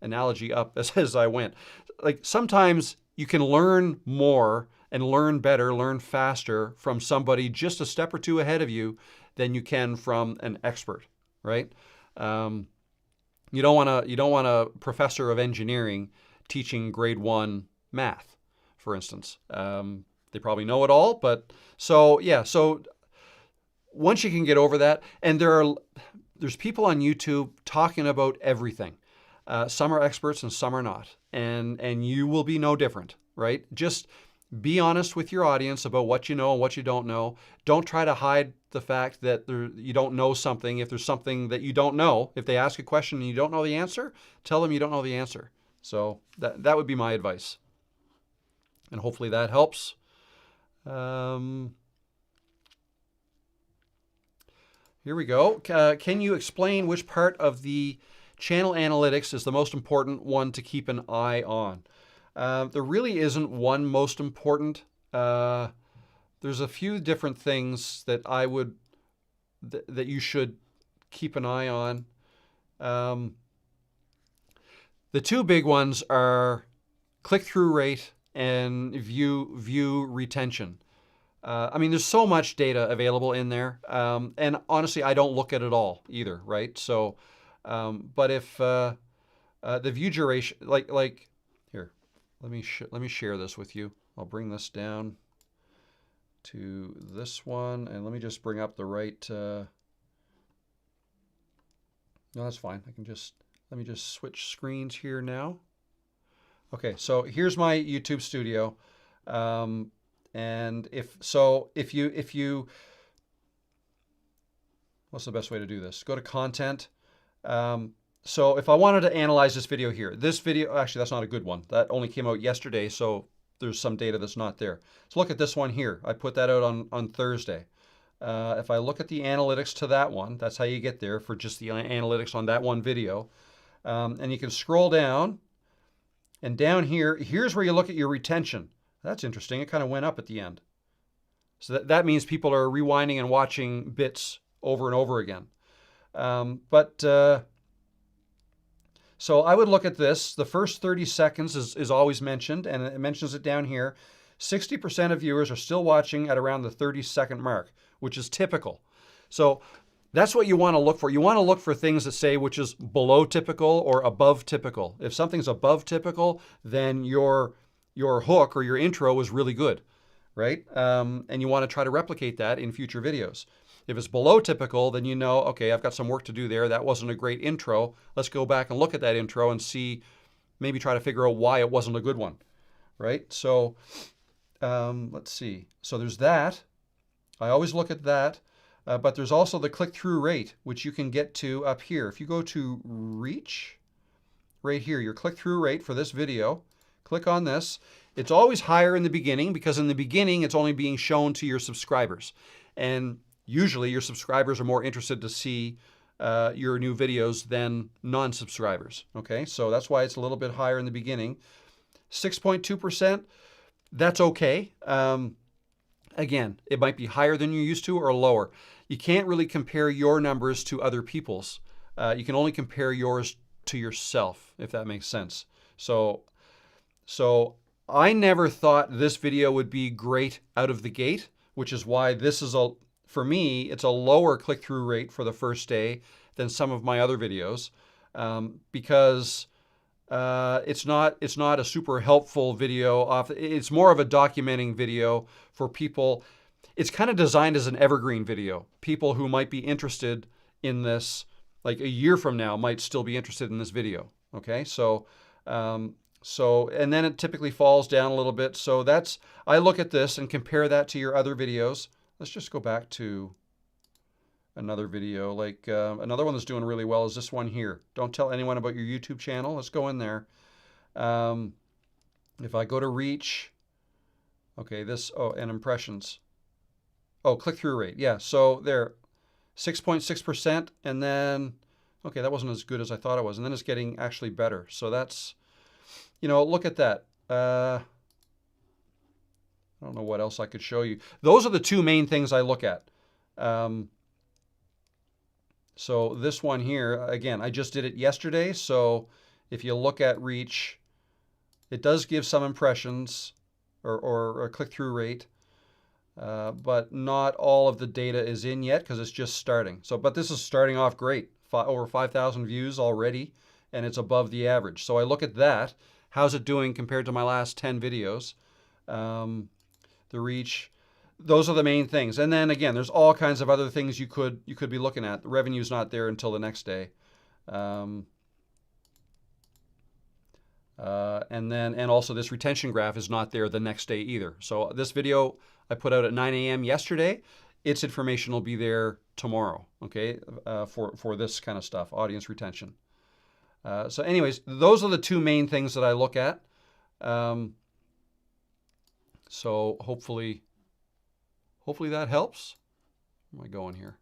analogy up as I went. Like sometimes you can learn more and learn better, learn faster from somebody just a step or two ahead of you than you can from an expert, right? You don't want a professor of engineering teaching grade 1 math, for instance. They probably know it all, but so once you can get over that, and there's people on YouTube talking about everything. Some are experts and some are not, and you will be no different, right? Just be honest with your audience about what you know and what you don't know. Don't try to hide the fact that you don't know something. If there's something that you don't know, if they ask a question and you don't know the answer, tell them you don't know the answer. So that would be my advice. And hopefully that helps. Here's here we go. Can you explain which part of the channel analytics is the most important one to keep an eye on? There really isn't one most important. There's a few different things that I would that you should keep an eye on. The two big ones are click-through rate and view retention. I mean, there's so much data available in there, and honestly, I don't look at it all either, right? So, but if the view duration, like here, let me share this with you. I'll bring this down to this one, and let me just bring up the right. No, that's fine. Let me just switch screens here now. Okay, so here's my YouTube studio. And if you, what's the best way to do this? Go to content. So if I wanted to analyze this video here, actually that's not a good one. That only came out yesterday, so there's some data that's not there. So look at this one here. I put that out on Thursday. If I look at the analytics to that one, that's how you get there for just the analytics on that one video. And you can scroll down, and down here, here's where you look at your retention. That's interesting. It kind of went up at the end. So that means people are rewinding and watching bits over and over again. So I would look at this. The first 30 seconds is always mentioned, and it mentions it down here. 60% of viewers are still watching at around the 30-second mark, which is typical. So that's what you want to look for. You want to look for things that say which is below typical or above typical. If something's above typical, then your hook or your intro was really good, right? And you want to try to replicate that in future videos. If it's below typical, then you know, okay, I've got some work to do there. That wasn't a great intro. Let's go back and look at that intro and see, maybe try to figure out why it wasn't a good one, right? So let's see. So there's that. I always look at that. But there's also the click-through rate, which you can get to up here. If you go to reach, right here, your click-through rate for this video, click on this. It's always higher in the beginning because in the beginning, it's only being shown to your subscribers. And usually your subscribers are more interested to see your new videos than non-subscribers, okay? So that's why it's a little bit higher in the beginning. 6.2%, that's okay. Again, it might be higher than you're used to or lower. You can't really compare your numbers to other people's. You can only compare yours to yourself, if that makes sense. So I never thought this video would be great out of the gate, which is why this is for me, it's a lower click-through rate for the first day than some of my other videos, because it's not a super helpful video. It's more of a documenting video for people. It's kind of designed as an evergreen video. People who might be interested in this, like a year from now, might still be interested in this video. Okay, so and then it typically falls down a little bit. So I look at this and compare that to your other videos. Let's just go back to another video. Like another one that's doing really well is this one here. Don't tell anyone about your YouTube channel. Let's go in there. If I go to reach, okay, and impressions. Oh, click-through rate. Yeah, so there, 6.6%, and then, okay, that wasn't as good as I thought it was, and then it's getting actually better. So that's, look at that. I don't know what else I could show you. Those are the two main things I look at. So this one here, again, I just did it yesterday. So if you look at reach, it does give some impressions or a click-through rate, but not all of the data is in yet because it's just starting. But this is starting off great, over 5,000 views already, and it's above the average. So I look at that. How's it doing compared to my last 10 videos? The reach. Those are the main things. And then again, there's all kinds of other things you could be looking at. The revenue's not there until the next day. And also this retention graph is not there the next day either. So this video I put out at 9 a.m. yesterday. Its information will be there tomorrow, okay, for this kind of stuff, audience retention. So anyways, those are the two main things that I look at. So hopefully that helps. Where am I going here?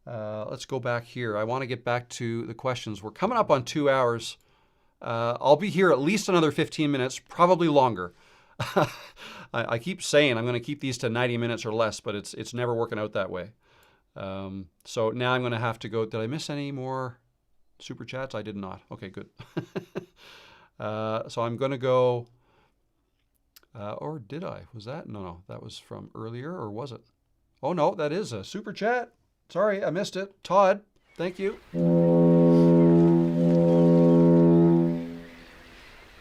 Let's go back here. I want to get back to the questions. We're coming up on 2 hours. I'll be here at least another 15 minutes, probably longer. I keep saying I'm going to keep these to 90 minutes or less, but it's never working out that way. So now I'm going to have to go. Did I miss any more super chats? I did not. Okay, good. So I'm going to go, or did I? Was that? No, that was from earlier, or was it? Oh no, that is a super chat. Sorry, I missed it. Todd, thank you.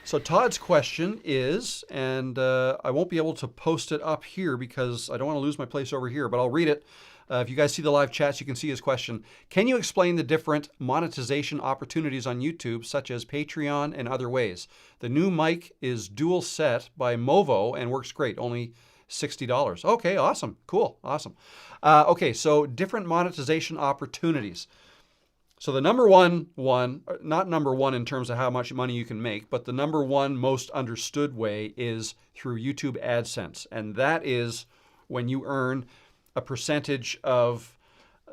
So Todd's question is, and I won't be able to post it up here because I don't want to lose my place over here, but I'll read it. If you guys see the live chats, you can see his question. Can you explain the different monetization opportunities on YouTube, such as Patreon and other ways? The new mic is dual set by Movo and works great, only $60. Okay, awesome, cool, awesome. Okay, so different monetization opportunities. So the number one, not number one in terms of how much money you can make, but the number one most understood way is through YouTube AdSense. And that is when you earn a percentage of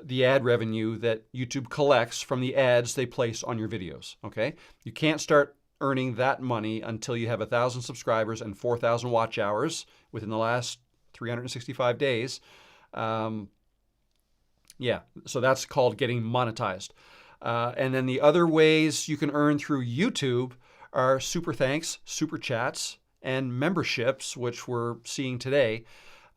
the ad revenue that YouTube collects from the ads they place on your videos, okay? You can't start earning that money until you have 1,000 subscribers and 4,000 watch hours within the last 365 days. Yeah, so that's called getting monetized. And then the other ways you can earn through YouTube are super thanks, super chats, and memberships, which we're seeing today.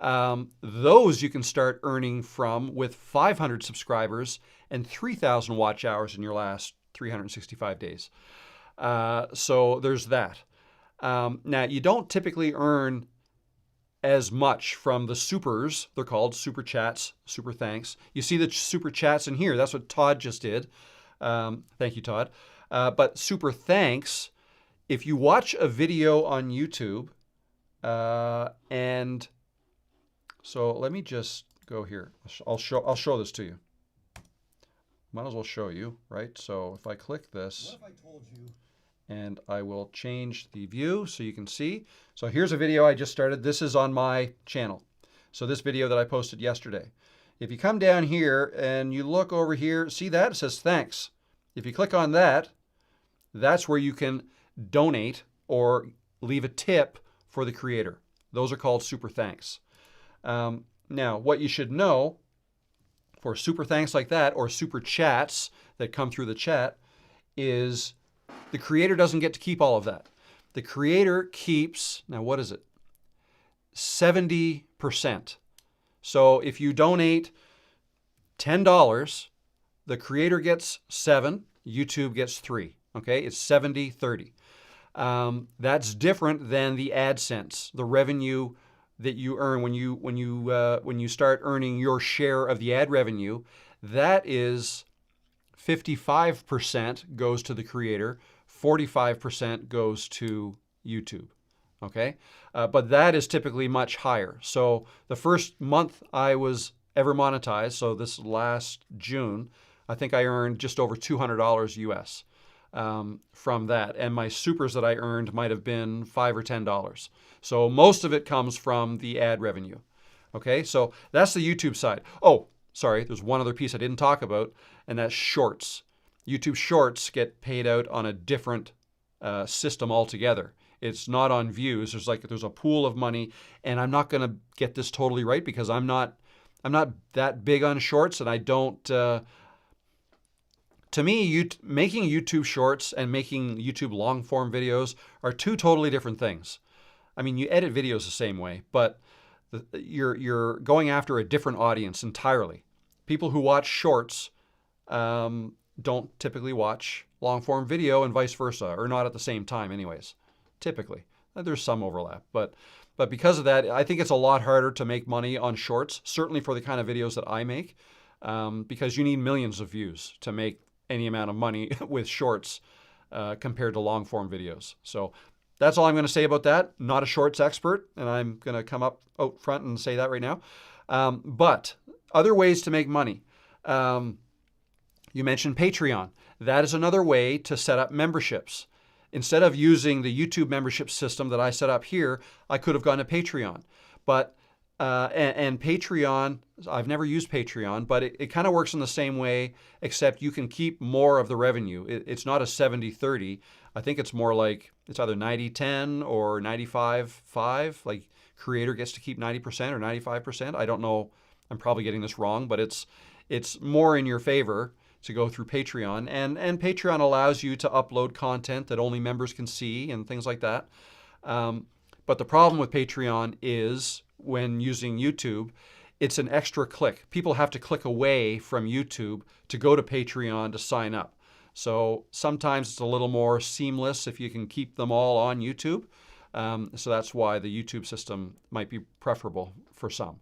Those you can start earning from with 500 subscribers and 3,000 watch hours in your last 365 days. So there's that. Now, you don't typically earn as much from the supers. They're called super chats, super thanks. You see the super chats in here. That's what Todd just did. Thank you, Todd. But super thanks, if you watch a video on YouTube, and so let me just go here. I'll show this to you. Might as well show you, right? So if I click this, what if I told you? And I will change the view so you can see. So here's a video I just started. This is on my channel. So this video that I posted yesterday. If you come down here and you look over here, see that? It says thanks. If you click on that, that's where you can donate or leave a tip for the creator. Those are called super thanks. Now, what you should know for super thanks like that or super chats that come through the chat is the creator doesn't get to keep all of that. The creator keeps, now what is it? 70%. So if you donate $10, the creator gets 7, YouTube gets 3. Okay, it's 70-30. That's different than the AdSense, the revenue that you earn when you start earning your share of the ad revenue. That is 55% goes to the creator, 45% goes to YouTube. Okay, but that is typically much higher. So the first month I was ever monetized, so this last June, I think I earned just over $200 US from that. And my supers that I earned might have been $5 or $10. So most of it comes from the ad revenue. Okay, so that's the YouTube side. Oh, sorry, there's one other piece I didn't talk about, and that's shorts. YouTube shorts get paid out on a different system altogether. It's not on views. There's a pool of money, and I'm not going to get this totally right because I'm not that big on shorts, and I don't. To me, making YouTube shorts and making YouTube long form videos are two totally different things. I mean, you edit videos the same way, but you're going after a different audience entirely. People who watch shorts don't typically watch long form video, and vice versa, or not at the same time, anyways. Typically, there's some overlap, but because of that, I think it's a lot harder to make money on shorts, certainly for the kind of videos that I make, because you need millions of views to make any amount of money with shorts compared to long form videos. So that's all I'm going to say about that. Not a shorts expert, and I'm going to come up out front and say that right now. But other ways to make money. You mentioned Patreon. That is another way to set up memberships. Instead of using the YouTube membership system that I set up here, I could have gone to Patreon. But and Patreon, I've never used Patreon, but it kind of works in the same way, except you can keep more of the revenue. It's not a 70-30. I think it's more like it's either 90-10 or 95-5. Like creator gets to keep 90% or 95%. I don't know. I'm probably getting this wrong, but it's more in your favor to go through Patreon. And Patreon allows you to upload content that only members can see and things like that. But the problem with Patreon is when using YouTube, it's an extra click. People have to click away from YouTube to go to Patreon to sign up. So sometimes it's a little more seamless if you can keep them all on YouTube. So that's why the YouTube system might be preferable for some.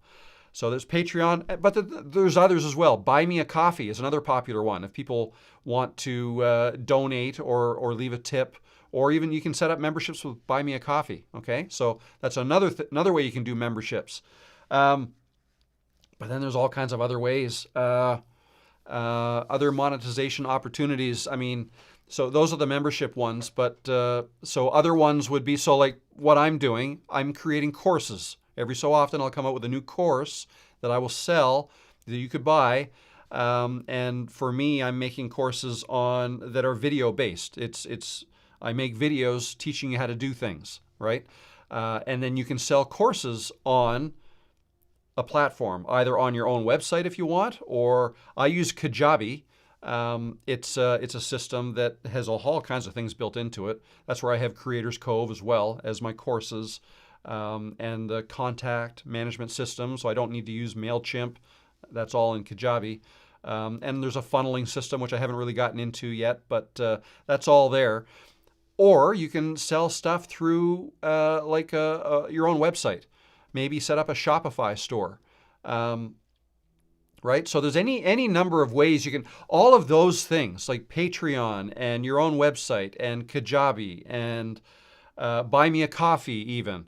So there's Patreon, but there's others as well. Buy Me a Coffee is another popular one. If people want to donate or leave a tip, or even you can set up memberships with Buy Me a Coffee. Okay, so that's another way you can do memberships. But then there's all kinds of other ways, other monetization opportunities. I mean, so those are the membership ones. But so other ones would be, so like what I'm doing, I'm creating courses. Every so often I'll come out with a new course that I will sell that you could buy. And for me, I'm making courses that are video based. I make videos teaching you how to do things, right? And then you can sell courses on a platform, either on your own website if you want, or I use Kajabi. It's a system that has all kinds of things built into it. That's where I have Creators Cove as well as my courses, and the contact management system, so I don't need to use MailChimp. That's all in Kajabi. And there's a funneling system, which I haven't really gotten into yet, but that's all there. Or you can sell stuff through your own website. Maybe set up a Shopify store, right? So there's any number of ways you can, all of those things like Patreon and your own website and Kajabi and Buy Me a Coffee even.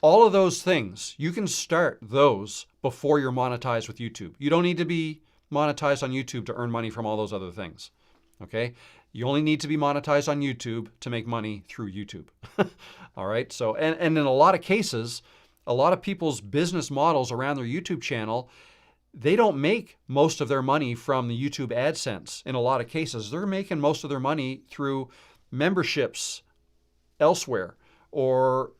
All of those things, you can start those before you're monetized with YouTube. You don't need to be monetized on YouTube to earn money from all those other things, okay? You only need to be monetized on YouTube to make money through YouTube. All right, so, and in a lot of cases, a lot of people's business models around their YouTube channel, they don't make most of their money from the YouTube AdSense. In a lot of cases, they're making most of their money through memberships elsewhere, or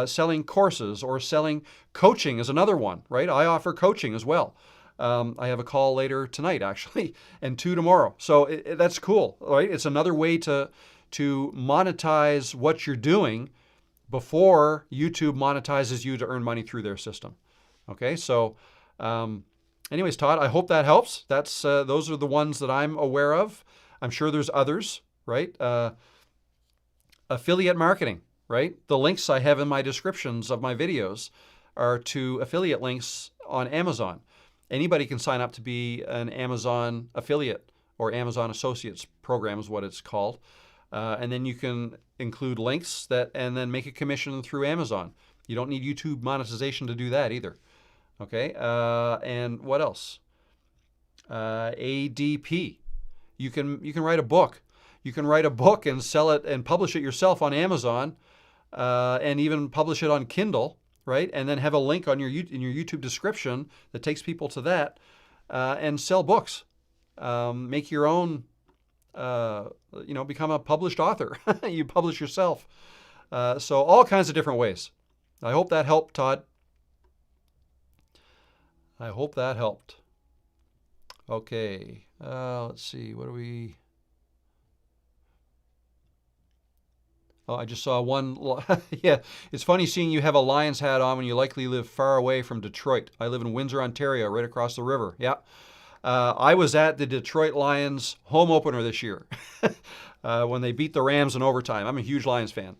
selling courses, or selling coaching is another one, right? I offer coaching as well. I have a call later tonight, actually, and 2 tomorrow. So that's cool, right? It's another way to monetize what you're doing before YouTube monetizes you to earn money through their system. Okay, so anyways, Todd, I hope that helps. Those are the ones that I'm aware of. I'm sure there's others, right? Affiliate marketing, right? The links I have in my descriptions of my videos are to affiliate links on Amazon. Anybody can sign up to be an Amazon affiliate, or Amazon Associates program is what it's called. And then you can include links and then make a commission through Amazon. You don't need YouTube monetization to do that either. Okay, and what else? ADP. You can write a book. You can write a book and sell it and publish it yourself on Amazon, and even publish it on Kindle, right? And then have a link in your YouTube description that takes people to that, and sell books. Make your own, become a published author. You publish yourself. So all kinds of different ways. I hope that helped, Todd. I hope that helped. Okay, let's see, what do we... Oh, I just saw one. Yeah, it's funny seeing you have a Lions hat on when you likely live far away from Detroit. I live in Windsor, Ontario, right across the river. Yeah. I was at the Detroit Lions home opener this year when they beat the Rams in overtime. I'm a huge Lions fan.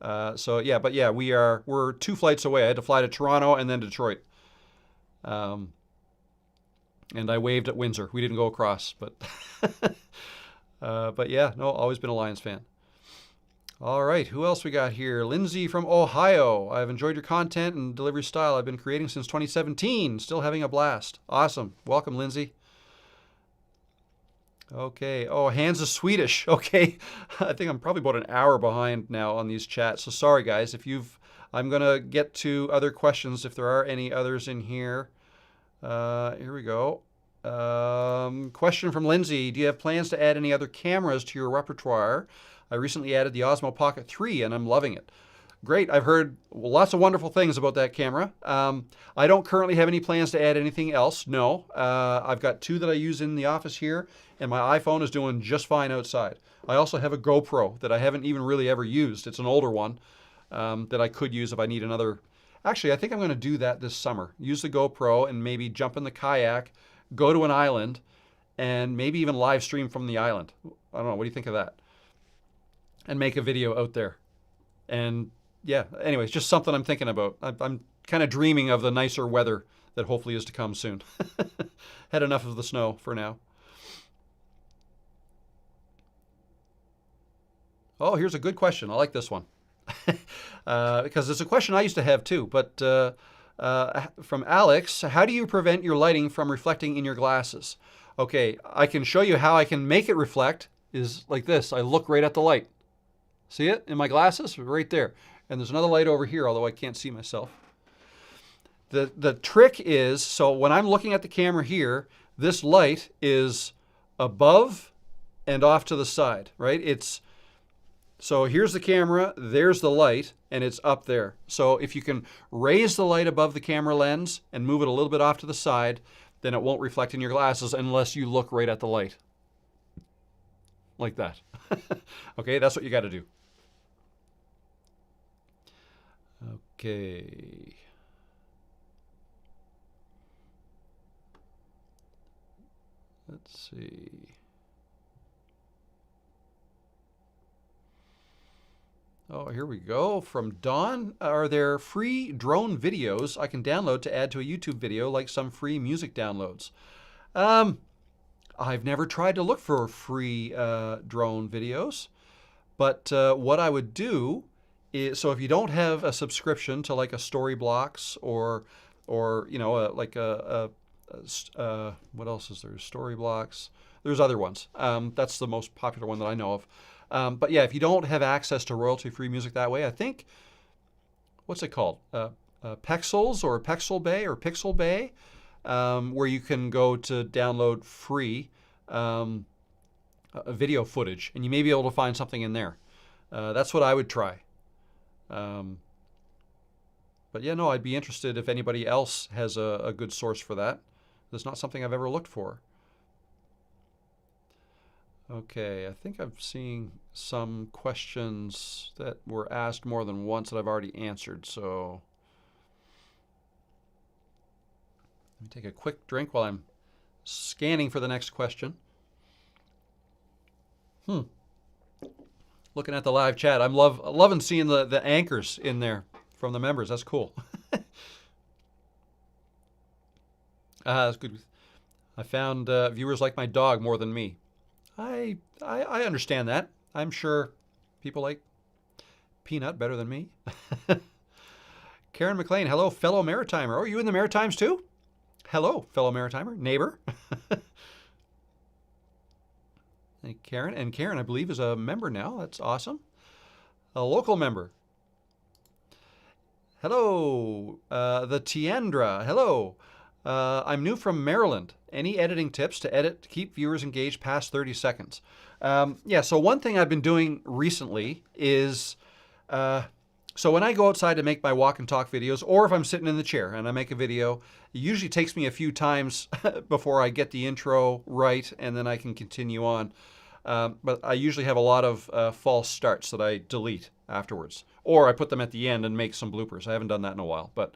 We're 2 flights away. I had to fly to Toronto and then Detroit. And I waved at Windsor. We didn't go across, but always been a Lions fan. All right, who else we got here? Lindsay from Ohio. I've enjoyed your content and delivery style. I've been creating since 2017. Still having a blast. Awesome. Welcome, Lindsay. Okay. Oh, Hans is Swedish. Okay. I think I'm probably about an hour behind now on these chats. So sorry, guys. If you've I'm going to get to other questions if there are any others in here. Here we go. Question from Lindsay. Do you have plans to add any other cameras to your repertoire? I recently added the Osmo Pocket 3 and I'm loving it. Great. I've heard lots of wonderful things about that camera. I don't currently have any plans to add anything else. No. I've got 2 that I use in the office here, and my iPhone is doing just fine outside. I also have a GoPro that I haven't even really ever used. It's an older one that I could use if I need another. Actually, I think I'm going to do that this summer. Use the GoPro and maybe jump in the kayak, go to an island, and maybe even live stream from the island. I don't know. What do you think of that? And make a video out there. And yeah, anyways, just something I'm thinking about. I'm kind of dreaming of the nicer weather that hopefully is to come soon. Had enough of the snow for now. Oh, here's a good question. I like this one. Because it's a question I used to have too. But from Alex, how do you prevent your lighting from reflecting in your glasses? Okay, I can show you how I can make it reflect. Is like this. I look right at the light. See it in my glasses? Right there. And there's another light over here, although I can't see myself. The trick is, so when I'm looking at the camera here, this light is above and off to the side, right? So here's the camera, there's the light, and it's up there. So if you can raise the light above the camera lens and move it a little bit off to the side, then it won't reflect in your glasses unless you look right at the light. Like that. Okay, that's what you got to do. Okay. Let's see. Oh, here we go. From Dawn, are there free drone videos I can download to add to a YouTube video, like some free music downloads? I've never tried to look for free drone videos, but what I would do is, so if you don't have a subscription to like a Storyblocks or you know, what else is there? Storyblocks. There's other ones. That's the most popular one that I know of. But yeah, if you don't have access to royalty-free music that way, I think, what's it called? Pexels or Pexel Bay or Pixel Bay, where you can go to download free video footage, and you may be able to find something in there. That's what I would try. But yeah, no, I'd be interested if anybody else has a good source for that. That's not something I've ever looked for. Okay, I think I'm seeing some questions that were asked more than once that I've already answered, so let me take a quick drink while I'm scanning for the next question. Looking at the live chat, I'm loving seeing the anchors in there from the members. That's cool. That's good. I found viewers like my dog more than me. I understand that. I'm sure people like Peanut better than me. Karen McLean, hello, fellow Maritimer. Oh, are you in the Maritimes too? Hello, fellow Maritimer, neighbor. Hey, Karen. And Karen, I believe, is a member now. That's awesome. A local member. Hello, the Tiandra. Hello. I'm new from Maryland. Any editing tips to keep viewers engaged past 30 seconds? Yeah, so one thing I've been doing recently is, so when I go outside to make my walk and talk videos, or if I'm sitting in the chair and I make a video, it usually takes me a few times before I get the intro right, and then I can continue on. But I usually have a lot of false starts that I delete afterwards, or I put them at the end and make some bloopers. I haven't done that in a while, but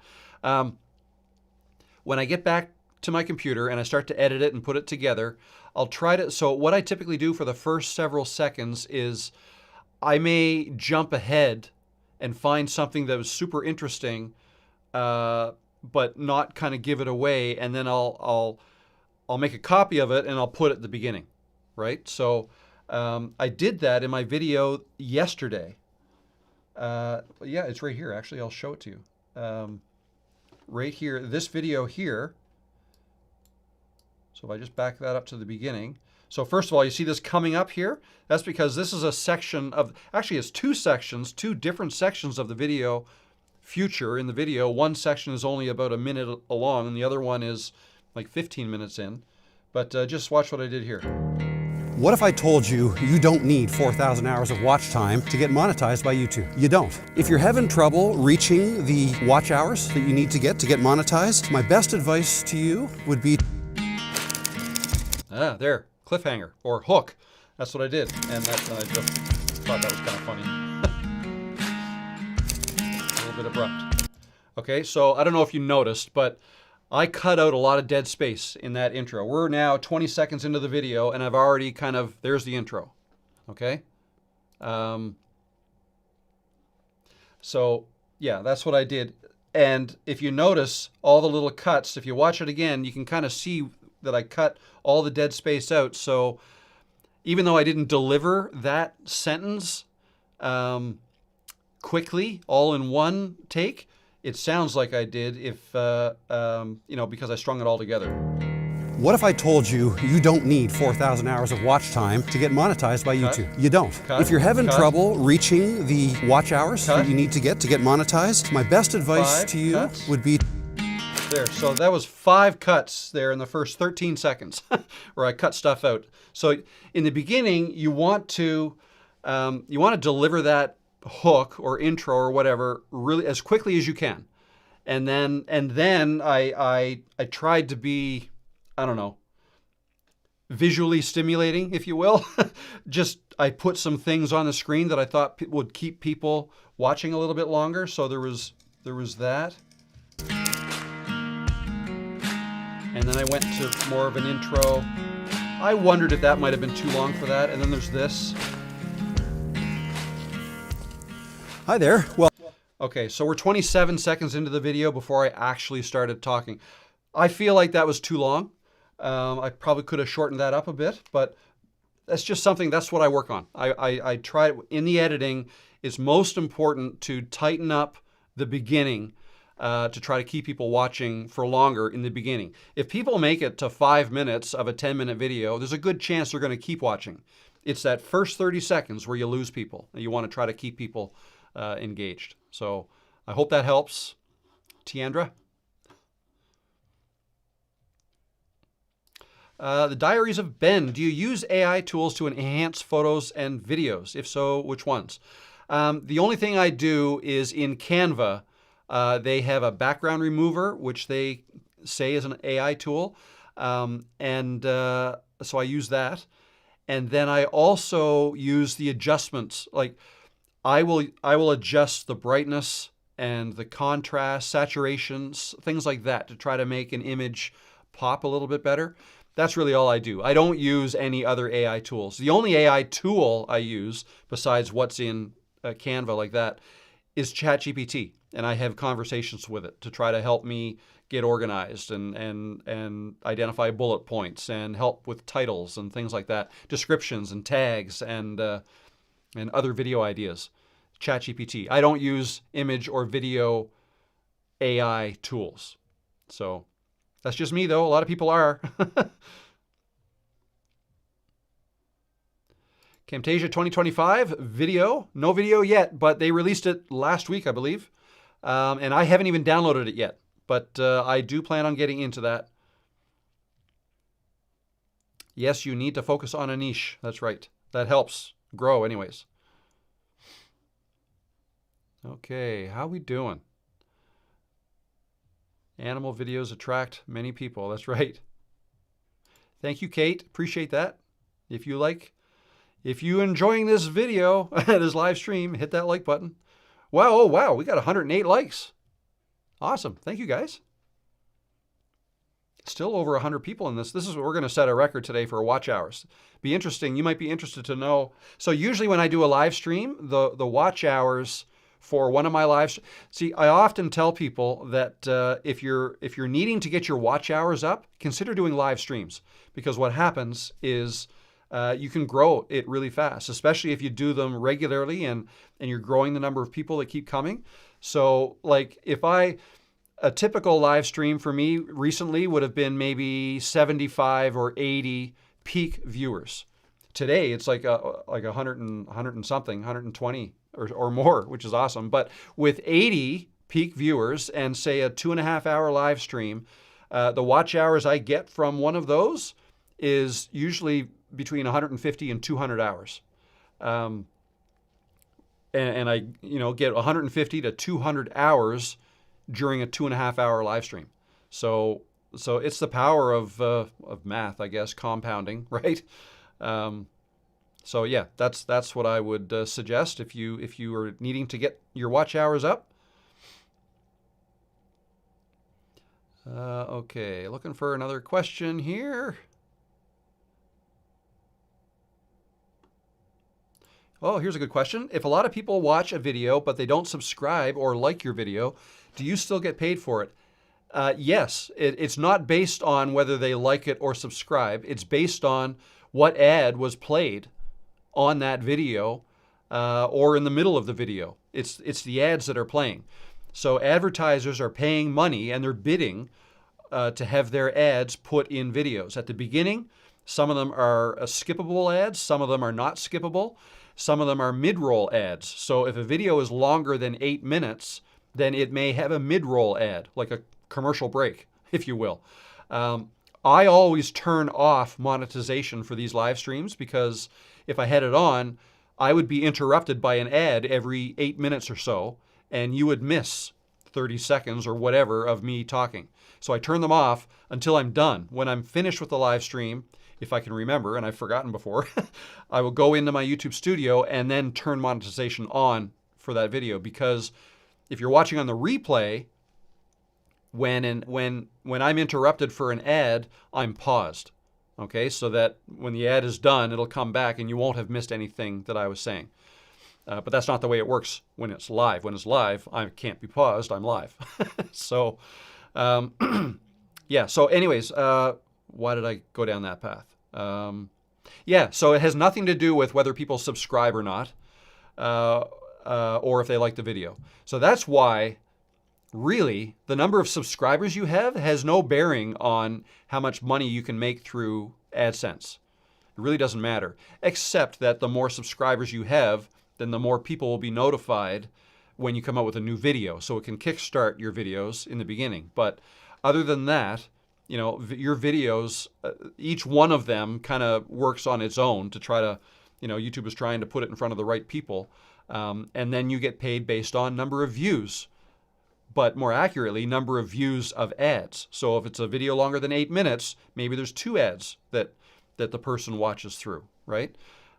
when I get back to my computer and I start to edit it and put it together, I'll try to, so what I typically do for the first several seconds is I may jump ahead and find something that was super interesting, but not kind of give it away, and then I'll make a copy of it and I'll put it at the beginning, right? So I did that in my video yesterday. Yeah, it's right here. Actually, I'll show it to you. Right here, this video here. So if I just back that up to the beginning. So first of all, you see this coming up here? That's because this is a section of, actually it's two sections, two different sections of the video future in the video. One section is only about a minute along, and the other one is like 15 minutes in. But just watch what I did here. What if I told you you don't need 4,000 hours of watch time to get monetized by YouTube? You don't. If you're having trouble reaching the watch hours that you need to get monetized, my best advice to you would be... There, cliffhanger, or hook. That's what I did, and I just thought that was kind of funny. A little bit abrupt. Okay, so I don't know if you noticed, but I cut out a lot of dead space in that intro. We're now 20 seconds into the video, and I've already there's the intro, okay? So, yeah, that's what I did. And if you notice all the little cuts, if you watch it again, you can kind of see that I cut all the dead space out. So even though I didn't deliver that sentence quickly, all in one take, it sounds like I did if, because I strung it all together. What if I told you you don't need 4,000 hours of watch time to get monetized by YouTube? You don't. If you're having trouble reaching the watch hours that you need to get monetized, my best advice to you would be... There, so that was 5 cuts there in the first 13 seconds where I cut stuff out. So in the beginning, you want to deliver that hook or intro or whatever really as quickly as you can, and then I tried to be, I don't know, visually stimulating, if you will. Just I put some things on the screen that I thought would keep people watching a little bit longer. So there was that, and then I went to more of an intro. I wondered if that might have been too long for that, and then there's this. Hi there. Well, okay, so we're 27 seconds into the video before I actually started talking. I feel like that was too long. I probably could have shortened that up a bit, but that's just something, that's what I work on. I try, in the editing, it's most important to tighten up the beginning to try to keep people watching for longer in the beginning. If people make it to 5 minutes of a 10-minute video, there's a good chance they're going to keep watching. It's that first 30 seconds where you lose people. You want to try to keep people engaged. So I hope that helps. Tiandra? The Diaries of Ben. Do you use AI tools to enhance photos and videos? If so, which ones? The only thing I do is in Canva, they have a background remover, which they say is an AI tool. So I use that. And then I also use the adjustments. Like I will adjust the brightness and the contrast, saturations, things like that to try to make an image pop a little bit better. That's really all I do. I don't use any other AI tools. The only AI tool I use, besides what's in Canva like that, is ChatGPT. And I have conversations with it to try to help me get organized and identify bullet points and help with titles and things like that, descriptions and tags and other video ideas. ChatGPT. I don't use image or video AI tools. So that's just me, though. A lot of people are. Camtasia 2025 video. No video yet, but they released it last week, I believe. And I haven't even downloaded it yet, but I do plan on getting into that. Yes, you need to focus on a niche. That's right. That helps grow anyways. Okay, how we doing? Animal videos attract many people. That's right. Thank you, Kate. Appreciate that. If you're enjoying this video, this live stream, hit that like button. Wow, oh wow, we got 108 likes. Awesome. Thank you, guys. Still over 100 people in this. This is what we're going to set a record today for watch hours. Be interesting. You might be interested to know. So usually when I do a live stream, the watch hours for one of my lives. See, I often tell people that if you're needing to get your watch hours up, consider doing live streams, because what happens is you can grow it really fast, especially if you do them regularly and you're growing the number of people that keep coming. So like a typical live stream for me recently would have been maybe 75 or 80 peak viewers. Today it's like 100 and something, 120 or more, which is awesome. But with 80 peak viewers and say a 2.5-hour live stream, the watch hours I get from one of those is usually between 150 and 200 hours. And I, get 150 to 200 hours during a 2.5-hour live stream. So it's the power of math, I guess, compounding, right? So yeah, that's what I would suggest if you are needing to get your watch hours up. Okay, looking for another question here. Oh, here's a good question. If a lot of people watch a video but they don't subscribe or like your video, do you still get paid for it? Yes, it's not based on whether they like it or subscribe. It's based on what ad was played on that video or in the middle of the video. It's the ads that are playing. So advertisers are paying money and they're bidding to have their ads put in videos. At the beginning, some of them are skippable ads, some of them are not skippable, some of them are mid-roll ads. So if a video is longer than 8 minutes, then it may have a mid-roll ad, like a commercial break, if you will. I always turn off monetization for these live streams because if I had it on, I would be interrupted by an ad every 8 minutes or so, and you would miss 30 seconds or whatever of me talking. So I turn them off until I'm done. When I'm finished with the live stream, if I can remember, and I've forgotten before, I will go into my YouTube studio and then turn monetization on for that video. Because if you're watching on the replay, when I'm interrupted for an ad, I'm paused. Okay, so that when the ad is done, it'll come back and you won't have missed anything that I was saying. But that's not the way it works when it's live. When it's live, I can't be paused. I'm live. So, yeah. So anyways, why did I go down that path? Yeah, so it has nothing to do with whether people subscribe or not, or if they like the video. So that's why, really, the number of subscribers you have has no bearing on how much money you can make through AdSense. It really doesn't matter, except that the more subscribers you have, then the more people will be notified when you come out with a new video. So it can kickstart your videos in the beginning. But other than that, your videos, each one of them kind of works on its own to try to, YouTube is trying to put it in front of the right people. And then you get paid based on number of views, but more accurately, number of views of ads. So if it's a video longer than 8 minutes, maybe there's 2 ads that the person watches through, right?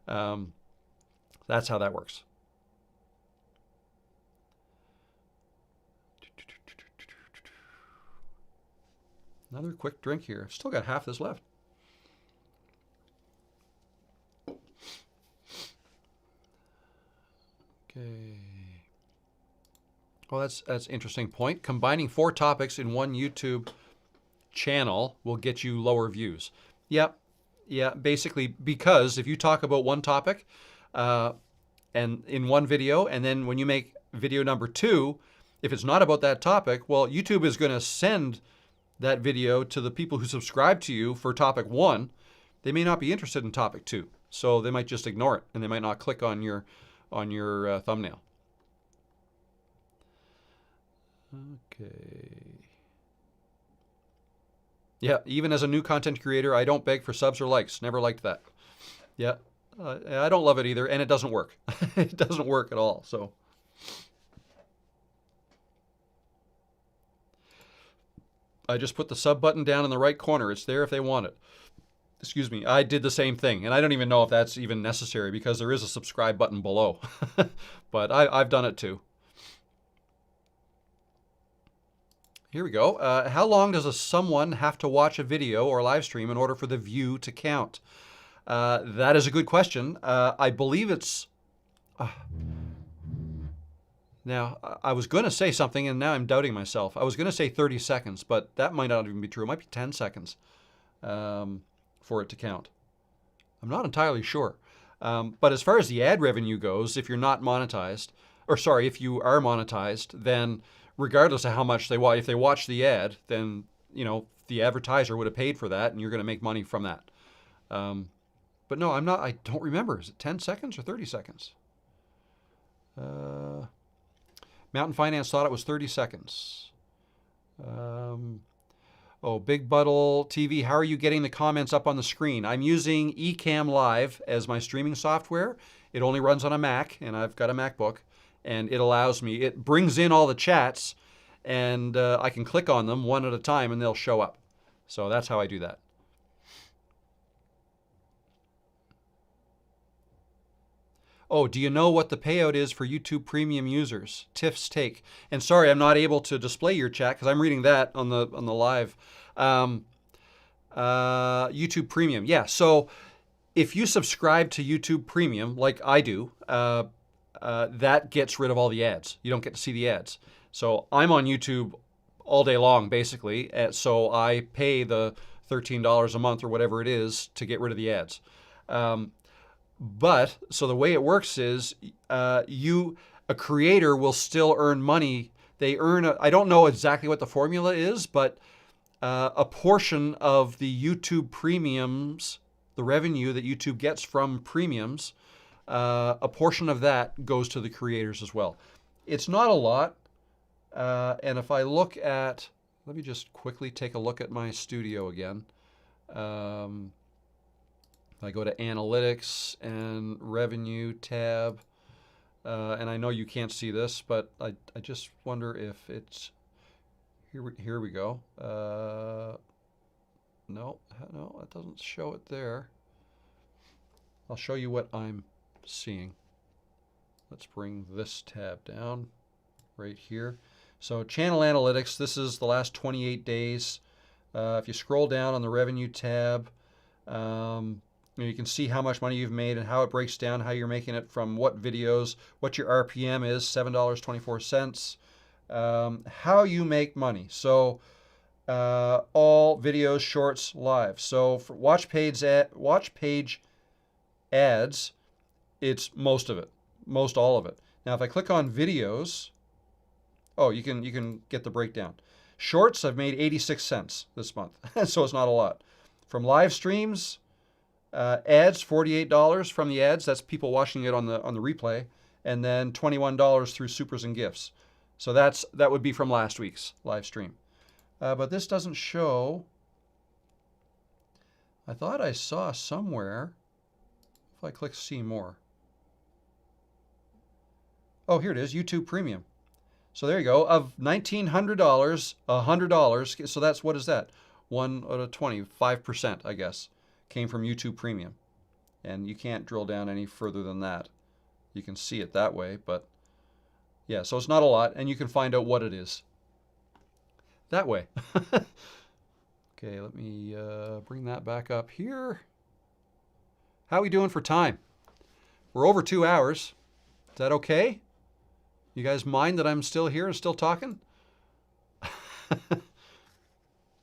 That's how that works. Another quick drink here. I've still got half this left. Okay. Well, that's an interesting point. Combining 4 topics in one YouTube channel will get you lower views. Yep. Yeah, basically, because if you talk about one topic and in one video, and then when you make video number 2, if it's not about that topic, well, YouTube is going to send that video to the people who subscribe to you for topic 1. They may not be interested in topic 2, so they might just ignore it, and they might not click on your thumbnail. Okay. Yeah, even as a new content creator, I don't beg for subs or likes. Never liked that. Yeah, I don't love it either, and it doesn't work. It doesn't work at all. So. I just put the sub button down in the right corner. It's there if they want it. Excuse me. I did the same thing, and I don't even know if that's even necessary because there is a subscribe button below. But I've done it too. Here we go. How long does someone have to watch a video or live stream in order for the view to count? That is a good question. I believe it's... Now, I was going to say something, and now I'm doubting myself. I was going to say 30 seconds, but that might not even be true. It might be 10 seconds for it to count. I'm not entirely sure. But as far as the ad revenue goes, if you're not monetized, or sorry, if you are monetized, then regardless of how much they watch, if they watch the ad, then, the advertiser would have paid for that, and you're going to make money from that. But no, I don't remember. Is it 10 seconds or 30 seconds? Mountain Finance thought it was 30 seconds. Oh, Big Buttle TV, how are you getting the comments up on the screen? I'm using Ecamm Live as my streaming software. It only runs on a Mac, and I've got a MacBook, and it allows me, it brings in all the chats, and I can click on them one at a time, and they'll show up. So that's how I do that. Oh, do you know what the payout is for YouTube Premium users? Tiff's take. And sorry, I'm not able to display your chat because I'm reading that on the live. YouTube Premium. Yeah, so if you subscribe to YouTube Premium, like I do, that gets rid of all the ads. You don't get to see the ads. So I'm on YouTube all day long, basically. So I pay the $13 a month or whatever it is to get rid of the ads. But, so the way it works is a creator will still earn money. They earn, I don't know exactly what the formula is, but a portion of the YouTube premiums, the revenue that YouTube gets from premiums, a portion of that goes to the creators as well. It's not a lot. And if I look at, let me just quickly take a look at my studio again. I go to Analytics and Revenue tab, and I know you can't see this, but I just wonder if it's, here we go. No, it doesn't show it there. I'll show you what I'm seeing. Let's bring this tab down right here. So Channel Analytics, this is the last 28 days. If you scroll down on the Revenue tab, you can see how much money you've made and how it breaks down, how you're making it from what videos, what your RPM is, $7.24, how you make money. So all videos, shorts, live. So for watch page ads, it's most of it, most all of it. Now if I click on videos, oh, you can get the breakdown. Shorts, I've made 86 cents this month, so it's not a lot. From live streams, ads, $48 from the ads. That's people watching it on the replay, and then $21 through supers and gifts. So that would be from last week's live stream. But this doesn't show. I thought I saw somewhere. If I click see more. Oh, here it is, YouTube Premium. So there you go. Of $1,900, $100. So that's, what is that? 1 out of 20, 5%, I guess, came from YouTube Premium. And you can't drill down any further than that. You can see it that way, but yeah, so it's not a lot, and you can find out what it is that way. Okay, let me bring that back up here. How are we doing for time? We're over 2 hours. Is that okay? You guys mind that I'm still here and still talking?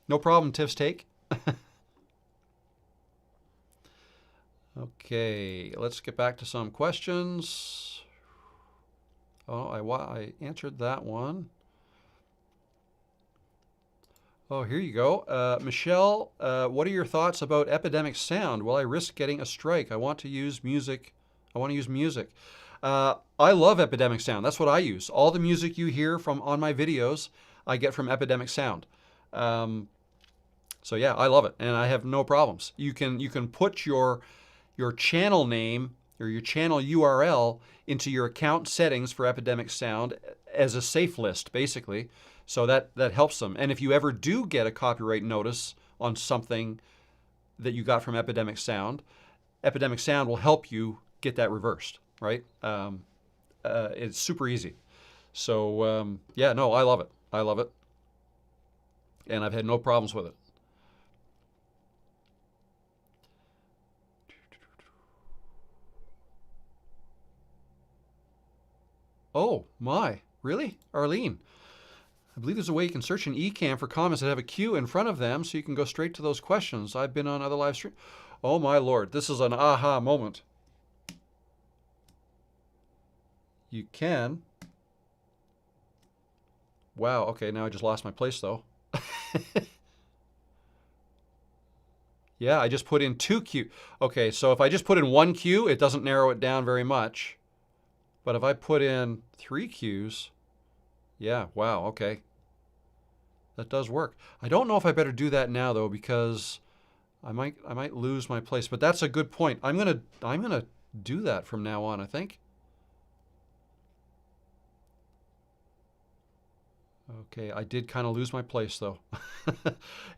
No problem, Tiff's take. Okay, let's get back to some questions. Oh, I answered that one. Oh, here you go. Michelle, what are your thoughts about Epidemic Sound? Will I risk getting a strike? I want to use music. I love Epidemic Sound. That's what I use. All the music you hear from on my videos, I get from Epidemic Sound. So yeah, I love it, and I have no problems. You can put your channel name or your channel URL into your account settings for Epidemic Sound as a safe list, basically. So that helps them. And if you ever do get a copyright notice on something that you got from Epidemic Sound will help you get that reversed, right? It's super easy. So yeah, no, I love it. I love it. And I've had no problems with it. Oh my, really? Arlene? I believe there's a way you can search in Ecamm for comments that have a queue in front of them so you can go straight to those questions. I've been on other live streams. Oh my Lord, this is an aha moment. You can. Wow, okay, now I just lost my place though. Yeah, I just put in 2 queue. Okay, so if I just put in 1 queue, it doesn't narrow it down very much. But if I put in 3 queues, Yeah, wow, okay. That does work. I don't know if I better do that now though, because I might lose my place. But that's a good point. I'm gonna do that from now on, I think. Okay, I did kind of lose my place though.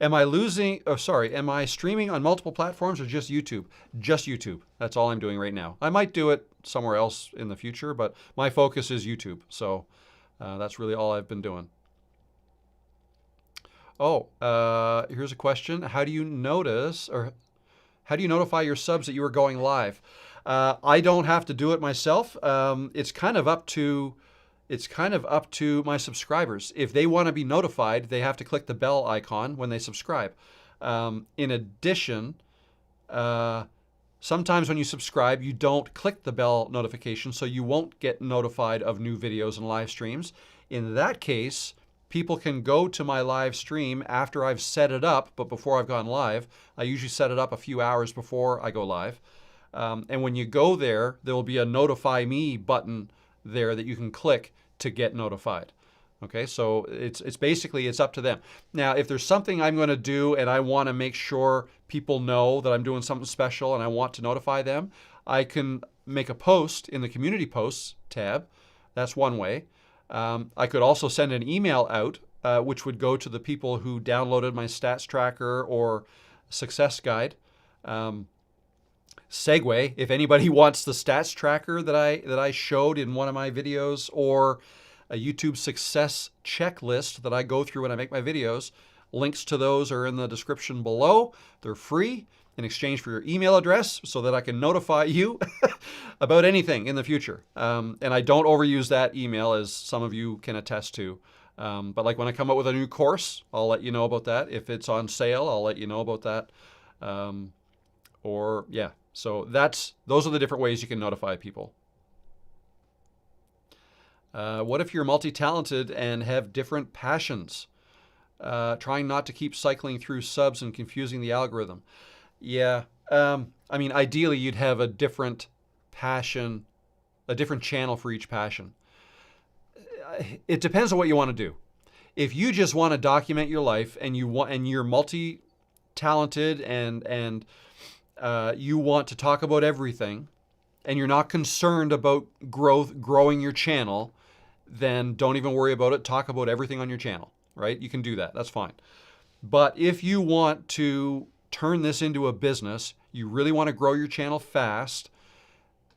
Am I losing, oh sorry, am I streaming on multiple platforms or just YouTube? Just YouTube. That's all I'm doing right now. I might do it somewhere else in the future, but my focus is YouTube. So that's really all I've been doing. Oh, here's a question. How do you notice, or how do you notify your subs that you are going live? I don't have to do it myself. It's kind of up to my subscribers. If they want to be notified, they have to click the bell icon when they subscribe. In addition, sometimes when you subscribe, you don't click the bell notification, so you won't get notified of new videos and live streams. In that case, people can go to my live stream after I've set it up, but before I've gone live. I usually set it up a few hours before I go live. And when you go there, there will be a notify me button there that you can click to get notified. Okay, so it's basically, it's up to them. Now, if there's something I'm going to do and I want to make sure people know that I'm doing something special and I want to notify them, I can make a post in the community posts tab. That's one way. I could also send an email out, which would go to the people who downloaded my stats tracker or success guide. Segue, if anybody wants the stats tracker that I showed in one of my videos, or a YouTube success checklist that I go through when I make my videos, links to those are in the description below. They're free in exchange for your email address so that I can notify you about anything in the future. And I don't overuse that email, as some of you can attest to. But like when I come up with a new course, I'll let you know about that. If it's on sale, I'll let you know about that. So those are the different ways you can notify people. What if you're multi-talented and have different passions? Trying not to keep cycling through subs and confusing the algorithm. Yeah, ideally you'd have a different passion, a different channel for each passion. It depends on what you want to do. If you just want to document your life and you're multi-talented and you want to talk about everything, and you're not concerned about growing your channel, then don't even worry about it. Talk about everything on your channel, right? You can do that. That's fine. But if you want to turn this into a business, you really want to grow your channel fast,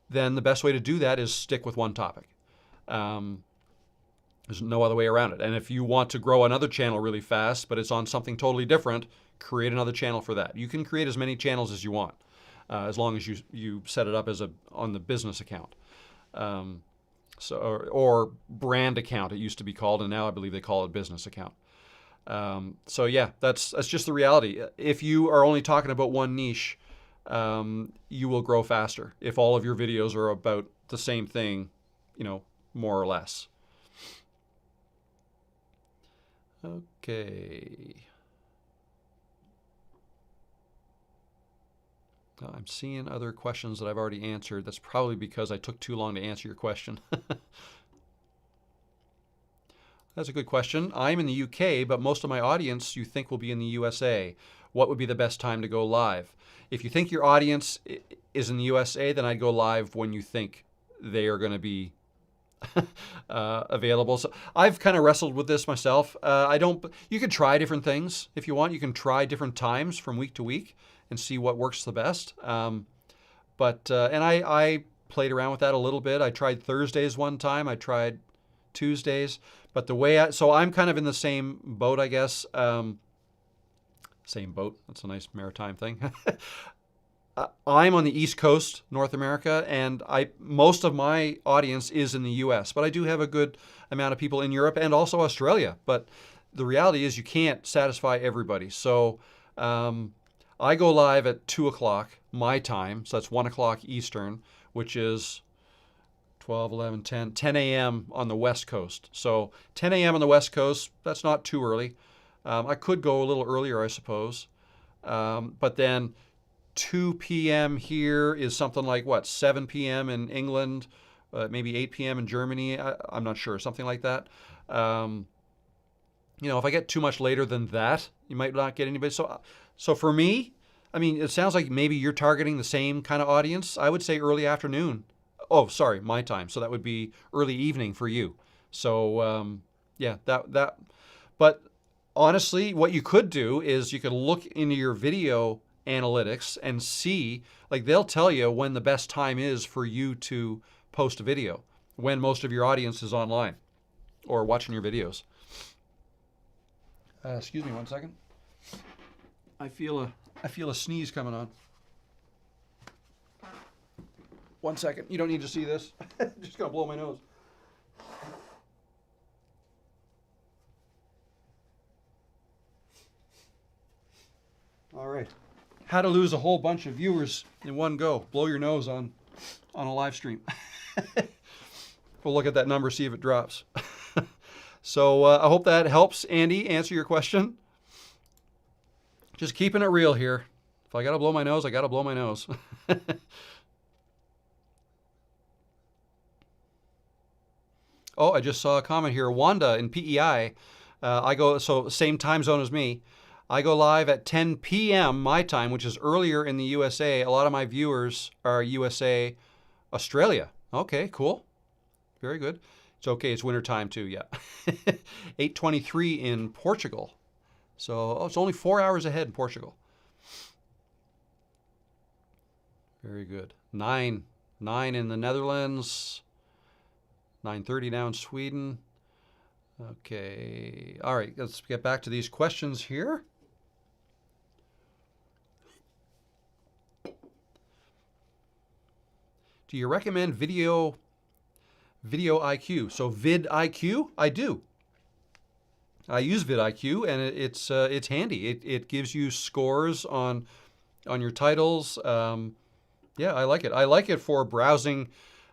then the best way to do that is stick with one topic. There's no other way around it. And if you want to grow another channel really fast, but it's on something totally different, create another channel for that. You can create as many channels as you want, as long as you set it up as on the business account, or brand account. It used to be called, and now I believe they call it business account. So yeah, that's just the reality. If you are only talking about one niche, you will grow faster if all of your videos are about the same thing, more or less. Okay. I'm seeing other questions that I've already answered. That's probably because I took too long to answer your question. That's a good question. I'm in the UK, but most of my audience you think will be in the USA. What would be the best time to go live? If you think your audience is in the USA, then I'd go live when you think they are going to be available. So I've kind of wrestled with this myself. You could try different things if you want. You can try different times from week to week and see what works the best. And I played around with that a little bit. I tried Thursdays one time. I tried Tuesdays. But so I'm kind of in the same boat, I guess. Same boat. That's a nice maritime thing. I'm on the East Coast, North America, and most of my audience is in the US, but I do have a good amount of people in Europe and also Australia. But the reality is you can't satisfy everybody. So I go live at 2 o'clock my time, so that's 1 o'clock Eastern, which is 12, 11, 10 a.m. on the West Coast. So 10 a.m. on the West Coast, that's not too early. I could go a little earlier, I suppose. But then 2 p.m. here is something like, 7 p.m. in England, maybe 8 p.m. in Germany. I'm not sure, something like that. If I get too much later than that, you might not get anybody. So for me, I mean, it sounds like maybe you're targeting the same kind of audience. I would say early afternoon. Oh, sorry, my time. So that would be early evening for you. So yeah, that. But honestly, what you could do is you could look into your video analytics and see, like they'll tell you when the best time is for you to post a video, when most of your audience is online or watching your videos. Excuse me 1 second. I feel a sneeze coming on. 1 second. You don't need to see this. Just gonna blow my nose. All right. How to lose a whole bunch of viewers in one go. Blow your nose on a live stream. We'll look at that number, see if it drops. So I hope that helps, Andy, answer your question. Just keeping it real here. If I got to blow my nose, I got to blow my nose. Oh, I just saw a comment here. Wanda in PEI. So same time zone as me. I go live at 10 p.m. my time, which is earlier in the USA. A lot of my viewers are USA, Australia. Okay, cool. Very good. It's okay. It's winter time too. Yeah. 8:23 in Portugal. So it's only 4 hours ahead in Portugal. Very good. 9 in the Netherlands. 9:30 now in Sweden. Okay. All right. Let's get back to these questions here. Do you recommend video IQ? So vidIQ, I do. I use vidIQ, and it's handy. It gives you scores on your titles. Yeah, I like it. I like it for browsing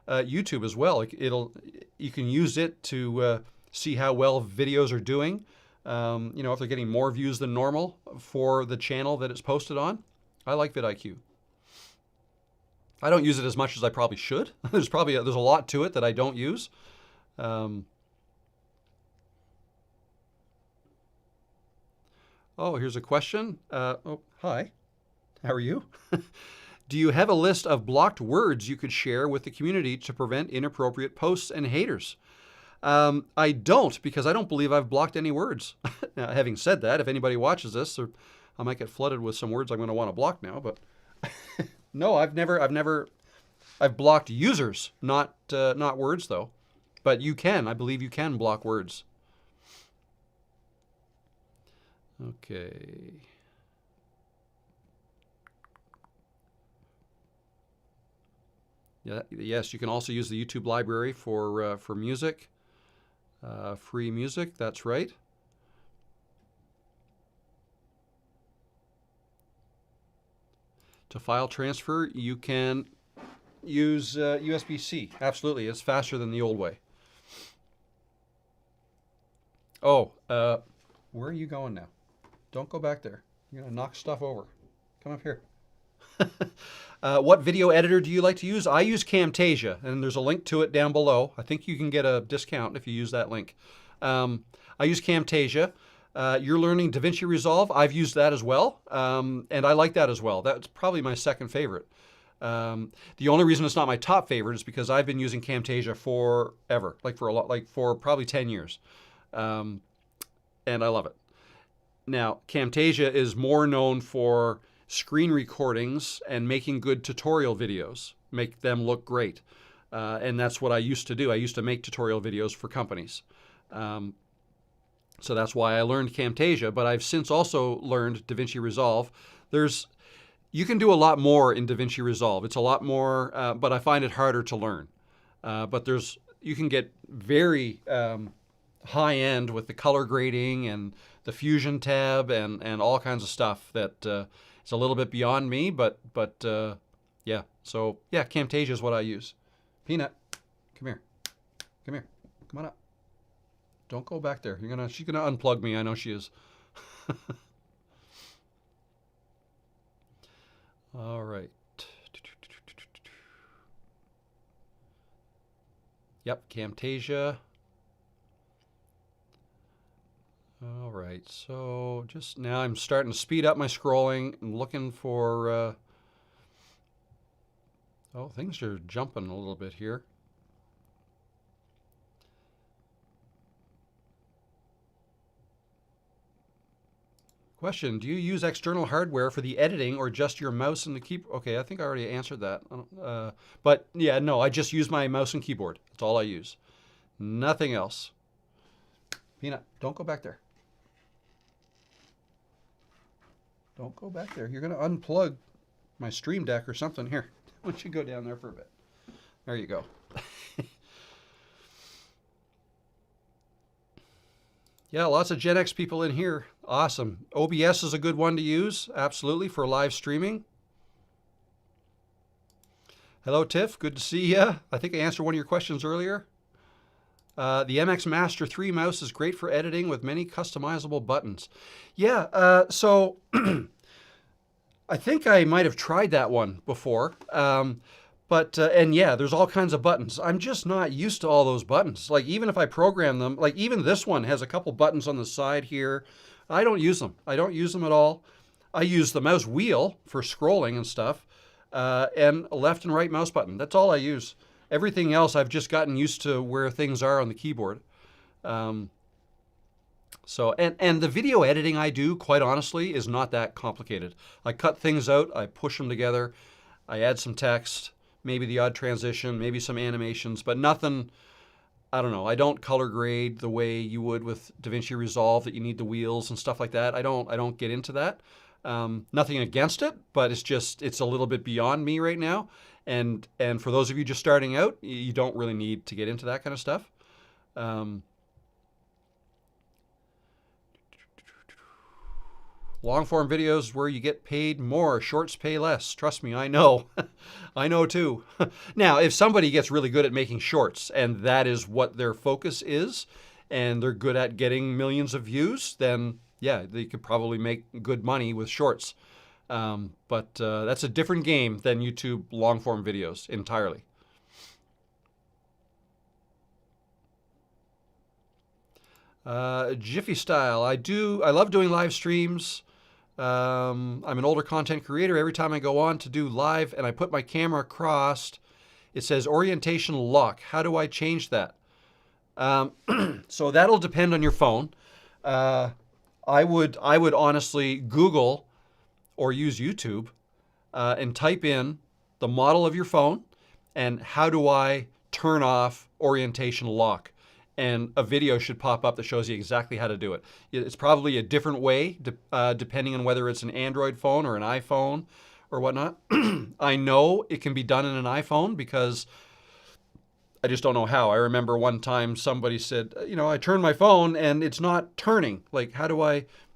YouTube as well. You can use it to see how well videos are doing. If they're getting more views than normal for the channel that it's posted on. I like vidIQ. I don't use it as much as I probably should. There's a lot to it that I don't use. Oh, here's a question. Hi. How are you? Do you have a list of blocked words you could share with the community to prevent inappropriate posts and haters? I don't, because I don't believe I've blocked any words. Now, having said that, if anybody watches this, I might get flooded with some words I'm going to want to block now, but no, I've blocked users, not words though. But I believe you can block words. Okay. Yeah, yes, you can also use the YouTube library for music, free music. That's right. To file transfer, you can use USB-C. Absolutely, it's faster than the old way. Oh, where are you going now? Don't go back there. You're gonna knock stuff over. Come up here. What video editor do you like to use? I use Camtasia, and there's a link to it down below. I think you can get a discount if you use that link. I use Camtasia. You're learning DaVinci Resolve. I've used that as well, and I like that as well. That's probably my second favorite. The only reason it's not my top favorite is because I've been using Camtasia forever, for probably 10 years, and I love it. Now, Camtasia is more known for screen recordings and making good tutorial videos, make them look great. And that's what I used to do. I used to make tutorial videos for companies. So that's why I learned Camtasia, but I've since also learned DaVinci Resolve. You can do a lot more in DaVinci Resolve. It's a lot more, but I find it harder to learn. But you can get very high end with the color grading and the Fusion tab and all kinds of stuff that is a little bit beyond me, but yeah. So yeah, Camtasia is what I use. Peanut, come here. Come on up. Don't go back there. She's gonna unplug me. I know she is. All right. Yep, Camtasia. All right, so just now I'm starting to speed up my scrolling. I'm looking for, oh, things are jumping a little bit here. Question, do you use external hardware for the editing or just your mouse and the keyboard? Okay, I think I already answered that. But yeah, no, I just use my mouse and keyboard. That's all I use. Nothing else. Peanut, don't go back there. Don't go back there. You're going to unplug my Stream Deck or something. Here, why don't you go down there for a bit? There you go. Yeah, lots of Gen X people in here. Awesome. OBS is a good one to use, absolutely, for live streaming. Hello, Tiff. Good to see you. I think I answered one of your questions earlier. The MX Master 3 mouse is great for editing with many customizable buttons. Yeah, so I think I might have tried that one before. And yeah, there's all kinds of buttons. I'm just not used to all those buttons. Like, even if I program them, like even this one has a couple buttons on the side here. I don't use them. I don't use them at all. I use the mouse wheel for scrolling and stuff, and a left and right mouse button. That's all I use. Everything else, I've just gotten used to where things are on the keyboard. And the video editing I do, quite honestly, is not that complicated. I cut things out, I push them together, I add some text, maybe the odd transition, maybe some animations, but nothing, I don't know. I don't color grade the way you would with DaVinci Resolve that you need the wheels and stuff like that. I don't get into that. Nothing against it, but it's a little bit beyond me right now. And for those of you just starting out, you don't really need to get into that kind of stuff. Long form videos where you get paid more, shorts pay less. Trust me, I know. I know too. Now, if somebody gets really good at making shorts and that is what their focus is, and they're good at getting millions of views, then yeah, they could probably make good money with shorts. But that's a different game than YouTube long form videos entirely. Jiffy Style. I love doing live streams. I'm an older content creator. Every time I go on to do live and I put my camera across, it says orientation lock. How do I change that? So that'll depend on your phone. I would honestly Google or use YouTube and type in the model of your phone and how do I turn off orientation lock. And a video should pop up that shows you exactly how to do it. It's probably a different way depending on whether it's an Android phone or an iPhone or whatnot. I know it can be done in an iPhone because I just don't know how. I remember one time somebody said, I turned my phone and it's not turning. Like,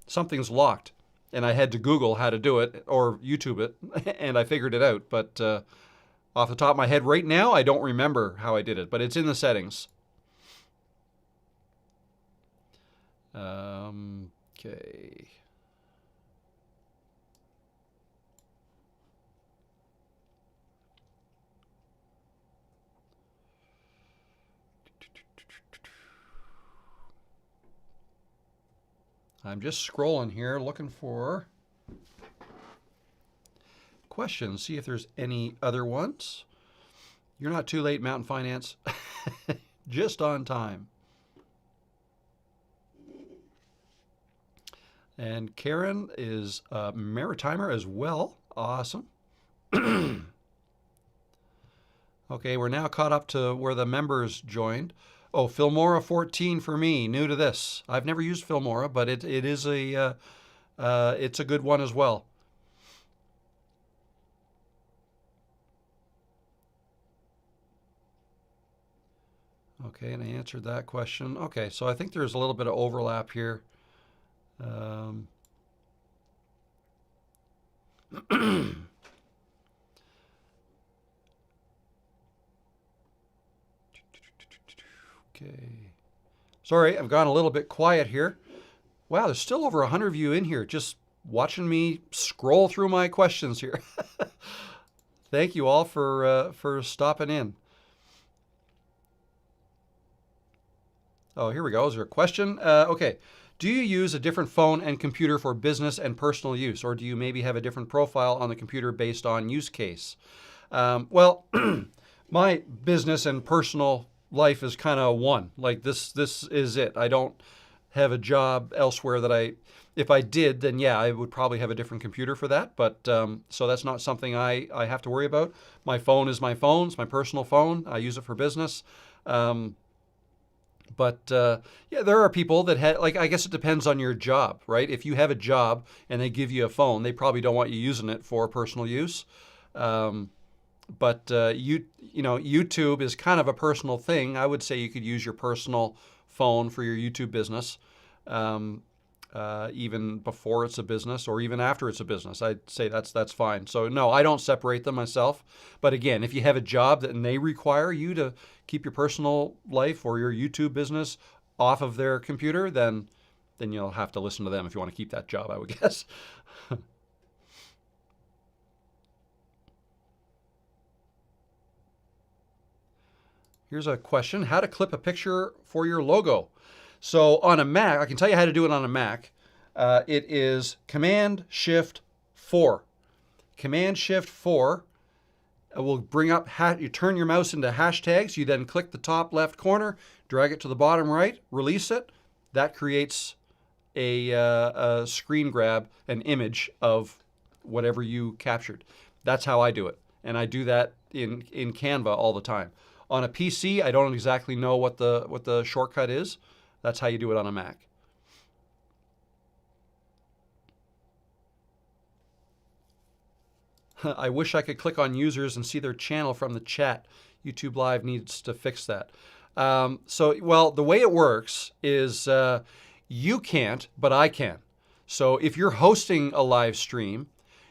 something's locked. And I had to Google how to do it or YouTube it, and I figured it out. But off the top of my head right now, I don't remember how I did it, but it's in the settings. Okay. I'm just scrolling here looking for questions, see if there's any other ones. You're not too late, Mountain Finance. Just on time. And Karen is a Maritimer as well. Awesome. Okay, we're now caught up to where the members joined. Oh, Filmora 14 for me, new to this. I've never used Filmora, but it is it's a good one as well. Okay, and I answered that question. Okay, so I think there's a little bit of overlap here. Okay. Sorry, I've gone a little bit quiet here. Wow, there's still over 100 of you in here just watching me scroll through my questions here. Thank you all for stopping in. Oh, here we go. Is there a question? Okay. Do you use a different phone and computer for business and personal use, or do you maybe have a different profile on the computer based on use case? Well, my business and personal life is kind of one. Like this is it. I don't have a job elsewhere that if I did, then yeah, I would probably have a different computer for that. But so that's not something I have to worry about. My phone is my phone. It's my personal phone. I use it for business. But yeah, there are people that like, I guess it depends on your job, right? If you have a job and they give you a phone, they probably don't want you using it for personal use. But YouTube is kind of a personal thing. I would say you could use your personal phone for your YouTube business, even before it's a business or even after it's a business. I'd say that's fine. So no, I don't separate them myself. But again, if you have a job and they require you to keep your personal life or your YouTube business off of their computer, then you'll have to listen to them if you want to keep that job, I would guess. Here's a question: how to clip a picture for your logo. So on a Mac, I can tell you how to do it on a Mac. It is Command-Shift-4. Command-Shift-4 will bring up, you turn your mouse into hashtags. You then click the top left corner, drag it to the bottom right, release it. That creates a screen grab, an image of whatever you captured. That's how I do it. And I do that in Canva all the time. On a PC, I don't exactly know what the shortcut is. That's how you do it on a Mac. I wish I could click on users and see their channel from the chat. YouTube Live needs to fix that. Well, the way it works is you can't, but I can. So if you're hosting a live stream,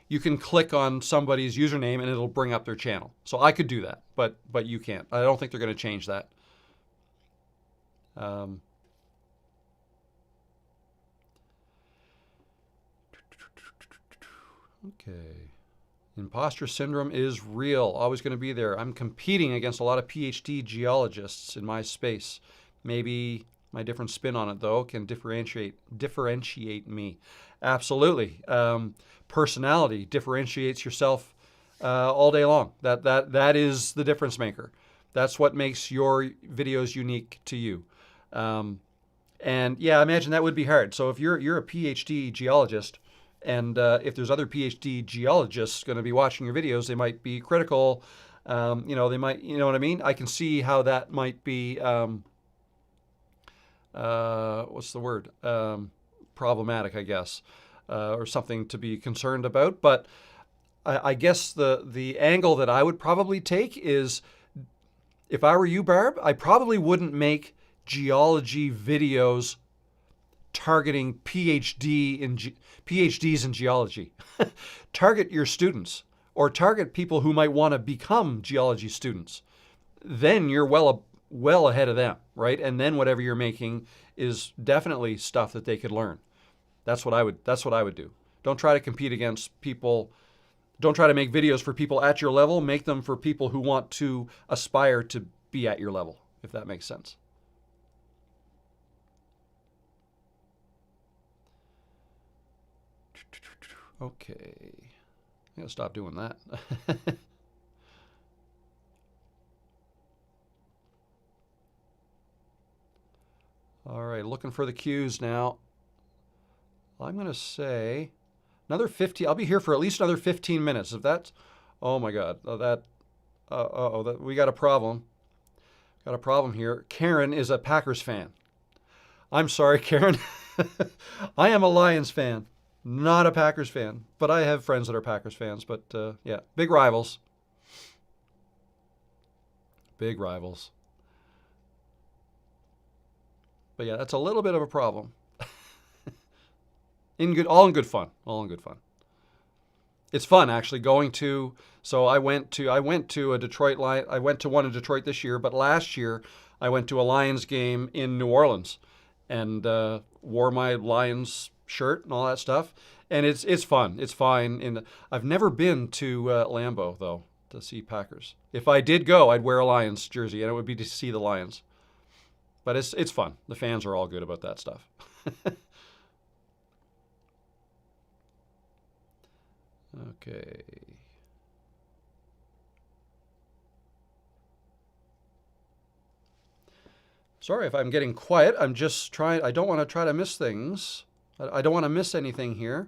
you can click on somebody's username and it'll bring up their channel. So I could do that, but you can't. I don't think they're going to change that. Okay. Imposter syndrome is real, always going to be there. I'm competing against a lot of PhD geologists in my space. Maybe my different spin on it, though, can differentiate me. Absolutely. Personality differentiates yourself all day long. That is the difference maker. That's what makes your videos unique to you. And yeah, I imagine that would be hard. So if you're a PhD geologist, and if there's other PhD geologists going to be watching your videos, they might be critical. They might, you know what I mean? I can see how that might be, what's the word? Problematic, I guess, or something to be concerned about. But I guess the angle that I would probably take is, if I were you, Barb, I probably wouldn't make geology videos targeting PhDs in geology. Target your students, or target people who might want to become geology students. Then you're well ahead of them, right? And then whatever you're making is definitely stuff that they could learn. That's what I would do. Don't try to compete against people. Don't try to make videos for people at your level. Make them for people who want to aspire to be at your level, if that makes sense. Okay, I gotta stop doing that. All right, looking for the cues now. I'm gonna say another 15. I'll be here for at least another 15 minutes. If that's, oh my God, we got a problem. Got a problem here. Karen is a Packers fan. I'm sorry, Karen. I am a Lions fan. Not a Packers fan, but I have friends that are Packers fans. But yeah, big rivals. Big rivals. But yeah, that's a little bit of a problem. All in good fun. All in good fun. It's fun actually going to. So I went to a Detroit Lion. I went to one in Detroit this year, but last year I went to a Lions game in New Orleans, and wore my Lions shirt and all that stuff, and it's fun. It's fine. I've never been to Lambeau though to see Packers. If I did go, I'd wear a Lions jersey, and it would be to see the Lions. But it's fun. The fans are all good about that stuff. Okay. Sorry if I'm getting quiet. I'm just trying. I don't want to try to miss things. I don't want to miss anything here.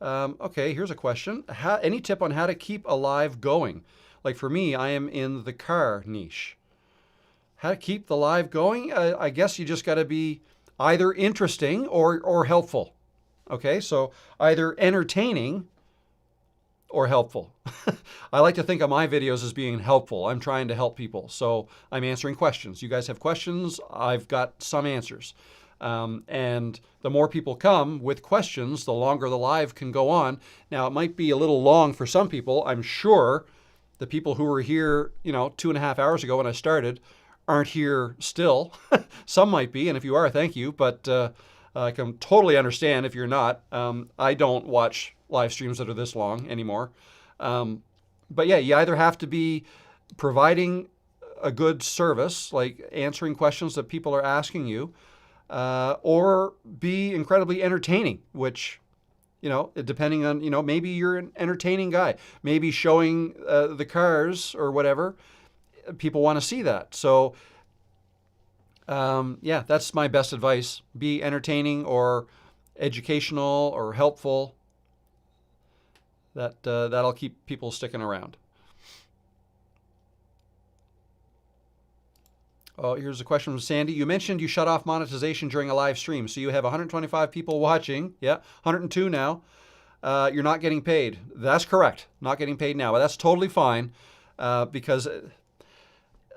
Okay, here's a question. Any tip on how to keep a live going? Like for me, I am in the car niche. How to keep the live going? I guess you just got to be either interesting or helpful. Okay, so either entertaining or helpful. I like to think of my videos as being helpful. I'm trying to help people. So I'm answering questions. You guys have questions. I've got some answers. And the more people come with questions, the longer the live can go on. Now, it might be a little long for some people. I'm sure the people who were here, 2.5 hours ago when I started aren't here still. Some might be, and if you are, thank you. But I can totally understand if you're not. I don't watch live streams that are this long anymore. But yeah, you either have to be providing a good service, like answering questions that people are asking you, or be incredibly entertaining, which, depending on, maybe you're an entertaining guy, maybe showing the cars or whatever, people want to see that. So yeah, that's my best advice. Be entertaining or educational or helpful. That'll keep people sticking around. Oh, here's a question from Sandy. You mentioned you shut off monetization during a live stream, so you have 125 people watching. Yeah, 102 now. You're not getting paid. That's correct. Not getting paid now, but that's totally fine because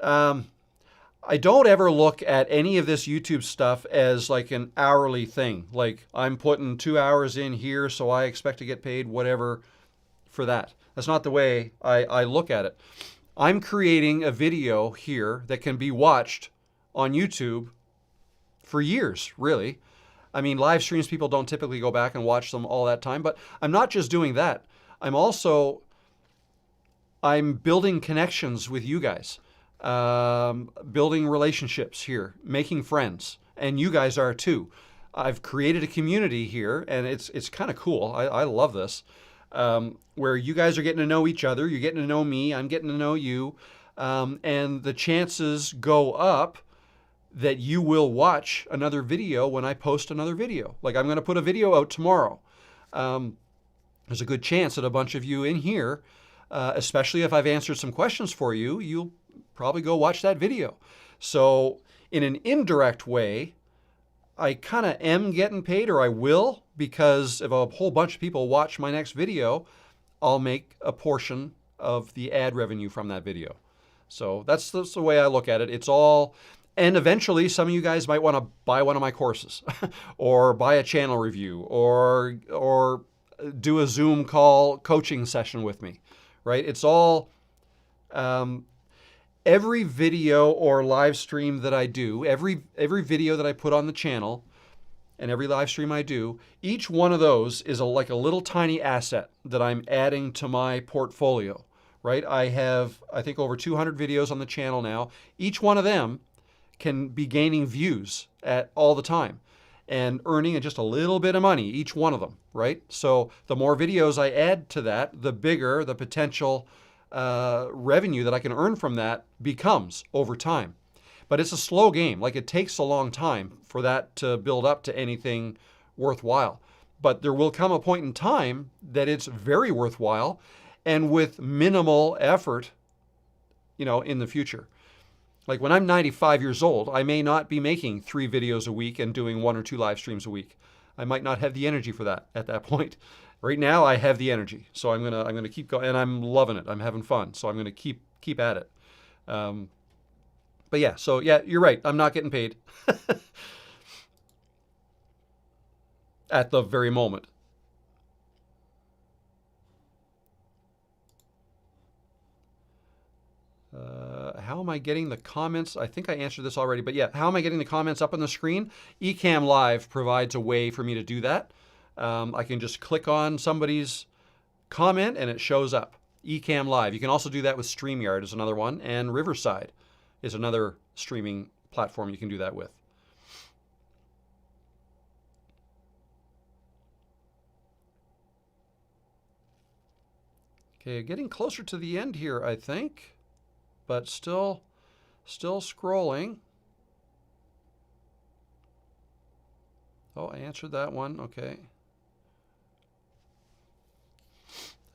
I don't ever look at any of this YouTube stuff as like an hourly thing. Like I'm putting 2 hours in here, so I expect to get paid whatever for that. That's not the way I look at it. I'm creating a video here that can be watched on YouTube for years, really. I mean, live streams, people don't typically go back and watch them all that time, but I'm not just doing that. I'm building connections with you guys, building relationships here, making friends, and you guys are too. I've created a community here, and it's kind of cool. I love this. Where you guys are getting to know each other, you're getting to know me, I'm getting to know you, and the chances go up that you will watch another video when I post another video. Like I'm going to put a video out tomorrow. There's a good chance that a bunch of you in here, especially if I've answered some questions for you, you'll probably go watch that video. So in an indirect way, I kind of am getting paid, or I will, because if a whole bunch of people watch my next video, I'll make a portion of the ad revenue from that video. So that's the way I look at it. It's all, and eventually some of you guys might want to buy one of my courses or buy a channel review or do a Zoom call coaching session with me, right? It's all, every video or live stream that I do, every video that I put on the channel and every live stream I do, each one of those is like a little tiny asset that I'm adding to my portfolio, right? I have, I think, over 200 videos on the channel now. Each one of them can be gaining views at all the time and earning just a little bit of money, each one of them, right? So the more videos I add to that, the bigger the potential revenue that I can earn from that becomes over time. But it's a slow game. Like it takes a long time for that to build up to anything worthwhile. But there will come a point in time that it's very worthwhile and with minimal effort, in the future. Like when I'm 95 years old, I may not be making 3 videos a week and doing 1 or 2 live streams a week. I might not have the energy for that at that point. Right now, I have the energy, so I'm gonna keep going, and I'm loving it. I'm having fun, so I'm gonna keep at it. But yeah, so yeah, you're right. I'm not getting paid at the very moment. How am I getting the comments? I think I answered this already, but yeah, how am I getting the comments up on the screen? Ecamm Live provides a way for me to do that. I can just click on somebody's comment and it shows up. Ecamm Live. You can also do that with StreamYard is another one, and Riverside is another streaming platform you can do that with. Okay, getting closer to the end here, I think, but still scrolling. Oh, I answered that one. Okay.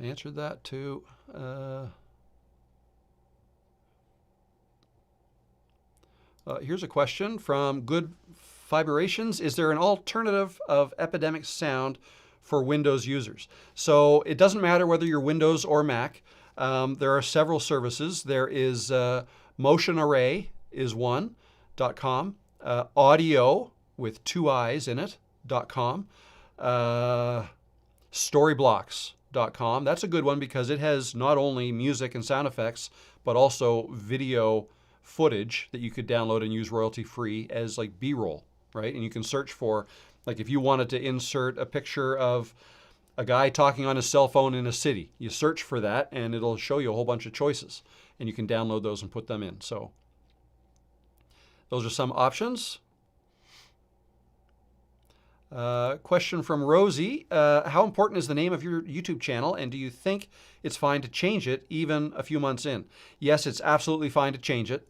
I answered that too. Here's a question from Good Vibrations. Is there an alternative of Epidemic Sound for Windows users? So it doesn't matter whether you're Windows or Mac. There are several services. There is Motion Array is one, .com. Audio with 2 I's in it, .com. Storyblocks.com. That's a good one because it has not only music and sound effects, but also video footage that you could download and use royalty free as like B-roll, right? And you can search for, like if you wanted to insert a picture of a guy talking on his cell phone in a city, you search for that and it'll show you a whole bunch of choices and you can download those and put them in. So those are some options. Question from Rosie. How important is the name of your YouTube channel, and do you think it's fine to change it even a few months in? Yes, it's absolutely fine to change it.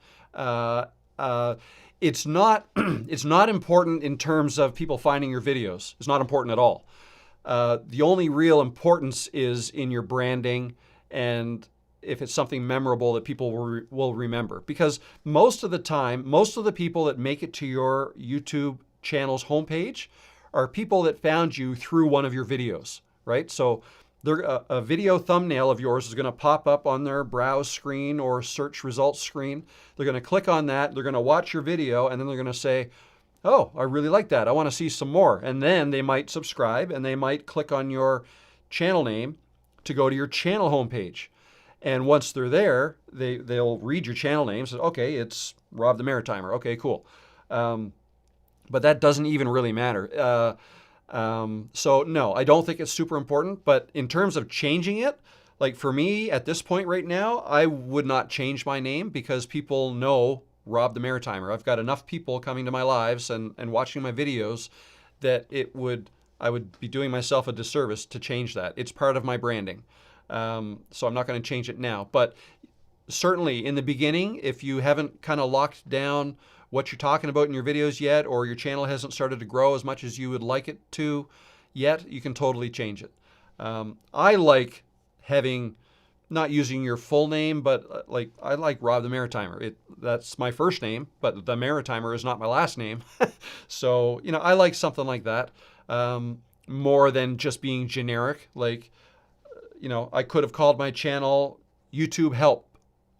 It's not it's not important in terms of people finding your videos. It's not important at all. The only real importance is in your branding and if it's something memorable that people will remember. Because most of the time, most of the people that make it to your YouTube channel's homepage are people that found you through one of your videos, right? So a video thumbnail of yours is going to pop up on their browse screen or search results screen. They're going to click on that, they're going to watch your video, and then they're going to say, oh, I really like that, I want to see some more. And then they might subscribe and they might click on your channel name to go to your channel homepage. And once they're there, they'll read your channel name, say, okay, it's Rob the Maritimer, okay, cool. But that doesn't even really matter. So no, I don't think it's super important, but in terms of changing it, like for me at this point right now, I would not change my name because people know Rob the Maritimer. I've got enough people coming to my lives and watching my videos that I would be doing myself a disservice to change that. It's part of my branding. So I'm not going to change it now, but certainly in the beginning, if you haven't kind of locked down what you're talking about in your videos yet, or your channel hasn't started to grow as much as you would like it to yet, you can totally change it. I like not using your full name, but I like Rob the Maritimer. That's my first name, but the Maritimer is not my last name. So, I like something like that more than just being generic. Like, I could have called my channel YouTube Help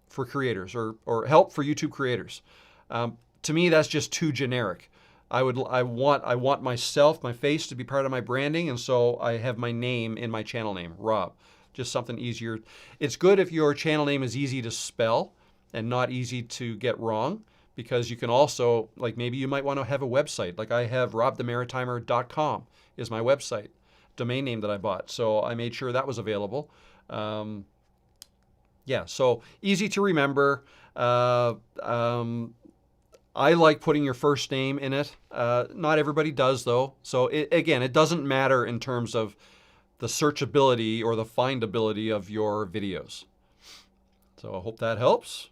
for Creators or Help for YouTube Creators. To me, that's just too generic. I want myself, my face to be part of my branding, and so I have my name in my channel name, Rob. Just something easier. It's good if your channel name is easy to spell and not easy to get wrong, because you can also, like maybe you might want to have a website. Like I have robthemaritimer.com is my website, domain name that I bought. So I made sure that was available. Yeah, so easy to remember. I like putting your first name in it. Not everybody does though. So again, it doesn't matter in terms of the searchability or the findability of your videos. So I hope that helps.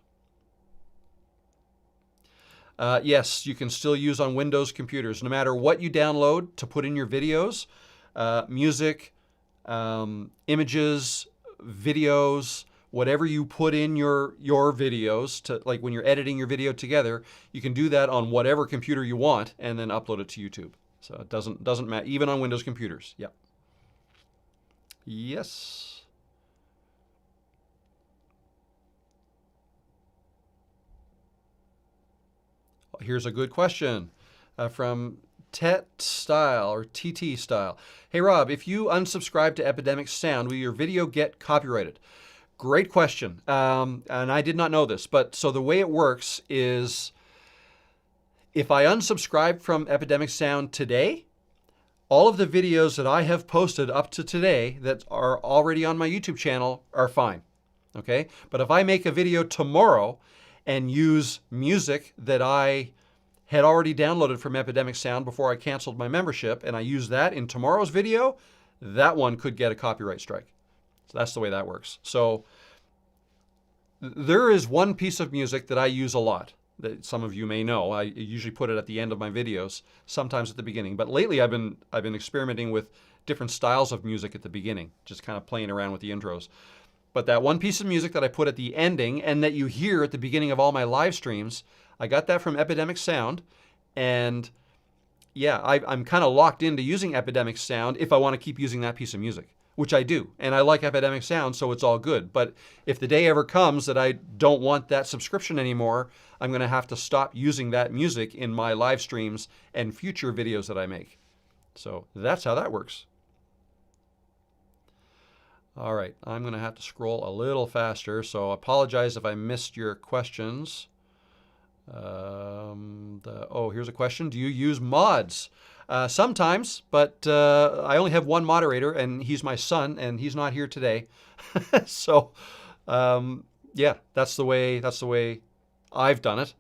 Yes, you can still use on Windows computers. No matter what you download to put in your videos, music, images, videos, whatever you put in your videos, to like when you're editing your video together, you can do that on whatever computer you want and then upload it to YouTube. So it doesn't matter, even on Windows computers. Yeah. Yes. Here's a good question from Tet Style or TT Style. Hey Rob, if you unsubscribe to Epidemic Sound, will your video get copyrighted? Great question. And I did not know this, but so the way it works is if I unsubscribe from Epidemic Sound today, all of the videos that I have posted up to today that are already on my YouTube channel are fine. Okay? But if I make a video tomorrow and use music that I had already downloaded from Epidemic Sound before I canceled my membership, and I use that in tomorrow's video, that one could get a copyright strike. So that's the way that works. So there is one piece of music that I use a lot that some of you may know. I usually put it at the end of my videos, sometimes at the beginning. But lately I've been experimenting with different styles of music at the beginning, just kind of playing around with the intros. But that one piece of music that I put at the ending and that you hear at the beginning of all my live streams, I got that from Epidemic Sound. And yeah, I'm kind of locked into using Epidemic Sound if I want to keep using that piece of music, which I do. And I like Epidemic Sound, so it's all good. But if the day ever comes that I don't want that subscription anymore, I'm going to have to stop using that music in my live streams and future videos that I make. So that's how that works. All right, I'm going to have to scroll a little faster, so I apologize if I missed your questions. Here's a question. Do you use mods? Sometimes, but I only have one moderator, and he's my son, and he's not here today. So, yeah, that's the way I've done it.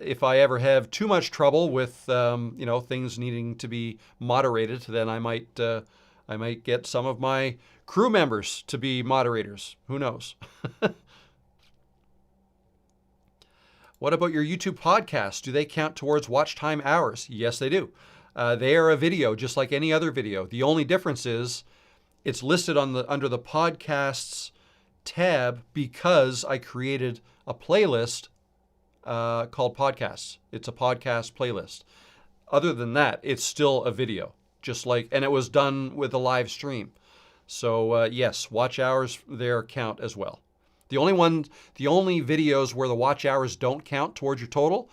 If I ever have too much trouble with things needing to be moderated, then I might get some of my crew members to be moderators. Who knows? What about your YouTube podcasts? Do they count towards watch time hours? Yes, they do. They are a video just like any other video. The only difference is it's listed under the podcasts tab because I created a playlist called podcasts. It's a podcast playlist. Other than that, it's still a video, and it was done with a live stream. So yes, watch hours there count as well. The only videos where the watch hours don't count towards your total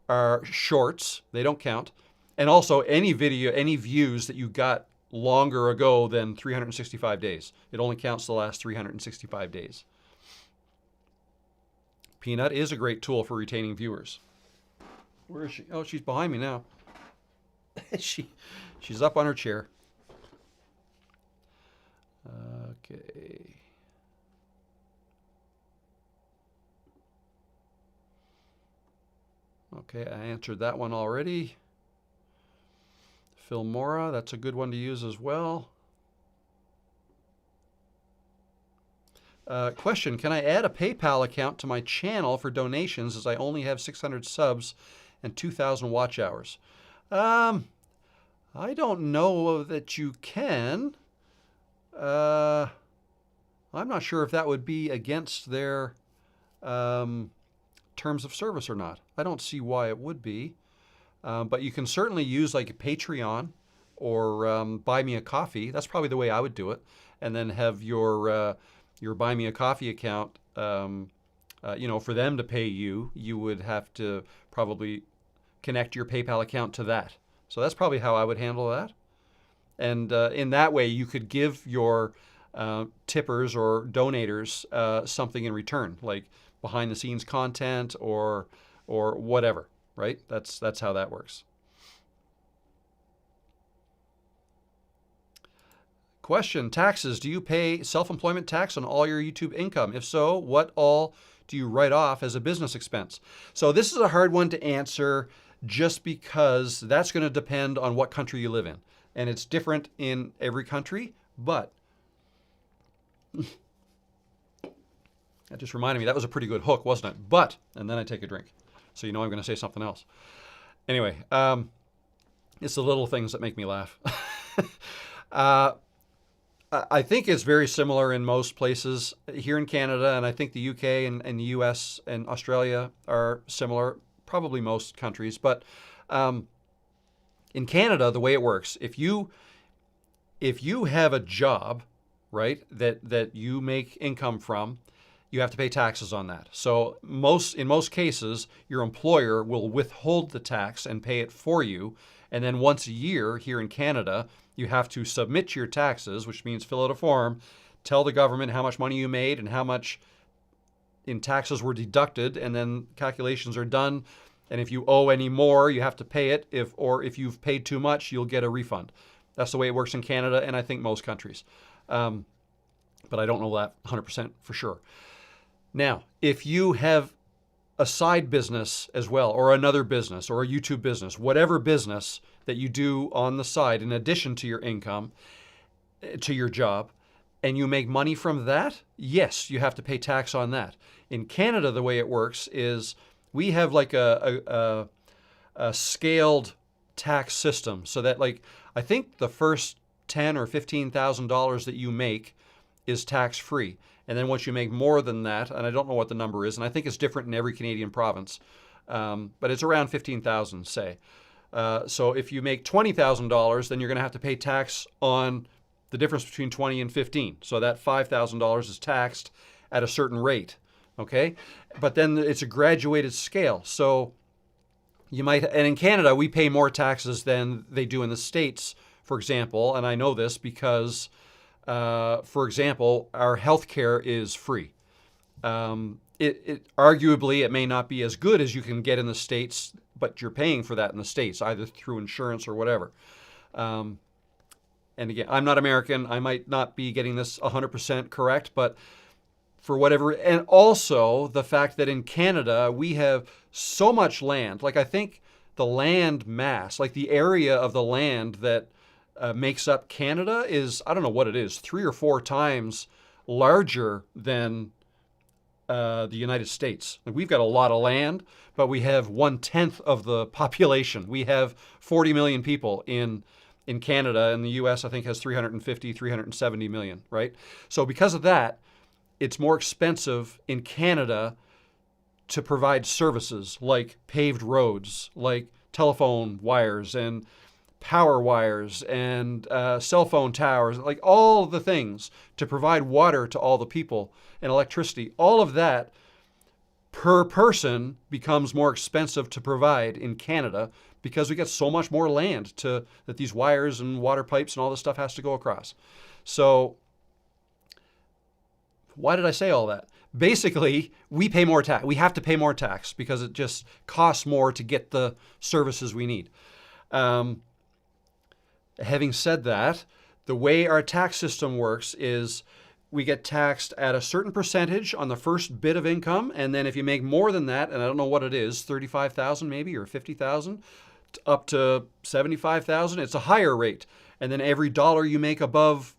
are shorts. They don't count. And also any views that you got longer ago than 365 days. It only counts the last 365 days. Peanut is a great tool for retaining viewers. Where is she? Oh, she's behind me now. She's up on her chair. Okay. Okay, I answered that one already. Filmora, that's a good one to use as well. Question, can I add a PayPal account to my channel for donations as I only have 600 subs and 2,000 watch hours? I don't know that you can. I'm not sure if that would be against their terms of service or not. I don't see why it would be. But you can certainly use like a Patreon or Buy Me a Coffee. That's probably the way I would do it. And then have your Buy Me a Coffee account, for them to pay you, you would have to probably connect your PayPal account to that. So that's probably how I would handle that. And in that way, you could give your tippers or donators something in return, like behind the scenes content or whatever, right? That's how that works. Question, taxes. Do you pay self-employment tax on all your YouTube income? If so, what all do you write off as a business expense? So this is a hard one to answer just because that's going to depend on what country you live in. And it's different in every country, but that just reminded me, that was a pretty good hook, wasn't it? But, and then I take a drink. So you know I'm going to say something else. Anyway, it's the little things that make me laugh. I think it's very similar in most places here in Canada, and I think the UK and the US and Australia are similar, probably most countries. But in Canada, the way it works, if you have a job, right, that you make income from, you have to pay taxes on that. So in most cases, your employer will withhold the tax and pay it for you. And then once a year here in Canada, you have to submit your taxes, which means fill out a form, tell the government how much money you made and how much in taxes were deducted, and then calculations are done. And if you owe any more, you have to pay it. If you've paid too much, you'll get a refund. That's the way it works in Canada, and I think most countries. But I don't know that 100% for sure. Now, if you have a side business as well, or another business, or a YouTube business, whatever business that you do on the side in addition to your income, to your job, and you make money from that, yes, you have to pay tax on that. In Canada, the way it works is we have like a scaled tax system, so that like I think the first $10,000 or $15,000 that you make is tax free, and then once you make more than that, and I don't know what the number is, and I think it's different in every Canadian province, but it's around 15,000, say. So if you make $20,000, then you're going to have to pay tax on the difference between 20 and 15. So that $5,000 is taxed at a certain rate, okay? But then it's a graduated scale. So you might, and in Canada, we pay more taxes than they do in the States, for example. And I know this because, for example, our healthcare is free. Arguably, it may not be as good as you can get in the States, but you're paying for that in the States, either through insurance or whatever. And again, I'm not American. I might not be getting this 100% correct, but for whatever, and also the fact that in Canada, we have so much land. Like I think the land mass, like the area of the land that makes up Canada is, I don't know what it is, 3 or 4 times larger than the United States. Like we've got a lot of land, but we have 1/10 of the population. We have 40 million people in Canada, and the US, I think, has 350, 370 million, right? So because of that, it's more expensive in Canada to provide services like paved roads, like telephone wires and power wires and cell phone towers, like all the things to provide water to all the people and electricity. All of that per person becomes more expensive to provide in Canada because we get so much more land that these wires and water pipes and all this stuff has to go across. So why did I say all that? Basically, we pay more tax. We have to pay more tax because it just costs more to get the services we need. Having said that, the way our tax system works is we get taxed at a certain percentage on the first bit of income, and then if you make more than that, and I don't know what it is, 35,000 maybe or 50,000, up to 75,000, it's a higher rate. And then every dollar you make above,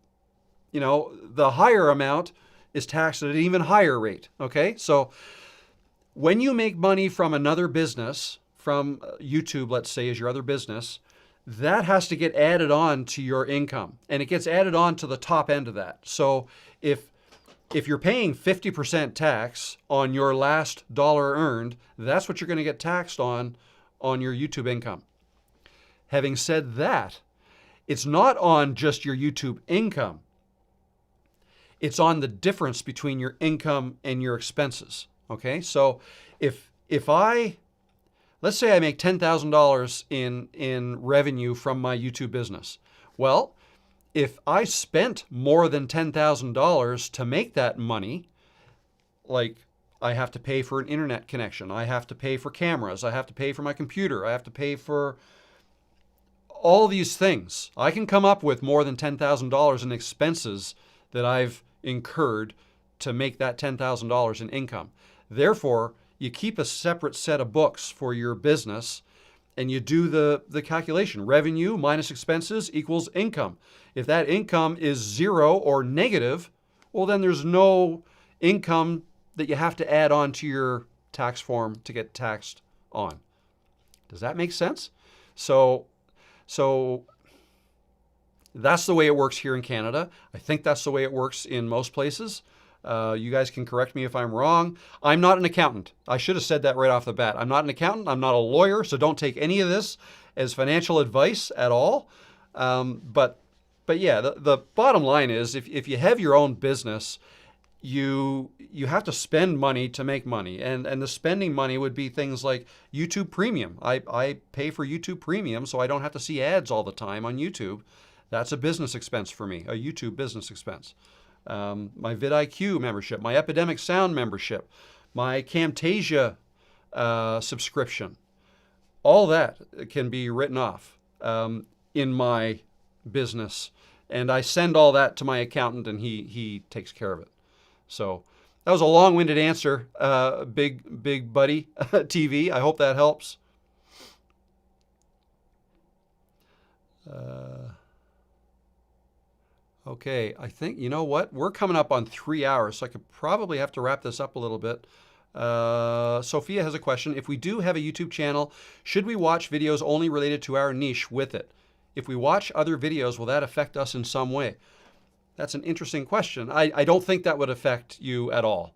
the higher amount is taxed at an even higher rate. Okay, so when you make money from another business, from YouTube, let's say, is your other business, that has to get added on to your income, and it gets added on to the top end of that. So if you're paying 50% tax on your last dollar earned, that's what you're going to get taxed on your YouTube income. Having said that, it's not on just your YouTube income. It's on the difference between your income and your expenses. Okay, so let's say I make $10,000 in revenue from my YouTube business. Well, if I spent more than $10,000 to make that money, like I have to pay for an internet connection, I have to pay for cameras, I have to pay for my computer, I have to pay for all these things. I can come up with more than $10,000 in expenses that I've incurred to make that $10,000 in income. Therefore, you keep a separate set of books for your business and you do the calculation. Revenue minus expenses equals income. If that income is 0 or negative, well, then there's no income that you have to add on to your tax form to get taxed on. Does that make sense? So that's the way it works here in Canada. I think that's the way it works in most places. You guys can correct me if I'm wrong. I'm not an accountant. I should have said that right off the bat. I'm not an accountant. I'm not a lawyer, so don't take any of this as financial advice at all. But yeah, the bottom line is if you have your own business, you have to spend money to make money. And the spending money would be things like YouTube Premium. I pay for YouTube Premium so I don't have to see ads all the time on YouTube. That's a business expense for me, a YouTube business expense. My vidIQ membership, my Epidemic Sound membership, my Camtasia subscription, all that can be written off in my business. And I send all that to my accountant and he takes care of it. So that was a long-winded answer, Big Buddy TV. I hope that helps. Okay, I think, you know what? We're coming up on 3 hours, so I could probably have to wrap this up a little bit. Sophia has a question. If we do have a YouTube channel, should we watch videos only related to our niche with it? If we watch other videos, will that affect us in some way? That's an interesting question. I don't think that would affect you at all.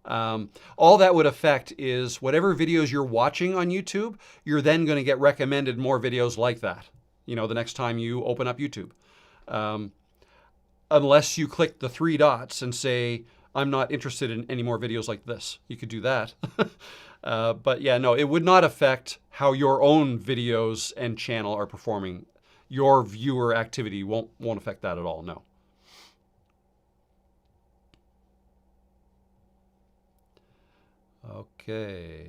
All that would affect is whatever videos you're watching on YouTube, you're then going to get recommended more videos like that, you know, the next time you open up YouTube. Unless you click the 3 dots and say, I'm not interested in any more videos like this. You could do that. But yeah, no, it would not affect how your own videos and channel are performing. Your viewer activity won't affect that at all, no. Okay.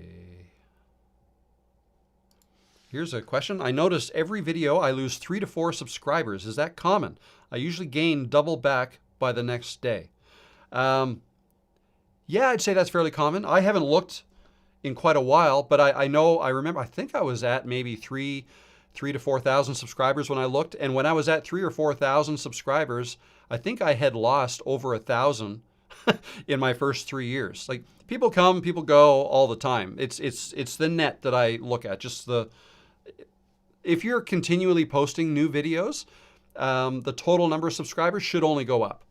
Here's a question. I notice every video I lose 3 to 4 subscribers. Is that common? I usually gain double back by the next day. Yeah, I'd say that's fairly common. I haven't looked in quite a while, but I remember, I think I was at maybe 3 to 4,000 subscribers when I looked. And when I was at 3 or 4,000 subscribers, I think I had lost over 1,000 in my first 3 years. Like, people come, people go all the time. It's the net that I look at. If you're continually posting new videos, the total number of subscribers should only go up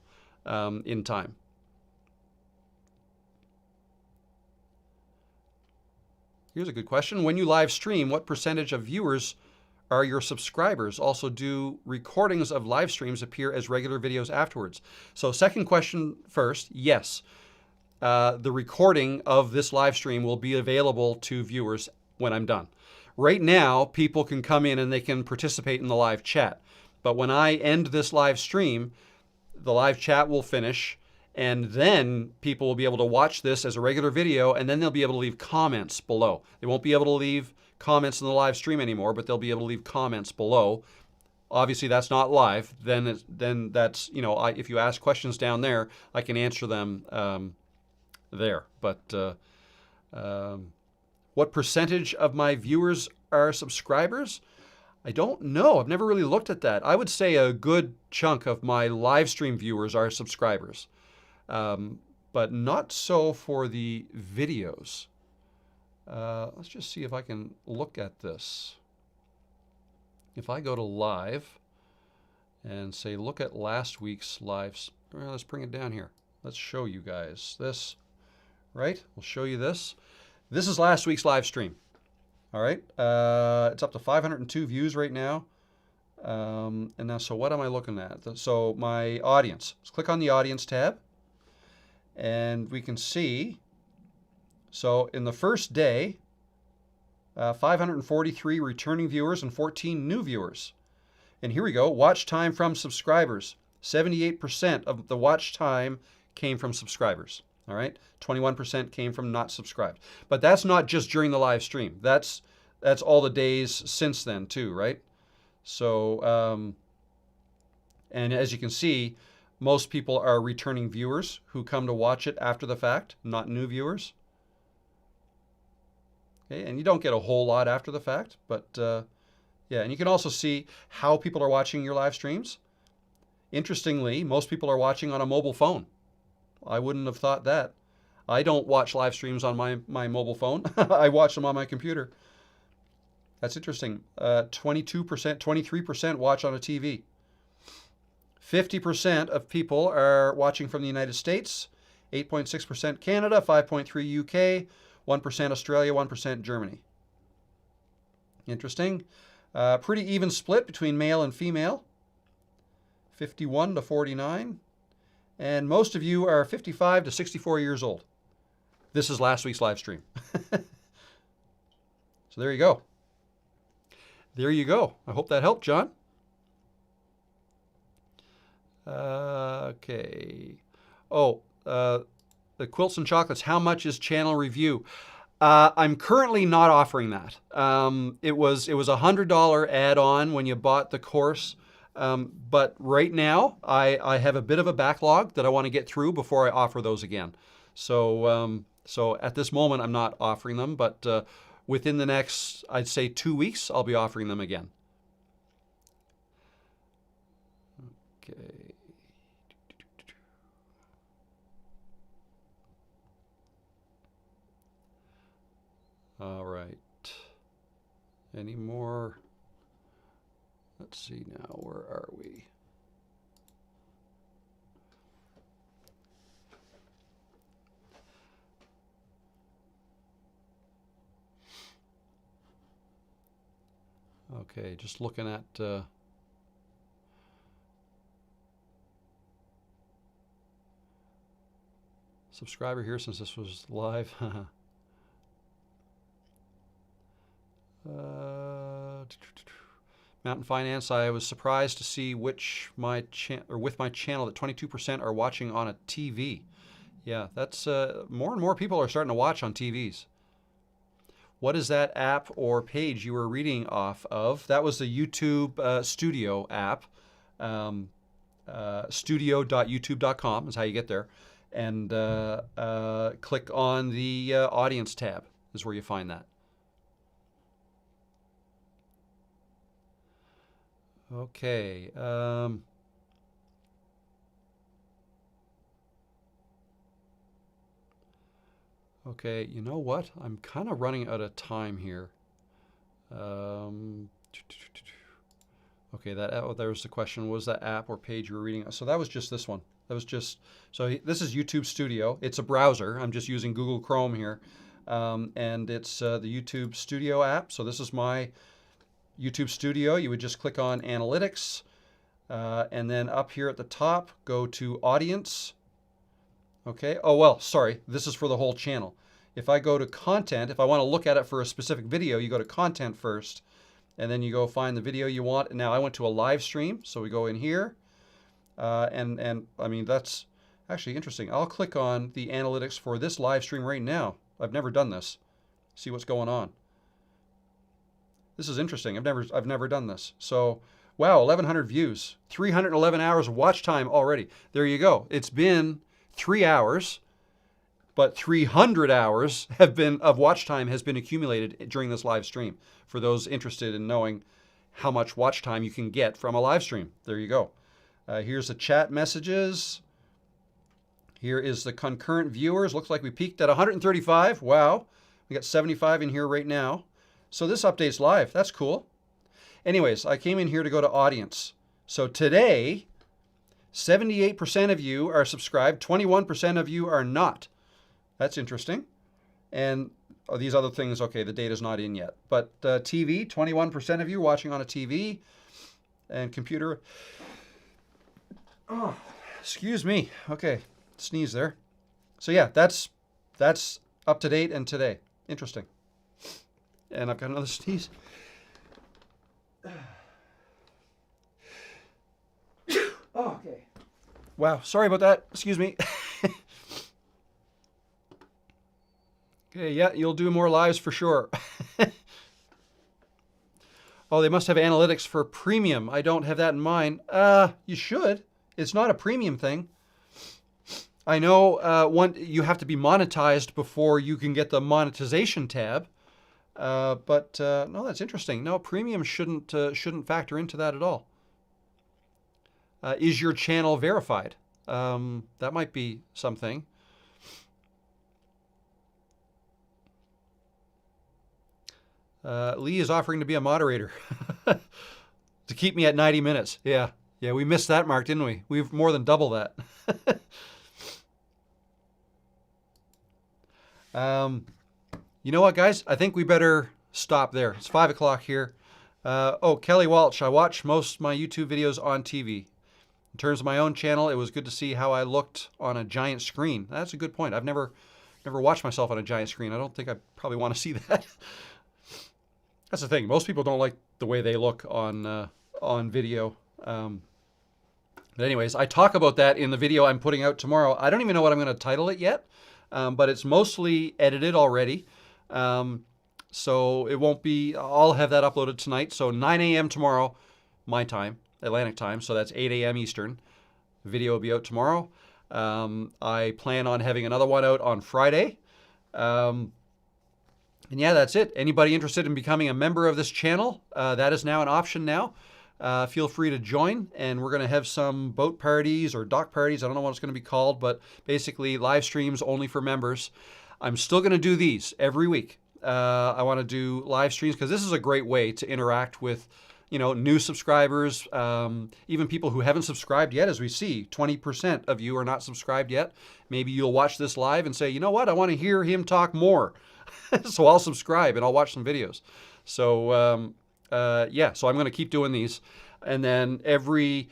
in time. Here's a good question. When you live stream, what percentage of viewers are your subscribers? Also, do recordings of live streams appear as regular videos afterwards? So second question first, yes. The recording of this live stream will be available to viewers when I'm done. Right now, people can come in and they can participate in the live chat. But when I end this live stream, the live chat will finish, and then people will be able to watch this as a regular video, and then they'll be able to leave comments below. They won't be able to leave comments in the live stream anymore, but they'll be able to leave comments below. Obviously, that's not live. Then that's, you know, if you ask questions down there, I can answer them there. But what percentage of my viewers are subscribers? I don't know. I've never really looked at that. I would say a good chunk of my live stream viewers are subscribers, but not so for the videos. Let's just see if I can look at this. If I go to live and say, look at last week's lives, well, let's bring it down here. Let's show you guys this, right? We'll show you this. This is last week's live stream. All right, it's up to 502 views right now. And now, so what am I looking at? So my audience, let's click on the audience tab, and we can see, so in the first day, 543 returning viewers and 14 new viewers. And here we go, watch time from subscribers. 78% of the watch time came from subscribers. All right, 21% came from not subscribed. But that's not just during the live stream. That's all the days since then too, right? So, and as you can see, most people are returning viewers who come to watch it after the fact, not new viewers. Okay, and you don't get a whole lot after the fact, but yeah, and you can also see how people are watching your live streams. Interestingly, most people are watching on a mobile phone. I wouldn't have thought that. I don't watch live streams on my mobile phone. I watch them on my computer. That's interesting. 22%, 23% watch on a TV. 50% of people are watching from the United States, 8.6% Canada, 5.3% UK, 1% Australia, 1% Germany. Interesting. Pretty even split between male and female, 51 to 49. And most of you are 55 to 64 years old. This is last week's live stream. So there you go. There you go. I hope that helped, John. Okay. Oh, the Quilts and Chocolates. How much is channel review? I'm currently not offering that. It was a $100 add-on when you bought the course. But right now, I have a bit of a backlog that I want to get through before I offer those again. So, so at this moment, I'm not offering them, but within the next, I'd say 2 weeks, I'll be offering them again. Okay. All right. Any more? Let's see now. Where are we? Okay, just looking at subscriber here since this was live. Mountain Finance. I was surprised to see with my channel that 22% are watching on a TV. Yeah, that's more and more people are starting to watch on TVs. What is that app or page you were reading off of? That was the YouTube Studio app. Studio.youtube.com is how you get there. And click on the audience tab is where you find that. Okay. Okay, you know what? I'm kind of running out of time here. Okay, there's the question. Was that app or page you were reading? So that was just this one. That was just, so this is YouTube Studio. It's a browser. I'm just using Google Chrome here. And it's the YouTube Studio app. So this is my YouTube Studio. You would just click on Analytics. And then up here at the top, go to Audience. Okay. Oh, well, sorry. This is for the whole channel. If I go to Content, if I want to look at it for a specific video, you go to Content first, and then you go find the video you want. And now I went to a live stream, so we go in here. And I mean, that's actually interesting. I'll click on the analytics for this live stream right now. I've never done this. See what's going on. This is interesting. I've never done this. So, wow, 1,100 views, 311 hours of watch time already. There you go. It's been 3 hours, but 300 hours of watch time has been accumulated during this live stream. For those interested in knowing how much watch time you can get from a live stream, there you go. Here's the chat messages. Here is the concurrent viewers. Looks like we peaked at 135. Wow, we got 75 in here right now. So this update's live. That's cool. Anyways, I came in here to go to audience. So today, 78% of you are subscribed, 21% of you are not. That's interesting. And these other things, okay, the data's not in yet. But TV, 21% of you watching on a TV, and computer. Oh, excuse me. Okay, sneeze there. So yeah, that's up to date and today. Interesting. And I've got another sneeze. Oh, okay. Wow, sorry about that. Excuse me. Okay, yeah, you'll do more lives for sure. Oh, they must have analytics for premium. I don't have that in mind. You should. It's not a premium thing. I know you have to be monetized before you can get the monetization tab. But no, that's interesting. No, premium shouldn't factor into that at all. Is your channel verified? That might be something. Lee is offering to be a moderator to keep me at 90 minutes. Yeah, we missed that mark, didn't we? We've more than double that. You know what, guys? I think we better stop there. It's 5 o'clock here. Oh, Kelly Walsh. I watch most of my YouTube videos on TV. In terms of my own channel, it was good to see how I looked on a giant screen. That's a good point. I've never watched myself on a giant screen. I don't think I probably want to see that. That's the thing. Most people don't like the way they look on video. But anyways, I talk about that in the video I'm putting out tomorrow. I don't even know what I'm going to title it yet, but it's mostly edited already. So it won't be, I'll have that uploaded tonight. So 9 a.m. tomorrow, my time, Atlantic time. So that's 8 a.m. Eastern. The video will be out tomorrow. I plan on having another one out on Friday. And yeah, that's it. Anybody interested in becoming a member of this channel, that is now an option now. Feel free to join, and we're going to have some boat parties or dock parties. I don't know what it's going to be called, but basically live streams only for members. I'm still going to do these every week. I want to do live streams because this is a great way to interact with, new subscribers, even people who haven't subscribed yet. As we see, 20% of you are not subscribed yet. Maybe you'll watch this live and say, you know what, I want to hear him talk more. So I'll subscribe and I'll watch some videos. So yeah, so I'm going to keep doing these. And then every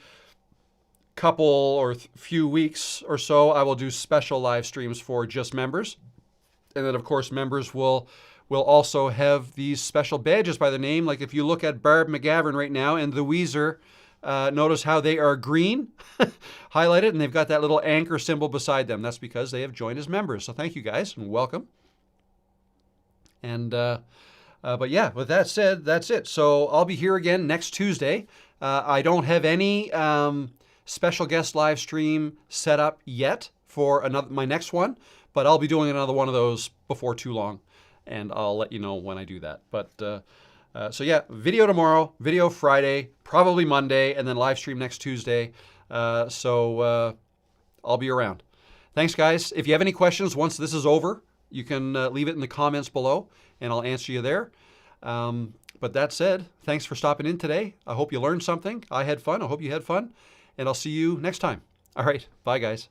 couple or few weeks or so, I will do special live streams for just members. And then, of course, members will also have these special badges by their name. Like if you look at Barb McGavern right now and the Weezer, notice how they are green, highlighted, and they've got that little anchor symbol beside them. That's because they have joined as members. So thank you guys and welcome. And but yeah, with that said, that's it. So I'll be here again next Tuesday. I don't have any special guest live stream set up yet for my next one, but I'll be doing another one of those before too long, and I'll let you know when I do that. But so yeah, video tomorrow, video Friday, probably Monday, and then live stream next Tuesday. So I'll be around. Thanks, guys. If you have any questions once this is over, you can leave it in the comments below, and I'll answer you there. But that said, thanks for stopping in today. I hope you learned something. I had fun. I hope you had fun. And I'll see you next time. All right. Bye, guys.